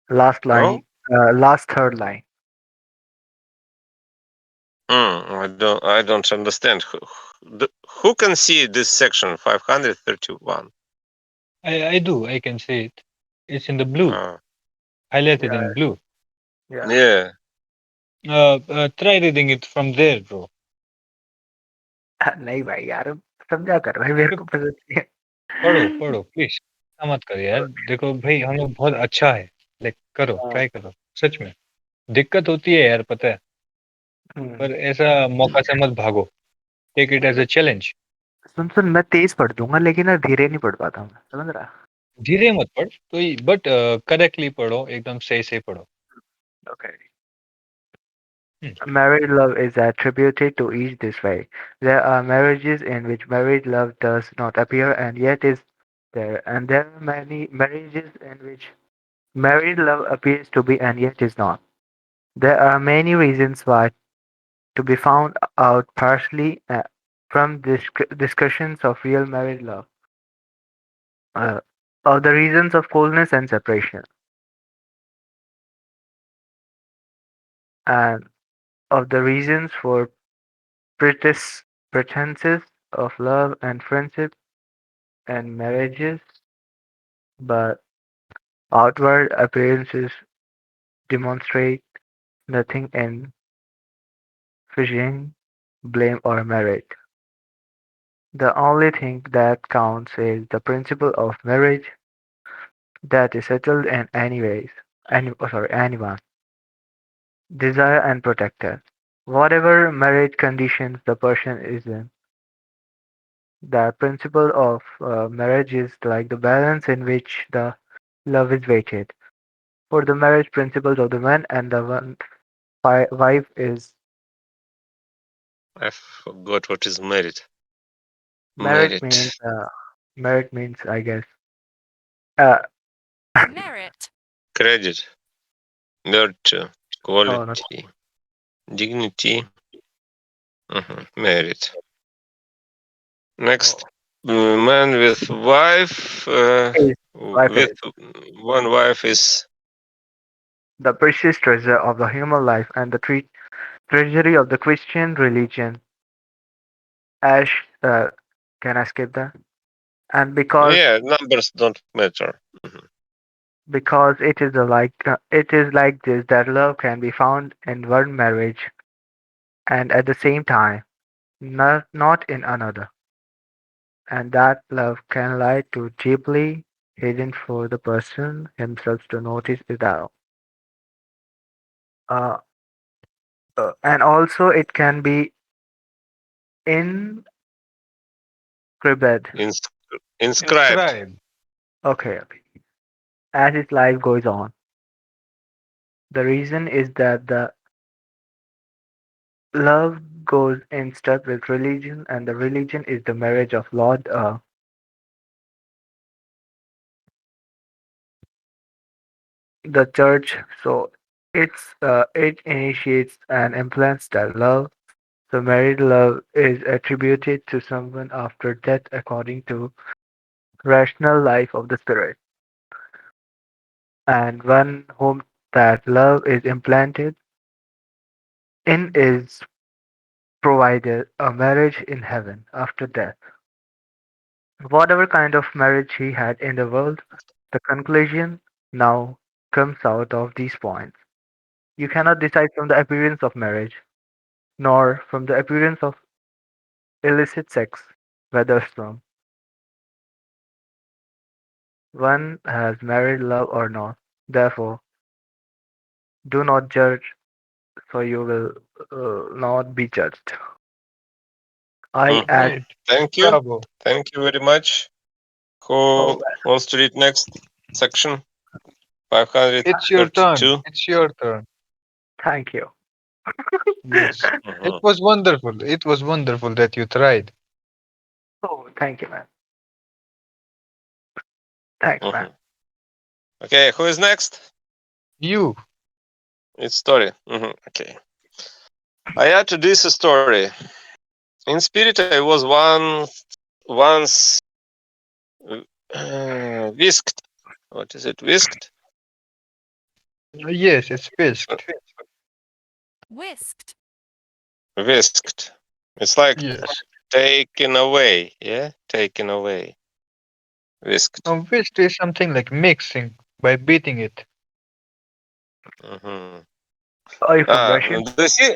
last No? line, last third line. I don't understand. Who can see this section 531? I do. I can see it. It's in the blue, Uh, highlighted Yeah, in blue. yeah. yeah. Try reading it from there, bro. नहीं भाई यार समझा कर भाई मेरे को पसंद नहीं है पढ़ो पढ़ो प्लीज। ऐसा मत कर यार। देखो भाई हम लोग बहुत अच्छा है। लाइक करो, हाँ, ट्राई करो। सच में दिक्कत होती है यार, पता है। हम्म। पर ऐसा मौका से मत भागो। Take it as a challenge. सुन सुन मैं तेज पढ़ दूंगा लेकिन ना धीरे नहीं पढ़ पाता हूँ समझ रहा धीरे मत पढ़ तो, बट करेक्टली पढ़ो, एकदम सही से पढ़ो। okay. Hmm, Married love is attributed to each this way. There are marriages in which married love does not appear and yet is there, and there are many marriages in which married love appears to be and yet is not. There are many reasons why to be found out partially from discussions of real married love, uh, of the reasons of coldness and separation, and of the reasons for pretenses of love and friendship and marriages, but outward appearances demonstrate nothing in fishing, blame, or merit. The only thing that counts is the principle of marriage that is settled in anyone, desire and protected. Whatever marriage conditions the person is in, the principle of marriage is like the balance in which the love is weighted. For the marriage principles of the man and the wife is I forgot what is merit. merit Merit. means I guess uh, Merit. Credit. Virtue. oh no, Quality. Dignity. Merit. Next. oh, Man with wife. is wife With is one wife is. the precious treasure of the human life and the treasury of the Christian religion. Ash, can I skip that? And Yeah, numbers don't matter. because it is like this that love can be found in one marriage and at the same time not in another, and that love can lie too deeply hidden for the person himself to notice without. Uh, and also it can be inscribed. Ins- Inscribed. Inscribed. Okay, okay. As his life goes on. The reason is that the love goes in step with religion, and the religion is the marriage of Lord the church. So it initiates and implants that love. So married love is attributed to someone after death according to rational life of the spirit, and one whom that love is implanted in is provided a marriage in heaven after death. Whatever kind of marriage he had in the world, the conclusion now comes out of these points. You cannot decide from the appearance of marriage, nor from the appearance of illicit sex, whether from one has married love or not. Therefore, do not judge, so you will not be judged. I add, Great. Thank you. Bravo. Thank you very much. oh, Who wants to read next section? It's your turn. 532. It's your turn. thank you. Yes. It Mhm, was wonderful. It was wonderful that you tried. Oh, thank you, man. Thanks, man. mhm. Okay, who is next? You. It's story. Okay. I add to this a story. In spirit, I was once whisked. What is it? Whisked? Yes, it's fixed. Whisked. Whisked. It's like Yes. taken away. Yeah, taken away. Whisked. Whisked is something like mixing by beating it. hmm Are you from Russia?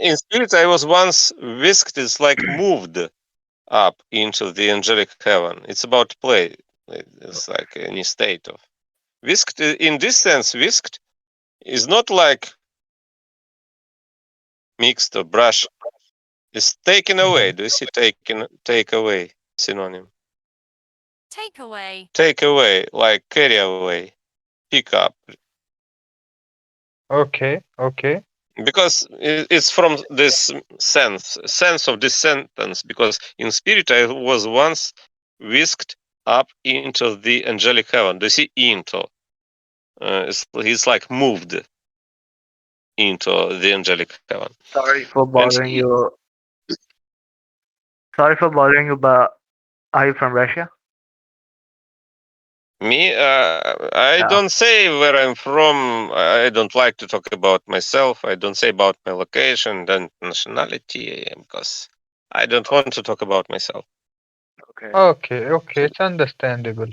in spirit, I was once whisked. It's like moved up into the angelic heaven. It's about play. It's like any state of whisked. In this sense, whisked is not like mixed or brushed. It's taken away. Mhm. Do you see take away synonym? Takeaway. Take away, like carry away, pick up. Okay, okay. Because it's from this sense of this sentence. Because in spirit, I was once whisked up into the angelic heaven. Do you see into? It's like moved into the angelic heaven. Sorry for And bothering you. Sorry for bothering you, but are you from Russia? me, I Yeah. don't say where I'm from. I don't like to talk about myself. I don't say about my location and nationality because I don't want to talk about myself. Okay. Okay, okay. It's understandable.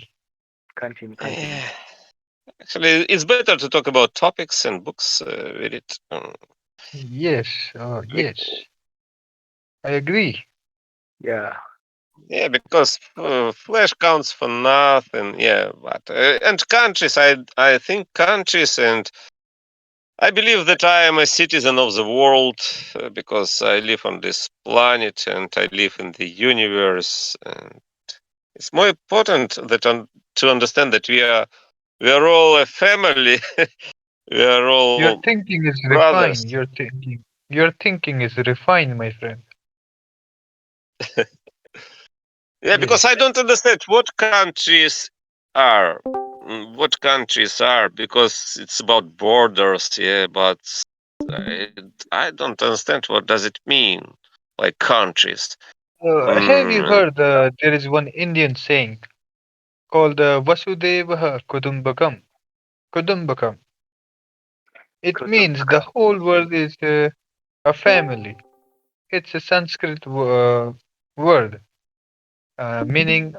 Continue, continue. Yeah. Actually, it's better to talk about topics and books with it. Yes, yes. I agree. Yeah. Yeah, because flesh counts for nothing. Yeah, but and countries. I think countries and I believe that I am a citizen of the world because I live on this planet and I live in the universe. And it's more important that to understand that we are all a family. We are Your all thinking is brothers. refined. Your thinking is refined, my friend. Yeah, because Yes. I don't understand what countries are. What countries are because it's about borders. Yeah, but I, I don't understand what does it mean, like countries. Have you Mm, heard there is one Indian saying called Vasudeva Kudumbakam? Kudumbakam. It means the Kutumbaka. whole world is a family. It's a Sanskrit word. world, meaning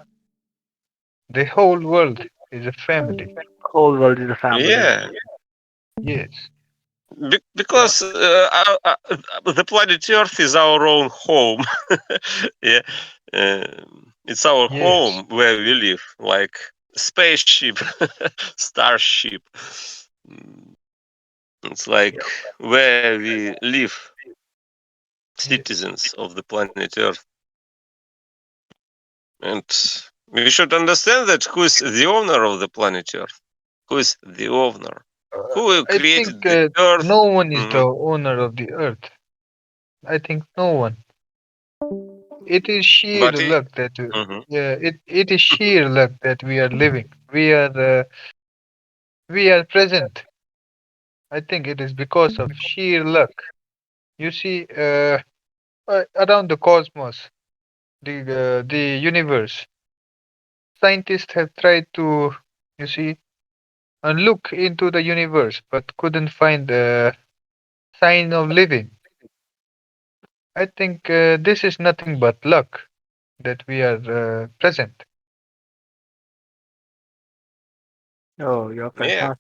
the whole world is a family. Whole world is a family. Yeah, Yes, Yeah. because the planet Earth is our own home. Yeah, it's our yes, home where we live, like spaceship, starship. Mm, It's like Yeah. where we live, yes. citizens of the planet Earth. And we should understand that who is the owner of the planet Earth? Who is the owner? Who I think created the Earth? no one is the Mhm. owner of the earth. I think no one. It is sheer But luck that mhm. yeah, it is sheer luck that we are living. We are present. I think it is because of sheer luck. You see, around the cosmos, the universe, scientists have tried to, you see, look into the universe, but couldn't find a sign of living. I think this is nothing but luck that we are present. Oh, you're Yeah. fantastic.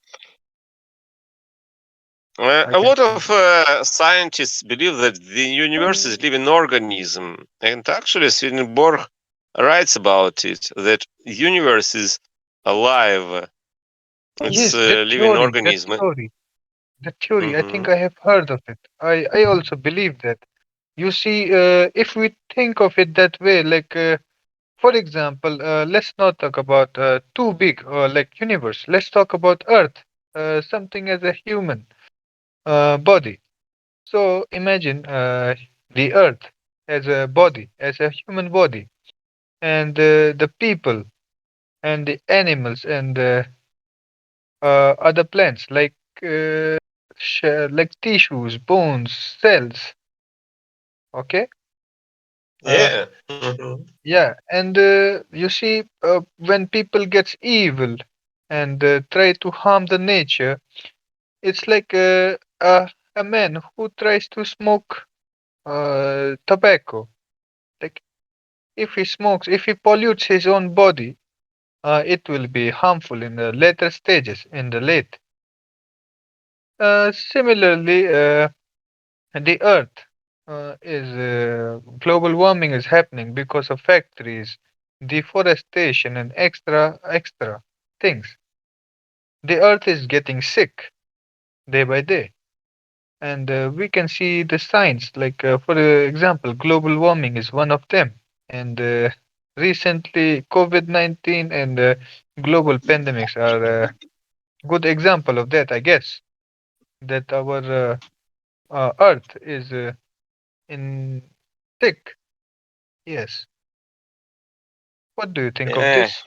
I A can lot see. of scientists believe that the universe is living organism, and actually Swedenborg writes about it that universe is alive. It's Yes, a living organism. that theory. I Hmm. think I have heard of it. I also believe that. You see, if we think of it that way, like for example, let's not talk about too big like universe. Let's talk about Earth, something as a human body. So imagine the Earth as a body, as a human body, and the people and the animals and other plants uh, like tissues, bones, cells. Okay. Uh, Yeah. Mhm. yeah, and you see, when people gets evil and try to harm the nature, it's like a man who tries to smoke tobacco. Like if he smokes, if he pollutes his own body, it will be harmful in the later stages, in the late. Similarly, the Earth is global warming is happening because of factories, deforestation, and extra things. The Earth is getting sick day by day, and we can see the signs. Like for example, global warming is one of them, and recently COVID-19 and global pandemics are a good example of that. I guess that our Earth is in sick. Yes. What do you think of Yeah. this?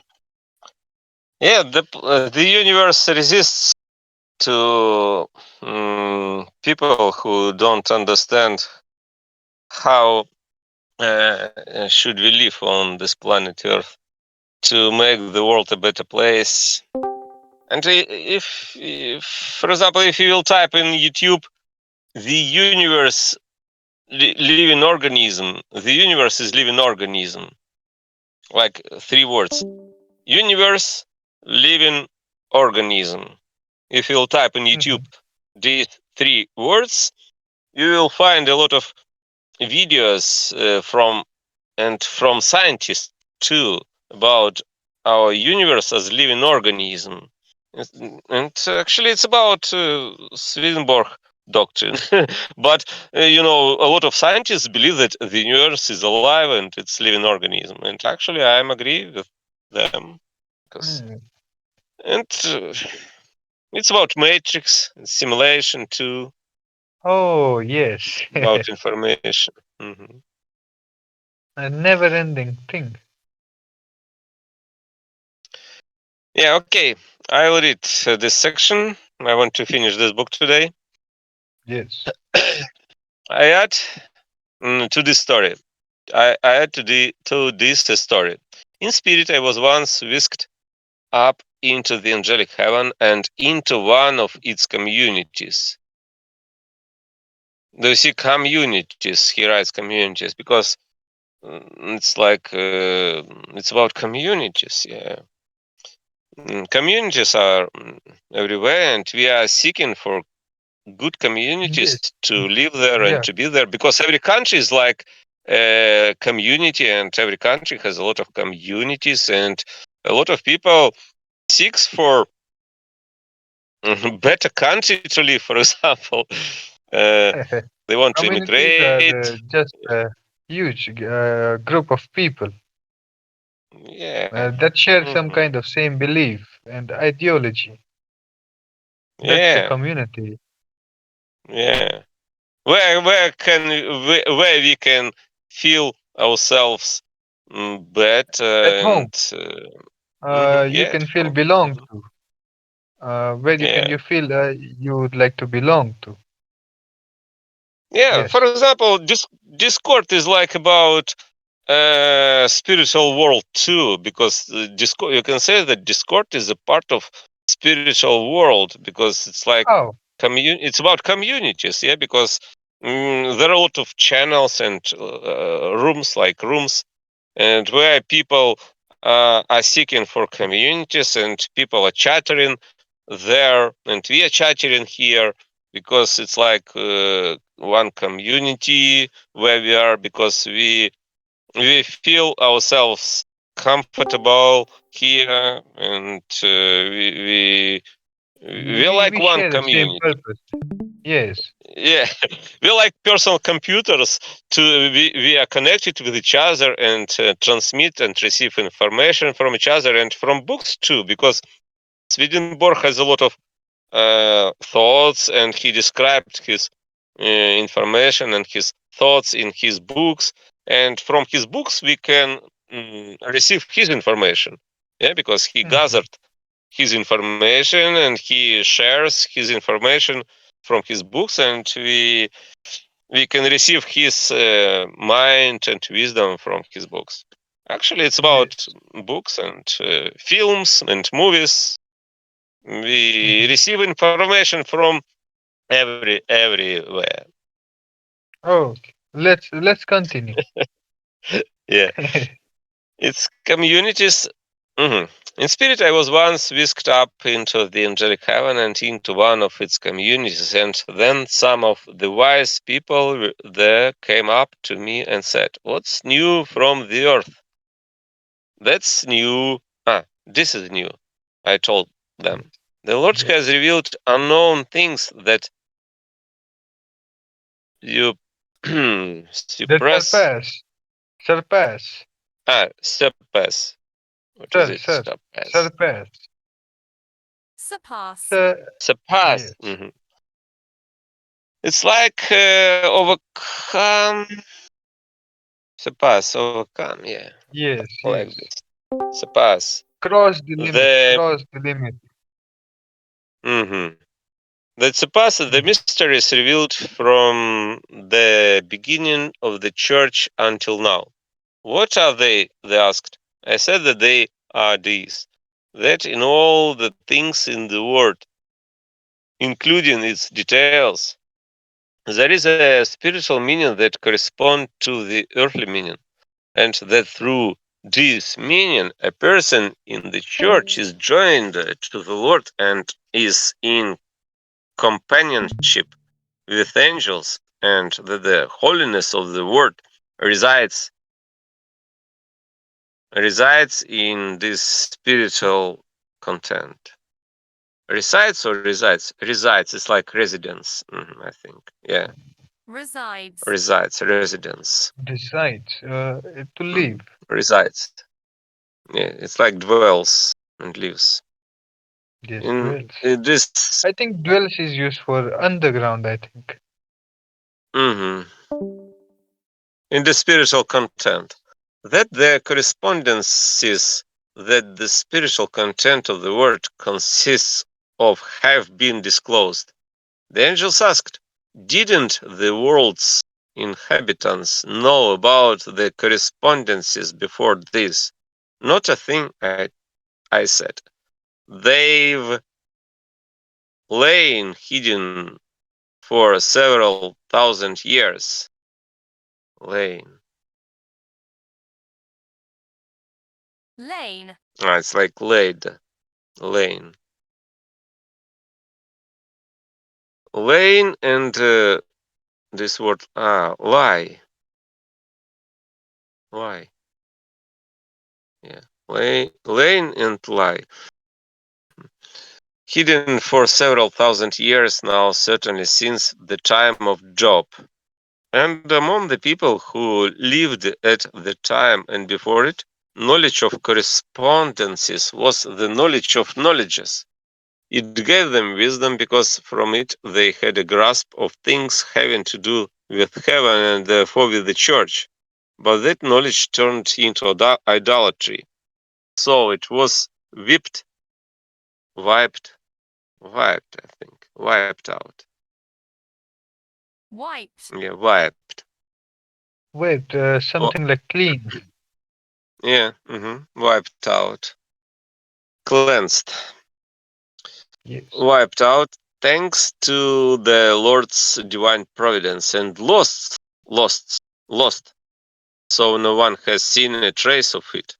Yeah. The universe resists to people who don't understand how should we live on this planet Earth to make the world a better place. And if for example, if you will type in YouTube the universe living organism, the universe is living organism, like three words: universe, living organism. If you'll type in YouTube Mhm. these three words, you will find a lot of videos from scientists too about our universe as living organism. And actually, it's about Swedenborg doctrine. But a lot of scientists believe that the universe is alive and it's living organism. And actually, I am agree with them because Mm. and it's about matrix simulation too, Oh, yes. about information. Mhm. A never-ending thing. Yeah, okay. I will read this section. I want to finish this book today. Yes. I add to this story. I add to this a story. In spirit, I was once whisked up into the angelic heaven and into one of its communities. Do you see communities? He writes communities because It's like it's about communities. Yeah, communities are everywhere, and we are seeking for good communities Yes. to live there and Yeah. to be there, because every country is like a community, and every country has a lot of communities, and a lot of people seeks for better country to live. For example, uh, they want to Communities are immigrate. just a huge group of people Yeah. that share some Mhm. kind of same belief and ideology. That's the Yeah. community. Yeah. Where we can feel ourselves At better home, and you yeah, at can feel home. belong to. Where you can Yeah. you feel you would like to belong to. Yeah. Yes. For example, Discord is like about spiritual world too, because Discord, you can say that Discord is a part of spiritual world, because it's like Oh, it's about communities. Yeah, because there are a lot of channels and rooms and where people are seeking for communities, and people are chattering there, and we are chattering here, because it's like one community where we are, because we feel ourselves comfortable here, and we like we one share the same community. purpose. Yes. Yeah, we like personal computers. We are connected with each other and transmit and receive information from each other, and from books too, because Swedenborg has a lot of thoughts, and he described his information and his thoughts in his books, and from his books we can receive his information. Yeah, because he Mhm. gathered his information and he shares his information from his books, and we can receive his mind and wisdom from his books. Actually, it's about Yes. books and films and movies. We Mhm. receive information from everywhere. Oh, let's continue. Yeah, it's communities. Mhm. In spirit, I was once whisked up into the angelic heaven and into one of its communities, and then some of the wise people there came up to me and said, "What's new from the earth?" "That's new." "Ah, this is new," I told them. "The Lord Yes. has revealed unknown things that you That suppress. surpass, Surpass. What is it? Surpass. surpass. Surpass. Sur- Surpass. yes. It's like overcome. Surpass, overcome. Yeah, Yes, like yes. this. Surpass. Cross the limit. The Cross the limit. mhm. That surpass the Mhm. mysteries revealed from the beginning of the church until now. What are they? They asked. I said that they are these: that in all the things in the world, including its details, there is a spiritual meaning that corresponds to the earthly meaning, and that through this meaning, a person in the church is joined to the Lord and is in companionship with angels, and that the holiness of the word resides in this spiritual content. Resides or resides? Resides. It's like residence. I think. Yeah, Resides. resides. Residence. Decides to live. Resides. Yeah, it's like dwells and lives Yes, in dwells. this. I think dwells is used for underground, I think. mhm, in the spiritual content, that the correspondences that the spiritual content of the word consists of have been disclosed. The angels asked, "Didn't the world's inhabitants know about the correspondences before this?" "Not a thing," I said. "They've lain hidden for several thousand years." Lain. Lane. It's like laid, lane. Lane and this word lie. Lie. Yeah. Lane and lie. Hidden for several thousand years now, certainly since the time of Job. And among the people who lived at the time and before it, knowledge of correspondences was the knowledge of knowledges. It gave them wisdom because from it they had a grasp of things having to do with heaven and therefore with the church. But that knowledge turned into idolatry. So it was wiped, I think, wiped out. Wiped. Yeah, wiped. Wait, something like clean. Yeah, wiped out. Cleansed. Yes. Wiped out thanks to the Lord's divine providence and lost. So no one has seen a trace of it.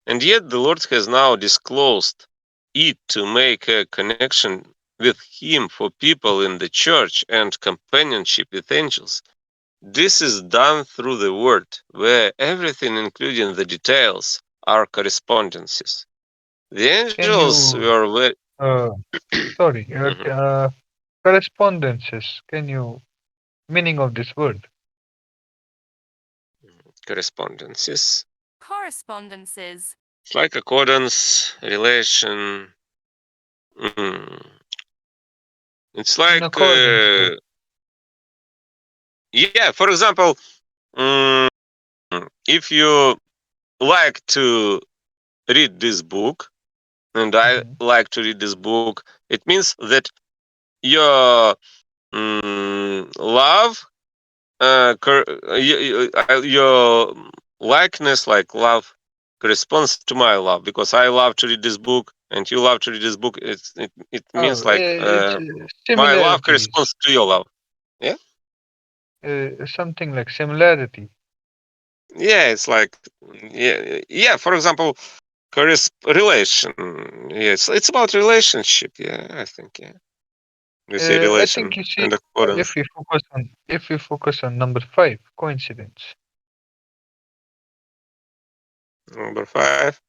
And yet the Lord has now disclosed it to make a connection with Him for people in the church and companionship with angels. This is done through the Word, where everything, including the details, are correspondences. The Can angels you, were very. uh, sorry, Mhm. correspondences. Can you, meaning of this word? Correspondences. Correspondences. It's like accordance, relation. It's In like, accordance with. yeah, for example, mm, if you like to read this book, and I Mhm. like to read this book, it means that your love, your likeness, like love, corresponds to my love because I love to read this book and you love to read this book. It Oh, means like it's my love similarities. corresponds to your love. Yeah, Something like similarity. yeah. It's like yeah. For example, relation. Yes, it's about relationship. Yeah, I think. Yeah, we say I think relation you see, and accordance. if we focus on number 5, coincidence. Number 5.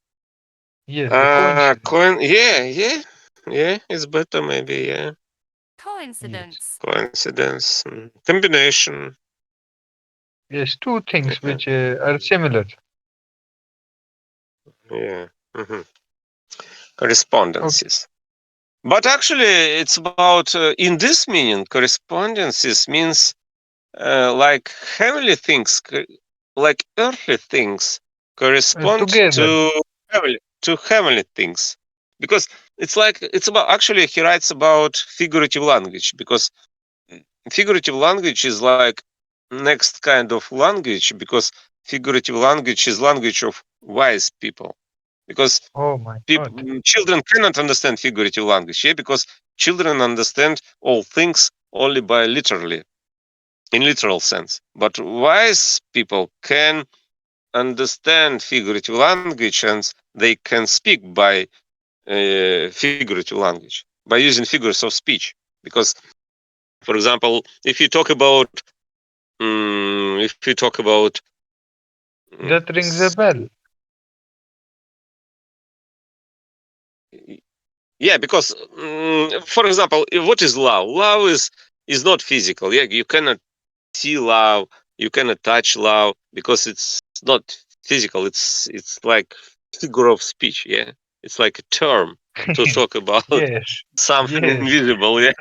Yes, the coincidence. Yeah. It's better maybe. Yeah, Yes. Coincidence. coincidence, combination. Yes, two things Yeah, which are similar. yeah. Okay. Correspondences. But actually, it's about in this meaning, correspondences means like heavenly things, like earthly things, correspond Together. to heavenly things, because it's like it's about actually he writes about figurative language because figurative language is like next kind of language because figurative language is language of wise people because Oh my God. children cannot understand figurative language, yeah, because children understand all things only by literally, in literal sense. But wise people can understand figurative language and they can speak by figurative language by using figures of speech. Because, for example, if you talk about, That rings a bell. yeah, because for example, what is love? Love is not physical. Yeah, you cannot see love, you cannot touch love because it's not physical. It's like figure of speech. Yeah, it's like a term to talk about Yes. something Yes. invisible. Yeah,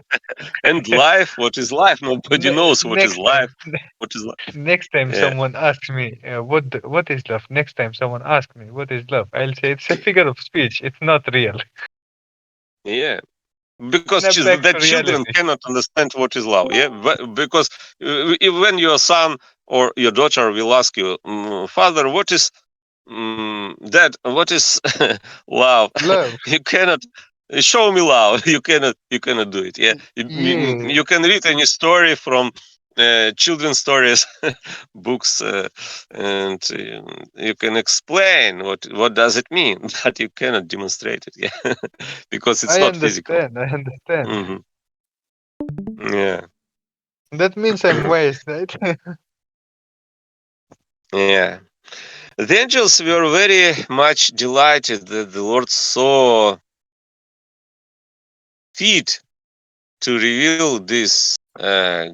and life. What is life? Nobody knows what is Next time, life. What is life? next time Yeah, someone asks me what is love. Next time someone asks me what is love, I'll say it's a figure of speech. It's not real. yeah. Because Snap back that to children reality. cannot understand what is love. Yeah, because when your son or your daughter will ask you, father, what is dad, what is love? Love. You cannot show me love. You cannot do it. Yeah, Yeah. you can read any story from children's stories, books, and you can explain what does it mean, but you cannot demonstrate it, yeah, because it's I not physical. understand. I understand. Hmm. Yeah, That means I'm wise, right? yeah. The angels were very much delighted that the Lord saw fit to reveal this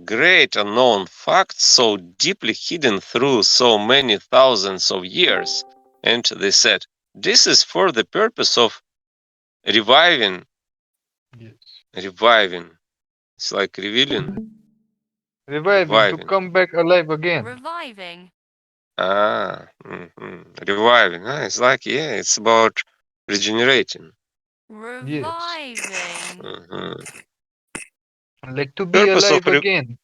great unknown fact so deeply hidden through so many thousands of years. And they said, this is for the purpose of reviving. Yes. Reviving. It's like revealing. Reviving to Reviving. come back alive again. Reviving. Reviving. It's like, yeah, it's about regenerating. Yes. Reviving. Mhm. Like to be Purpose of alive again.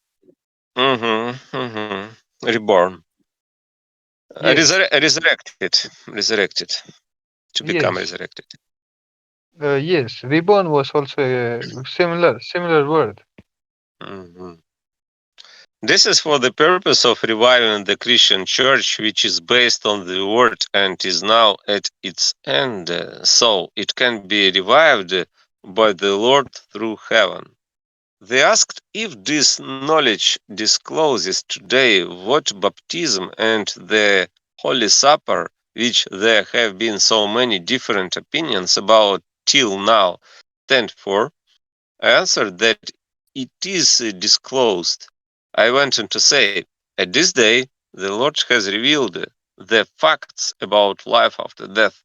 reborn. Yes. Resurrected. To become Yes. resurrected. Yes. Reborn was also a similar word. Mhm. This is for the purpose of reviving the Christian church, which is based on the word and is now at its end, so it can be revived by the Lord through heaven. They asked if this knowledge discloses today what baptism and the Holy Supper, which there have been so many different opinions about till now, stand for. I answered that it is disclosed. I went on to say, at this day, the Lord has revealed the facts about life after death.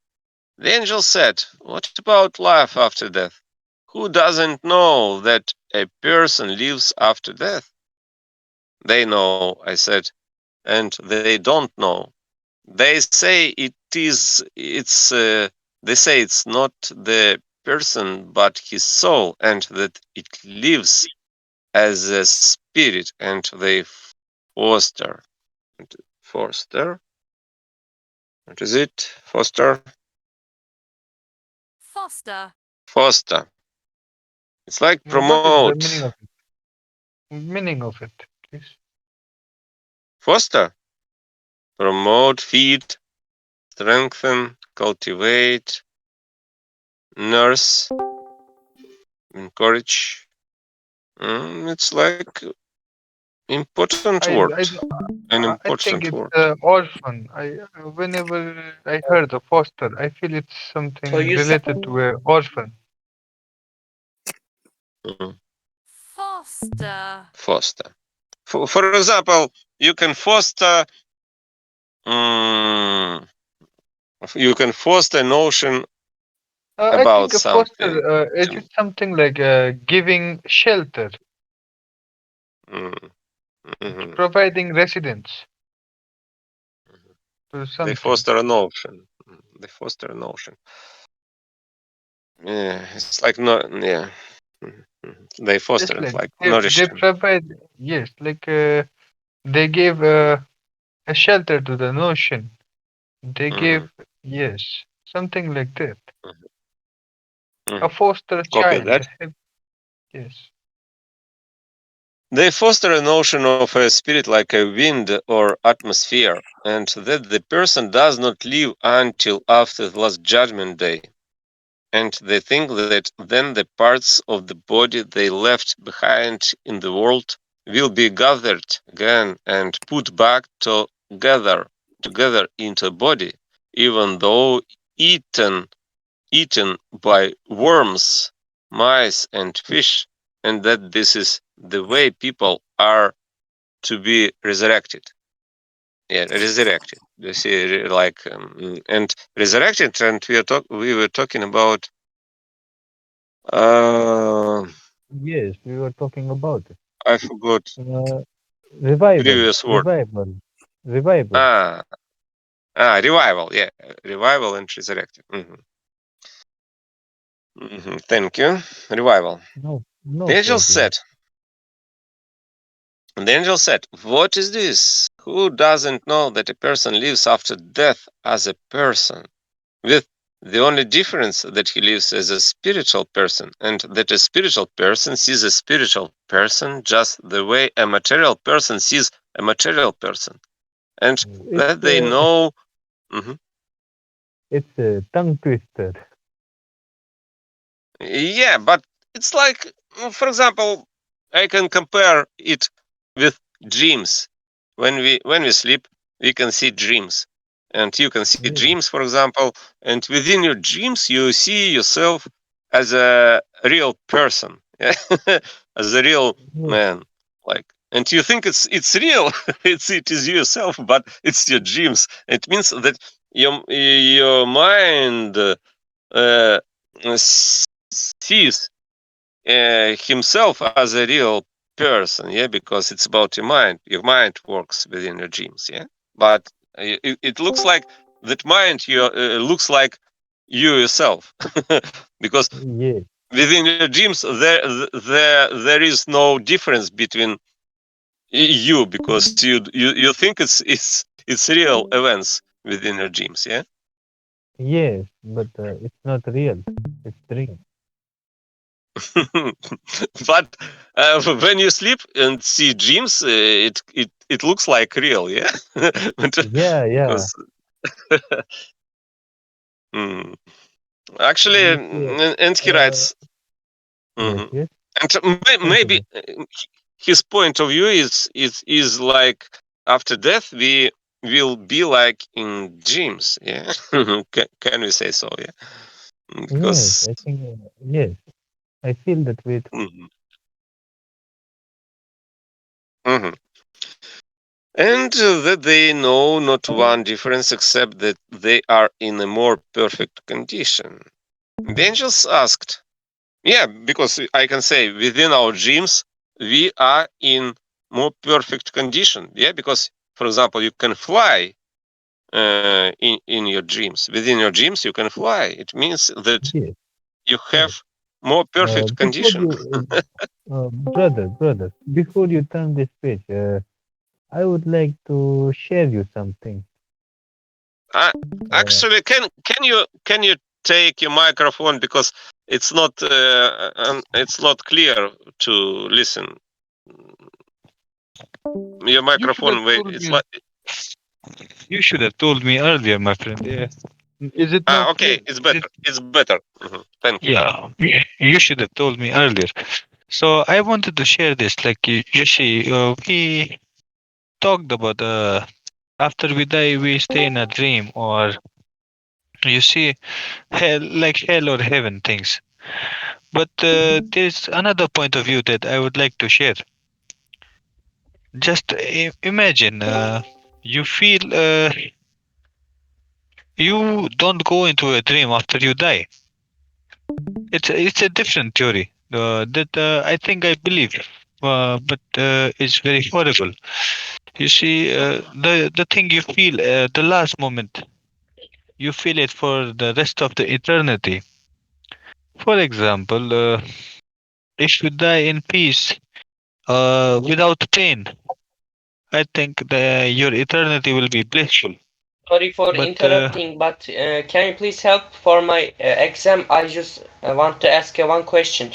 The angel said, what about life after death? Who doesn't know that a person lives after death? They know, I said, and they don't know. They say they say it's not the person but his soul, and that it lives as a spirit, and they foster. Foster? What is it? Foster? Foster. Foster. It's like What is the promote. meaning of it? Meaning of it, please. Foster? Promote, feed, strengthen, cultivate, nurse, encourage. It's like important I word. I An I think important it's word. orphan. Whenever I heard of foster, I feel it's So something you said related to a orphan. Mhm. Foster. Foster. For example, you can foster. Um, you can foster a notion I about think a foster something. is it something like giving shelter, Mm, mhm. providing residence to They something. foster a notion. They foster a notion. Yeah, it's like no. Yeah, they foster Just it like like they nourishing. provide, yes, like they give a shelter to the notion. They Mhm, give, yes, something like that. mhm, A mhm. foster Copy child. that. Yes. They foster a notion of a spirit like a wind or atmosphere, and that the person does not live until after the last judgment day. And they think that then the parts of the body they left behind in the world will be gathered again and put back together into a body, even though eaten eaten by worms, mice, and fish, and that this is the way people are to be resurrected. Yeah, resurrected. You see, and resurrected, and we were talking about uh, Yes, we were talking about it. I forgot Uh, revival, previous word. revival, revival. Ah, revival. Yeah, revival and resurrected. Thank you. Revival. No, The no angel problem. said, The angel said, what is this? Who doesn't know that a person lives after death as a person with The only difference that he lives as a spiritual person, and that a spiritual person sees a spiritual person just the way a material person sees a material person, and It's that they know. Mhm. it's a tongue twister. Yeah, but it's like, for example, I can compare it with dreams. When we sleep, we can see dreams, and you can see Yeah, dreams, for example, and within your dreams, you see yourself as a real person, as a real yeah, man, like, and you think it's real, it is yourself, but it's your dreams. It means that your mind uh, sees himself as a real person, yeah, because it's about your mind. Your mind works within your dreams, yeah. But it looks like that mind you looks like you yourself, because yeah, within your dreams there is no difference between you, because you think it's real events within your dreams, yeah. yes, but it's not real. It's dream. But when you sleep and see dreams, it looks like real, yeah. Yeah, yeah. Because mm, actually, You see, and he uh, writes, yes, mhm. yes. And maybe Continue. his point of view is like after death we will be like in dreams, yeah. Can we say so, yeah? Yes, Because I think yes. I feel that way too. mhm, mhm. And that they know not one difference except that they are in a more perfect condition. The angels asked, yeah, because I can say within our dreams, we are in more perfect condition. Yeah, because, for example, you can fly in your dreams. Within your dreams, you can fly. It means that Yes, you yes. have more perfect Before condition. you, brother, before you turn this page, I would like to share you something. Uh, Uh, actually, can you take your microphone, because it's not clear to listen. Your you should have microphone, wait, told it's me. like You should have told me earlier, my friend. Is it now clear? okay, it's Is it? better. It's better. Mhm. Thank you. Yeah, you should have told me earlier. So I wanted to share this. Like you see, we talked about after we die, we stay in a dream, or you see, hell, like hell or heaven things. But there's another point of view that I would like to share. Just imagine, you feel you don't go into a dream after you die. It's a different theory that I think I believe, but it's very horrible. You see, the thing you feel, the last moment, you feel it for the rest of the eternity. For example, if you die in peace, without pain, I think your eternity will be blissful. Sorry for But interrupting, but can you please help for my exam? I just want to ask one question.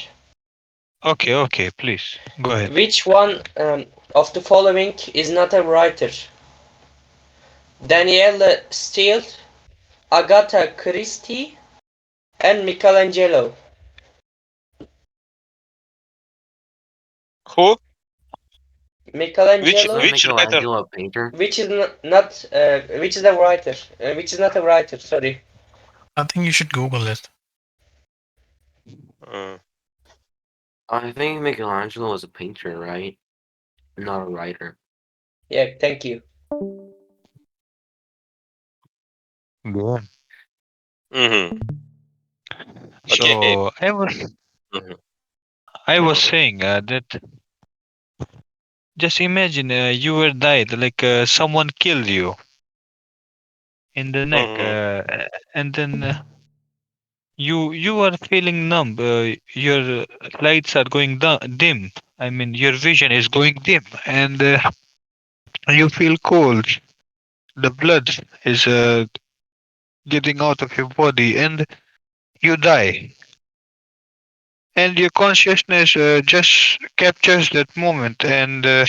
okay, okay, please go ahead. Which one of the following is not a writer? Danielle Steele, Agatha Christie, and Michelangelo. Who? Which Michelangelo, Isn't which writer? Michelangelo a painter? which is not which is a writer, which is not a writer. Sorry. I think you should Google it. Uh, I think Michelangelo was a painter, right? Not a writer. Yeah, thank you. Go on. mhm. Okay. So Mhm, I was mhm, saying that just imagine you were died, like someone killed you in the neck, mhm, and then you are feeling numb. Your lights are going dim. I mean, your vision is going dim, and you feel cold. The blood is getting out of your body, and you die. And your consciousness just captures that moment and uh,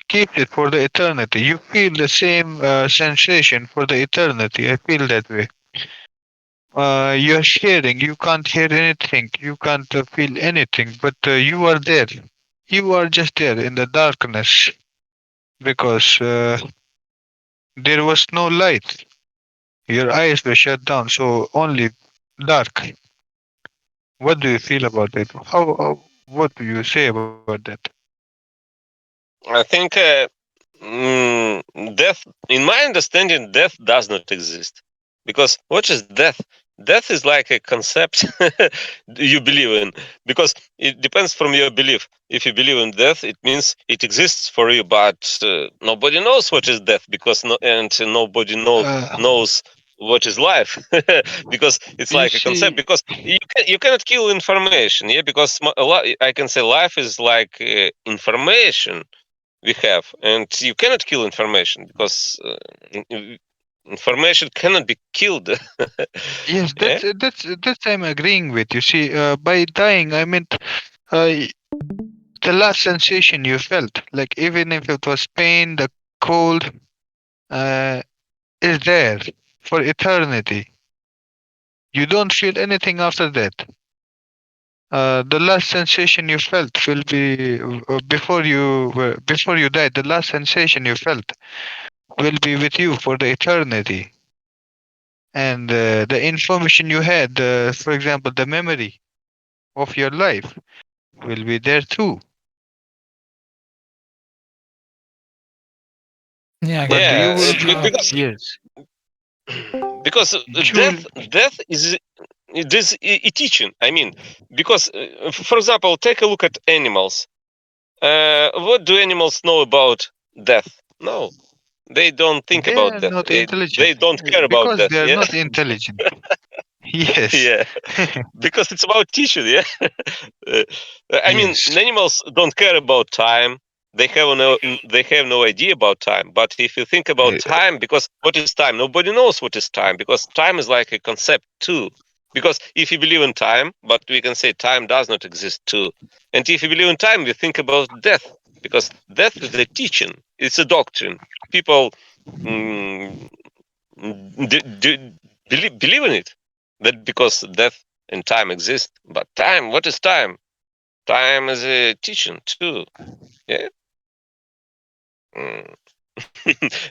keeps it for the eternity. You feel the same sensation for the eternity. I feel that way. You're sharing. You can't hear anything. You can't feel anything, but you are there. You are just there in the darkness because there was no light. Your eyes were shut down, so only dark. What do you feel about it? What do you say about that? I think death, in my understanding, death does not exist. Because what is death? Death is like a concept you believe in. Because it depends from your belief. If you believe in death, it means it exists for you, but nobody knows what is death because nobody Uh, knows what is life because it's you like a concept. see, Because you cannot kill information, yeah. Because I can say life is like information we have, and you cannot kill information because information cannot be killed. yes, Yeah. that's I'm agreeing with. You see, by dying, I meant uh, the last sensation you felt, like even if it was pain, the cold, uh, is there for eternity. You don't feel anything after that. The last sensation you felt will be before you died. The last sensation you felt will be with you for the eternity. And the information you had, for example, the memory of your life, will be there too. Yeah, I But get you Yeah, will that. be yes. because You will, death is it is a teaching. I mean, because for example, take a look at animals. What do animals know about death? No, they don't think they about are death. not intelligent They don't care about because death. they are Yeah. not intelligent. Yes. Yeah, because it's about teaching. Yeah. Uh, I mean, Yes. animals don't care about time. They have no idea about time. But if you think about Uh, time, because what is time? Nobody knows what is time because time is like a concept too. Because if you believe in time, but we can say time does not exist too. And if you believe in time, we think about death because death is a teaching. It's a doctrine. People mm, believe in it. That because death and time exist. But time, what is time? Time is a teaching too. Yeah. Mm.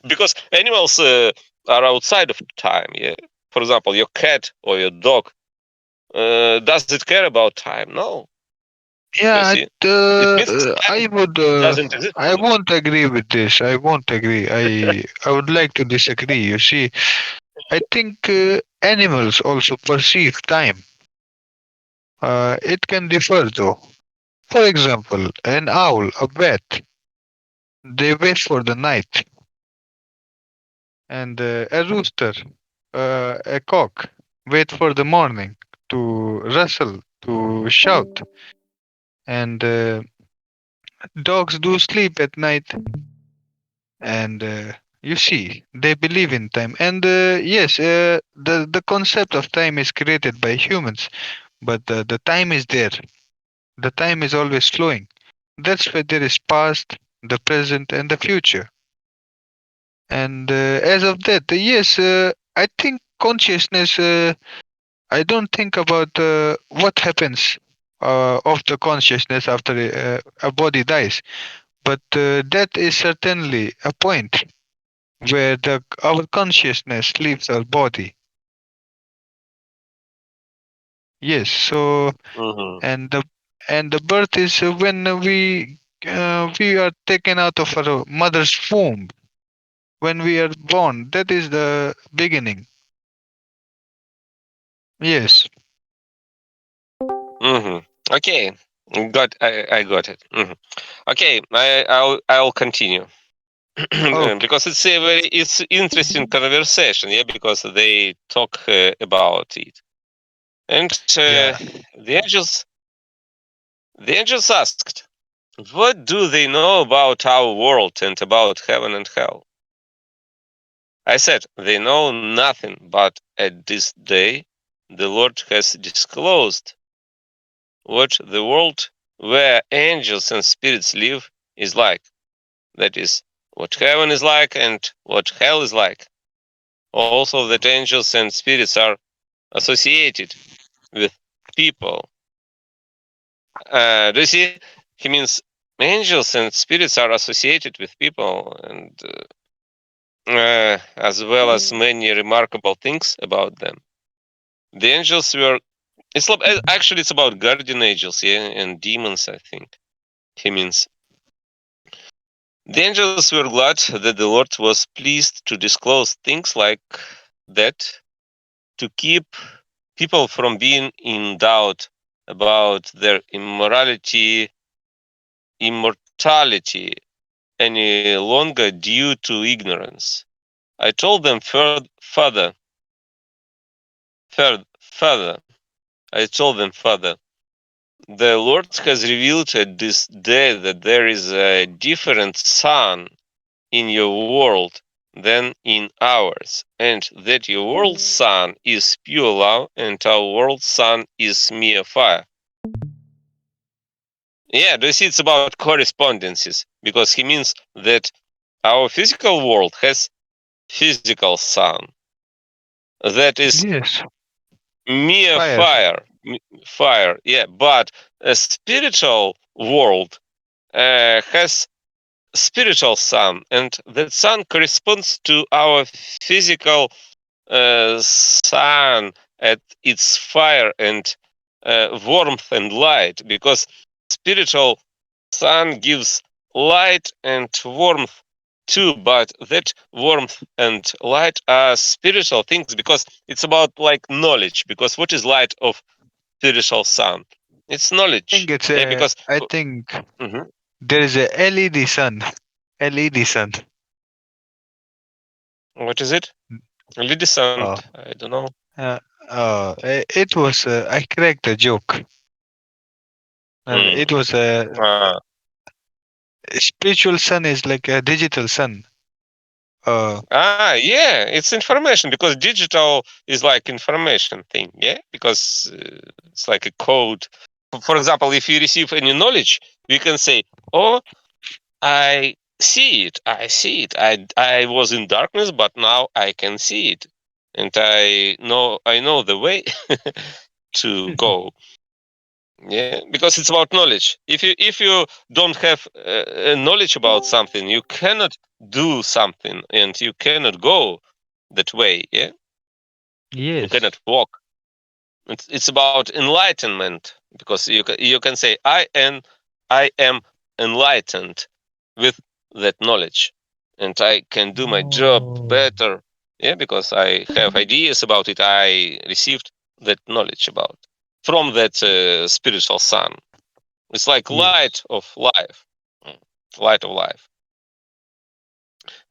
Because animals are outside of time. Yeah. For example, your cat or your dog. Does it care about time? No. You Yeah, see, it means time doesn't exist for I them. won't agree with this. I won't agree. I would like to disagree. You see, I think animals also perceive time. It can differ though. For example, an owl, a bat, they wait for the night, and a rooster, a cock, wait for the morning to rustle, to shout, and dogs do sleep at night, and you see, they believe in time. And yes, the concept of time is created by humans, but the time is there. The time is always flowing. That's why there is past, the present, and the future. And as of that, yes, I think consciousness. I don't think about what happens of the consciousness after a body dies, but that is certainly a point where our consciousness leaves our body. Yes. So Hmm. and the birth is when we are taken out of our mother's womb. When we are born, that is the beginning. Yes. Hmm. Okay. I got it. Okay. I'll continue. Okay. Because it's interesting conversation, yeah, because they talk about it, and Yeah. the angels asked, what do they know about our world and about heaven and hell? I said, they know nothing, but at this day the Lord has disclosed what the world where angels and spirits live is like. That is, what heaven is like and what hell is like. Also, that angels and spirits are associated with people. Do you see? He means angels and spirits are associated with people, and as well as many remarkable things about them. The angels were. Actually it's about guardian angels, yeah, and demons. I think he means the angels were glad that the Lord was pleased to disclose things like that to keep people from being in doubt about their immortality any longer due to ignorance. I told them further. I told them further. The Lord has revealed at this day that there is a different sun in your world than in ours, and that your world's sun is pure love, and our world's sun is mere fire. Yeah, do you see? It's about correspondences, because he means that our physical world has physical sun. That is Yes. mere Fire. fire. Yeah, but a spiritual world has spiritual sun, and that sun corresponds to our physical sun at its fire and warmth and light, because spiritual sun gives light and warmth too, but that warmth and light are spiritual things, because it's about like knowledge. Because what is light of spiritual sun? It's knowledge. Yeah, because I think Mhm. there is a LED sun. LED sun. What is it? Oh, Iridescent. I don't know. it was. I cracked a joke. It Mm. was a Ah. spiritual sun is like a digital sun. Yeah, it's information, because digital is like information thing, yeah, because it's like a code. For example, if you receive any knowledge, we can say, "Oh, I see it. I see it. I was in darkness, but now I can see it, and I know the way to go." Yeah, because it's about knowledge. If you don't have knowledge about something, you cannot do something, and you cannot go that way. Yeah, you Yes. cannot walk. It's about enlightenment, because you can say I am enlightened with that knowledge, and I can do my job Oh. better. Yeah, because I have ideas about it. I received that knowledge about from that spiritual sun. It's like Yes. light of life. Light of life.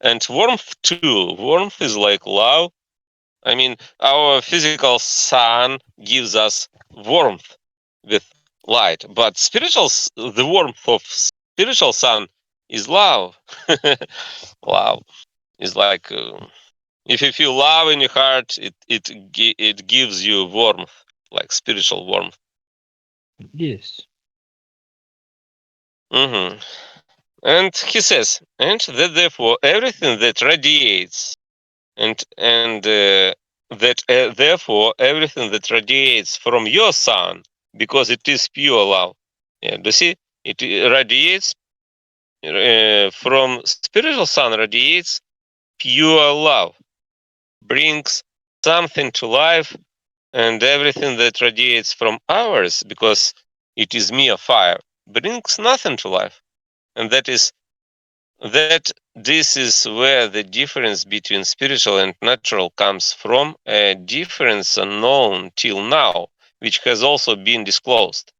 And warmth too. Warmth is like love. I mean, our physical sun gives us warmth with light, but the warmth of spiritual sun is love. Love is like if you feel love in your heart, it gives you warmth, like spiritual warmth. Yes. hmm And he says, and that therefore everything that radiates, and that therefore everything that radiates from your sun, because it is pure love. Yeah, do you see? It radiates from spiritual sun, radiates pure love, brings something to life, and everything that radiates from ours, because it is mere fire, brings nothing to life, and that this is where the difference between spiritual and natural comes from, a difference unknown till now, which has also been disclosed.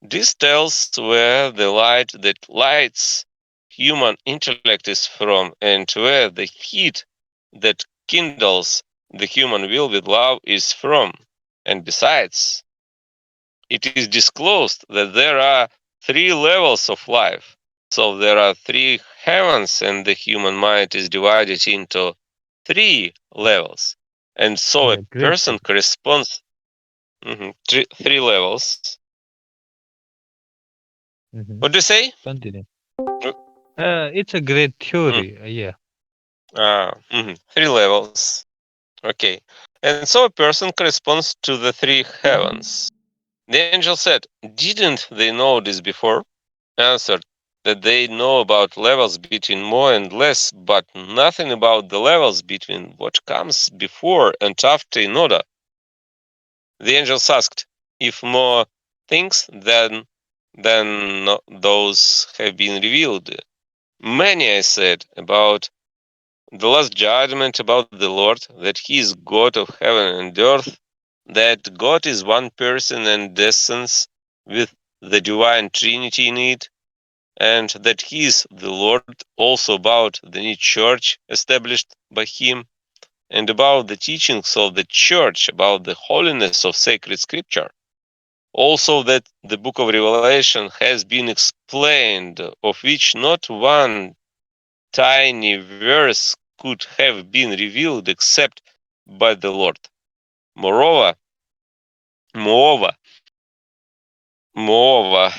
This tells where the light that lights human intellect is from, and where the heat that kindles the human will with love is from. And besides, it is disclosed that there are three levels of life. So there are three heavens, and the human mind is divided into 3 levels. And so Yeah, a great. person corresponds three levels. What do you say? Continue. It's a great theory. Yeah. 3 levels. Okay. And so a person corresponds to the 3 heavens. The angel said, didn't they know this before? Answered that they know about levels between more and less, but nothing about the levels between what comes before and after in order. The angels asked if more things than those have been revealed. Many, I said, about the last judgment, about the Lord, that he is God of heaven and earth, that God is one person and essence with the divine Trinity in it, and that he is the Lord, also about the new church established by him, and about the teachings of the church, about the holiness of sacred scripture. Also that the book of Revelation has been explained, of which not one tiny verse could have been revealed except by the Lord. Moreover, moreover, moreover,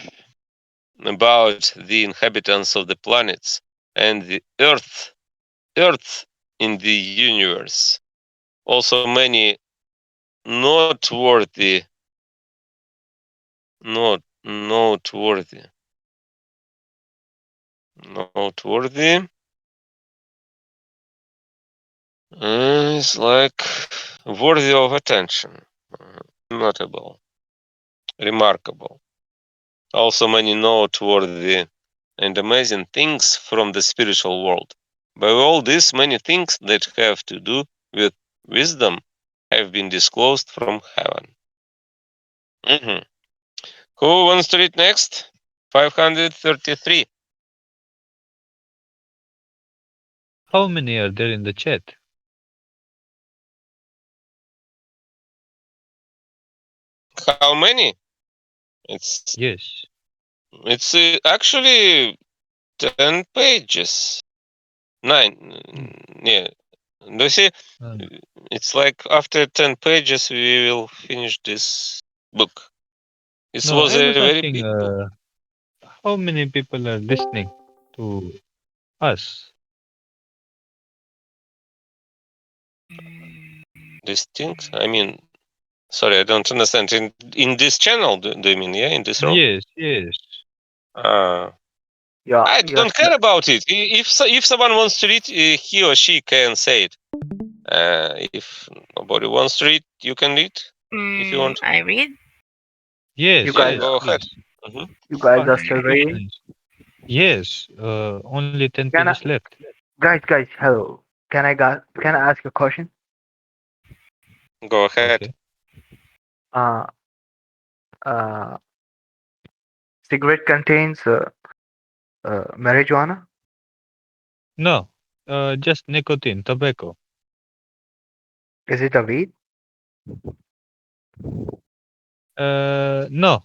about the inhabitants of the planets and the earth in the universe. Also many noteworthy, noteworthy, noteworthy is like worthy of attention, notable, remarkable. Also many noteworthy and amazing things from the spiritual world. By all this, many things that have to do with wisdom have been disclosed from heaven. Who wants to read next? 533. How many are there in the chat? How many? It's Yes. it's actually 10 pages. 9. Yeah. Do you see? It's like after 10 pages we will finish this book. It No, was I a was very asking big book. how many people are listening to us? Distinct? I mean, sorry, I don't understand. In this channel, do you mean? Yeah, in this room? Yes, yes. Uh, Yeah, I yes. don't care about it. If someone wants to read, he or she can say it. If nobody wants to read, you can read if you want. I read. You Yes, Yeah, guys, yes, go ahead. please. you guys are Ask still the reading. questions. Yes, only 10 Can I, pages left. guys, hello. Can I ask a question? Go ahead. Okay. Uh, uh, cigarette contains marijuana. No, just nicotine, tobacco. Is it a weed? No.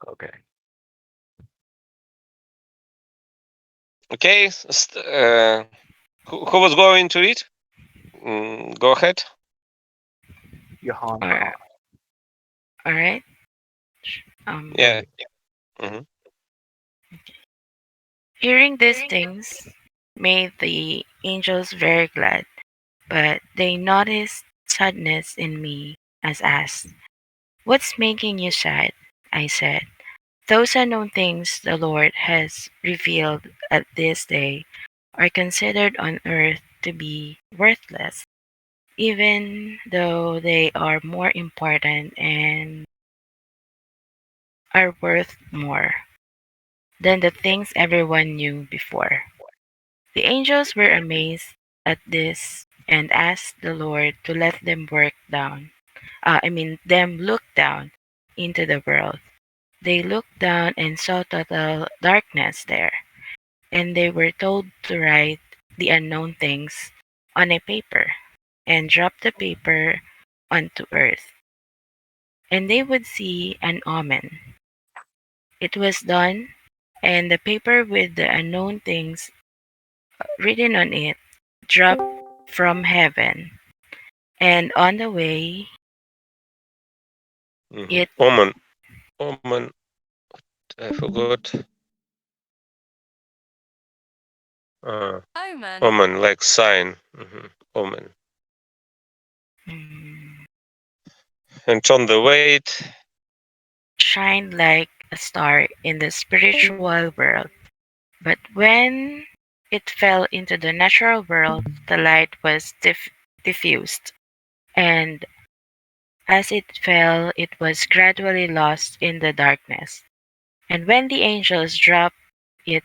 Okay. Okay. Who was going to read? Go ahead. Johan Or, Khan. all right. Yeah. Mm-hmm. Hearing these things made the angels very glad, but they noticed sadness in me as asked, what's making you sad? I said, those unknown things the Lord has revealed at this day are considered on earth to be worthless, even though they are more important and are worth more than the things everyone knew before. The angels were amazed at this and asked the Lord to let them them look down into the world. They looked down and saw total darkness there, and they were told to write the unknown things on a paper and drop the paper onto earth, and they would see an omen. It was done, and the paper with the unknown things written on it dropped from heaven, and on the way, it Omen. Omen. I forgot. Omen, like sign. Omen. mm, And on the way, shined like a star in the spiritual world. But when it fell into the natural world, the light was diffused, and as it fell, it was gradually lost in the darkness. And when the angels dropped it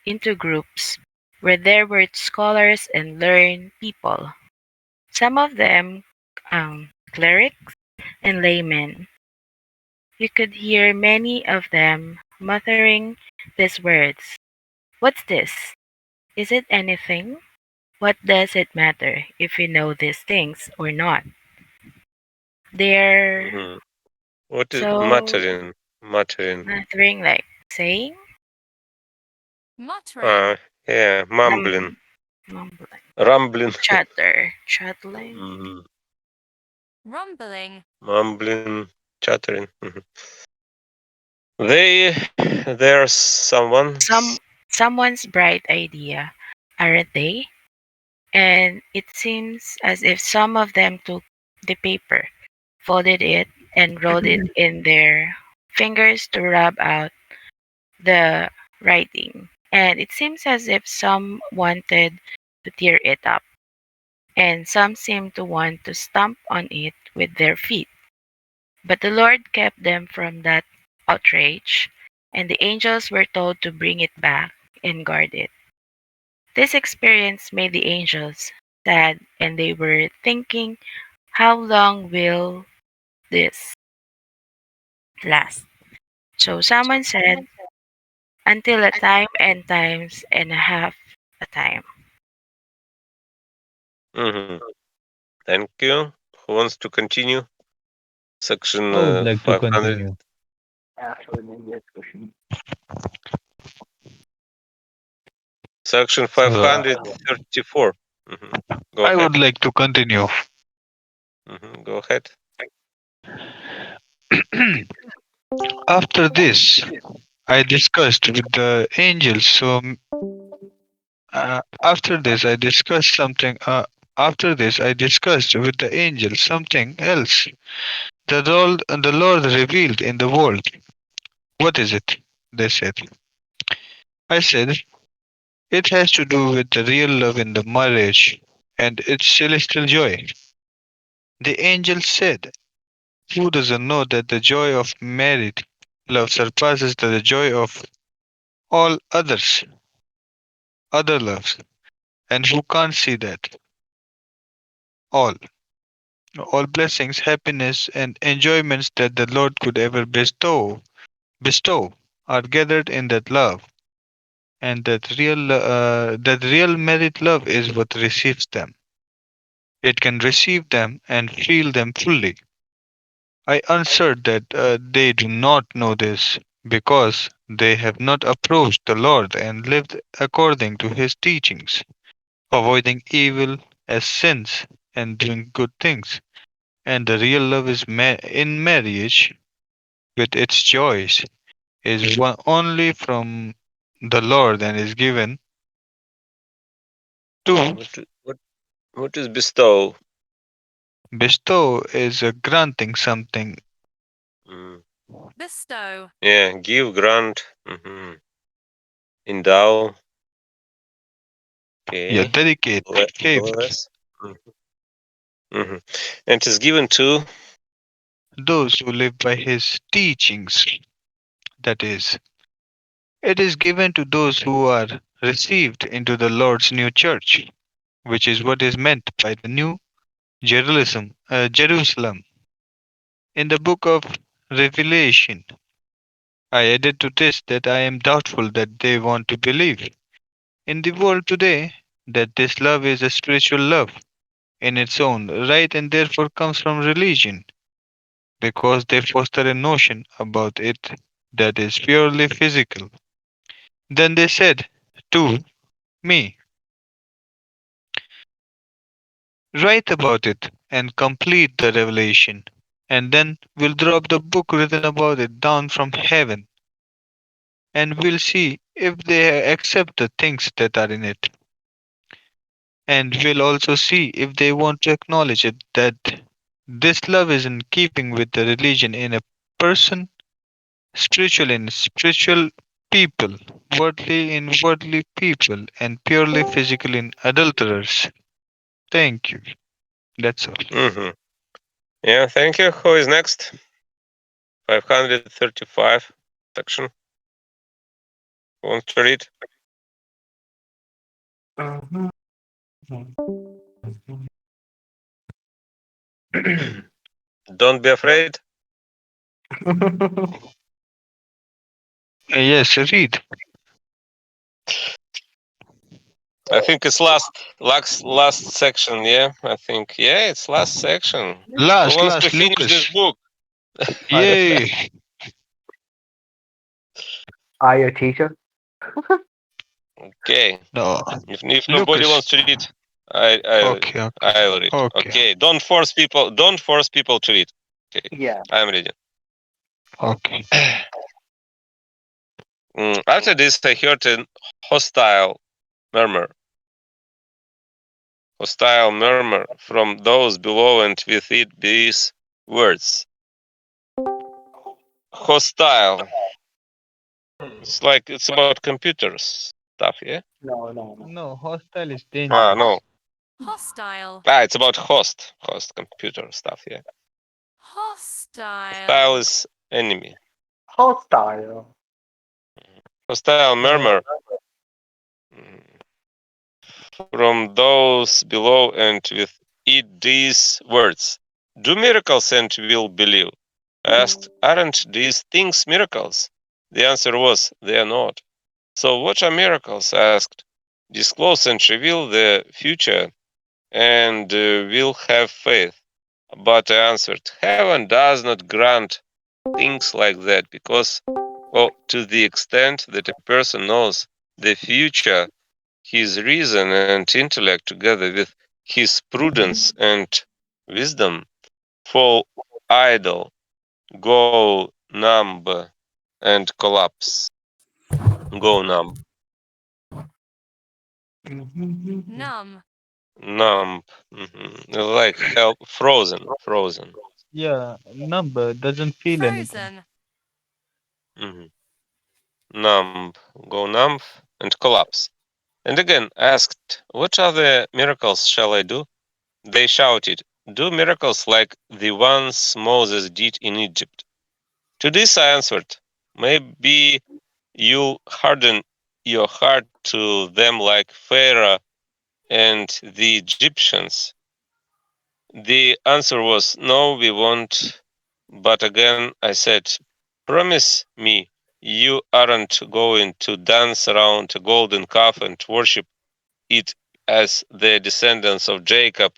into groups where there were scholars and learned people, some of them clerics and laymen, you could hear many of them muttering these words: "What's this? Is it anything? What does it matter if we know these things or not?" They're what is so mattering? Mattering. muttering, like saying, Yeah, mumbling, mum, mumbling, rumbling, chattering. mumbling, chattering. They, there's someone. Someone's bright idea, aren't they? And it seems as if some of them took the paper, folded it, and rolled it in their fingers to rub out the writing. And it seems as if some wanted to tear it up, and some seemed to want to stamp on it with their feet. But the Lord kept them from that outrage, and the angels were told to bring it back and guard it. This experience made the angels sad, and they were thinking, how long will this last? So someone said, until a time and times and a half a time. hmm Thank you. Who wants to continue? Section I would like to 500. continue. Section So 534. Go I ahead. would like to continue. Go ahead. After this, I discussed with the angels. After this, I discussed something. After this, I discussed with the angels something else. The Lord revealed in the world. What is it? They said. I said it has to do with the real love in the marriage and its celestial joy. The angel said, "Who doesn't know that the joy of married love surpasses the joy of all other loves? And who can't see that all, all blessings, happiness, and enjoyments that the Lord could ever bestow are gathered in that love, and that real married love is what receives them. It can receive them and feel them fully." I answered that they do not know this because they have not approached the Lord and lived according to his teachings, avoiding evil as sins and doing good things. And the real love is in marriage with its joys is one only from the Lord and is given to What is bestow? bestow is a granting something. Yeah, give, grant, endow. Yeah, Okay. dedicate, favor. Bless. hmm And it is given to. Those who live by his teachings, that is, it is given to those who are received into the Lord's new church, which is what is meant by the new Jerusalem. In the book of Revelation, I added to this that I am doubtful that they want to believe in the world today that this love is a spiritual love in its own right and therefore comes from religion because they foster a notion about it that is purely physical. Then they said to me, Write about it and complete the revelation. And then we'll drop the book written about it down from heaven and we'll see if they accept the things that are in it. And we'll also see if they want to acknowledge it that this love is in keeping with the religion in a person, spiritual in spiritual people, worldly in worldly people, and purely physical in adulterers. Thank you. That's all. Mm-hmm. Yeah, thank you. Who is next? 535 section. Who wants to read? Don't be afraid. Yes, read. I think it's last section. Yeah, I think it's last section. Who wants to Last, finish this Lucas. book? Yay! Are you a teacher? Okay. No, If nobody Lucas. wants to read, I I Okay, okay, I'll read. okay, Okay. Don't force people. Don't force people to read. Okay. Yeah. I'm reading. okay. After this, I heard a hostile murmur, hostile murmur from those below, and with it these words: hostile. It's about computers stuff, yeah. No, no, no. No, hostile is Ah, dangerous. no. It's about host computer stuff, yeah. Hostile is enemy. Hostile. Hostile Yeah. murmur from those below, and with it these words: do miracles and will believe. I asked, aren't these things miracles? The answer was, they are not. So what are miracles? I asked. Disclose and reveal the future, and will have faith. But I answered, heaven does not grant things like that because, well, to the extent that a person knows the future, his reason and intellect, together with his prudence and wisdom, fall idle, go numb, and collapse. Go numb. Numb. Like hell, frozen. Yeah, number doesn't feel anything. hmm Numb. Go numb and collapse. And again asked, what other miracles shall I do? They shouted, do miracles like the ones Moses did in Egypt. To this I answered, maybe you harden your heart to them like Pharaoh and the Egyptians. The answer was, no, we won't. But again I said, promise me you aren't going to dance around a golden calf and worship it as the descendants of Jacob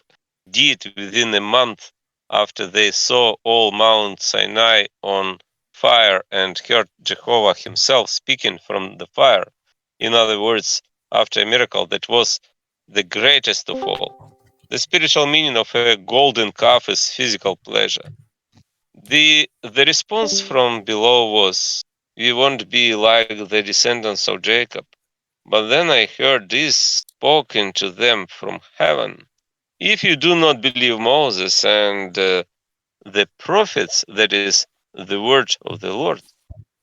did within a month after they saw all Mount Sinai on fire and heard Jehovah himself speaking from the fire. In other words, after a miracle that was the greatest of all. The spiritual meaning of a golden calf is physical pleasure. The response from below was, we won't be like the descendants of Jacob. But then I heard this spoken to them from heaven. If you do not believe Moses and the prophets, that is the word of the Lord,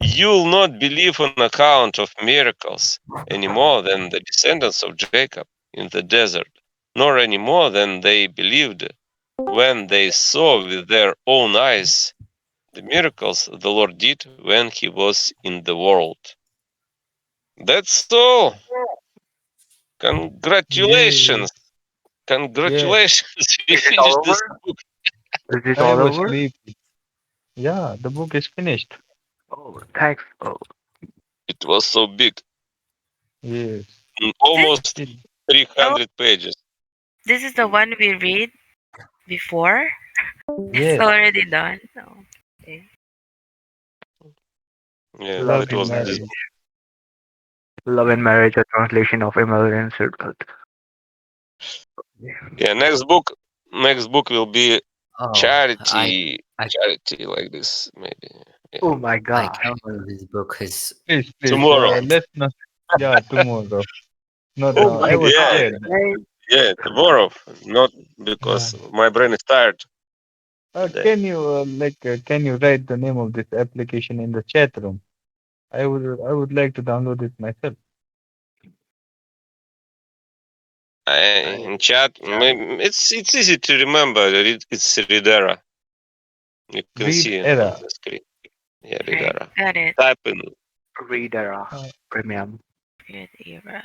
you'll not believe on account of miracles any more than the descendants of Jacob in the desert, nor any more than they believed when they saw with their own eyes the miracles the Lord did when he was in the world. That's all. Yay! Congratulations. Yeah, Congratulations. We Is it all finished this over? book. Is it I all was over? sleepy. Yeah, the book is finished. Oh, thanks. Oh, It was so big. Yes. This, Almost It- oh, 300 pages. this is the one we read before. It's Yes. already done. Oh, okay. Yeah, love Love that in and was marriage. this. marriage. Love and marriage, a translation of Emerald Circle. Yeah, next book will be Oh, charity, I charity like this maybe. Yeah. Oh my I gosh. can't believe this book is. Please, Tomorrow. let's not. Yeah, tomorrow. Not Oh now. my I was Yeah, gosh, scared. man. yeah, tomorrow. Not Yeah. because my brain is tired today. Can you write the name of this application in the chat room? I would like to download it myself. In chat, it's easy to remember. It's Ridera. You can Read see on era. the screen. Yeah, Okay, Ridera. got it. Type in. Reader Uh, premium. Good era.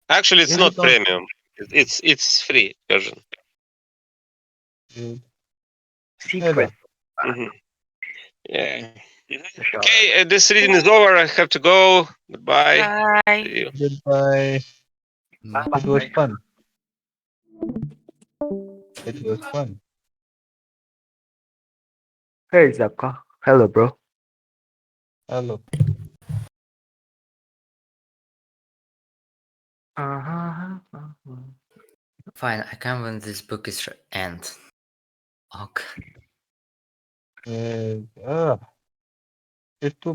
Actually, it's is it not on? premium. It's free version. Read Secret. era. Hmm. Yeah. Sure. Okay, this reading is over. I have to go. Goodbye. Bye. See you. Goodbye. Bye. It was fun. It was fun. Hey Zapka. Hello, bro. Hello. Uh-huh. Fine, I can't believe this book is end. Okay. Yes. It's too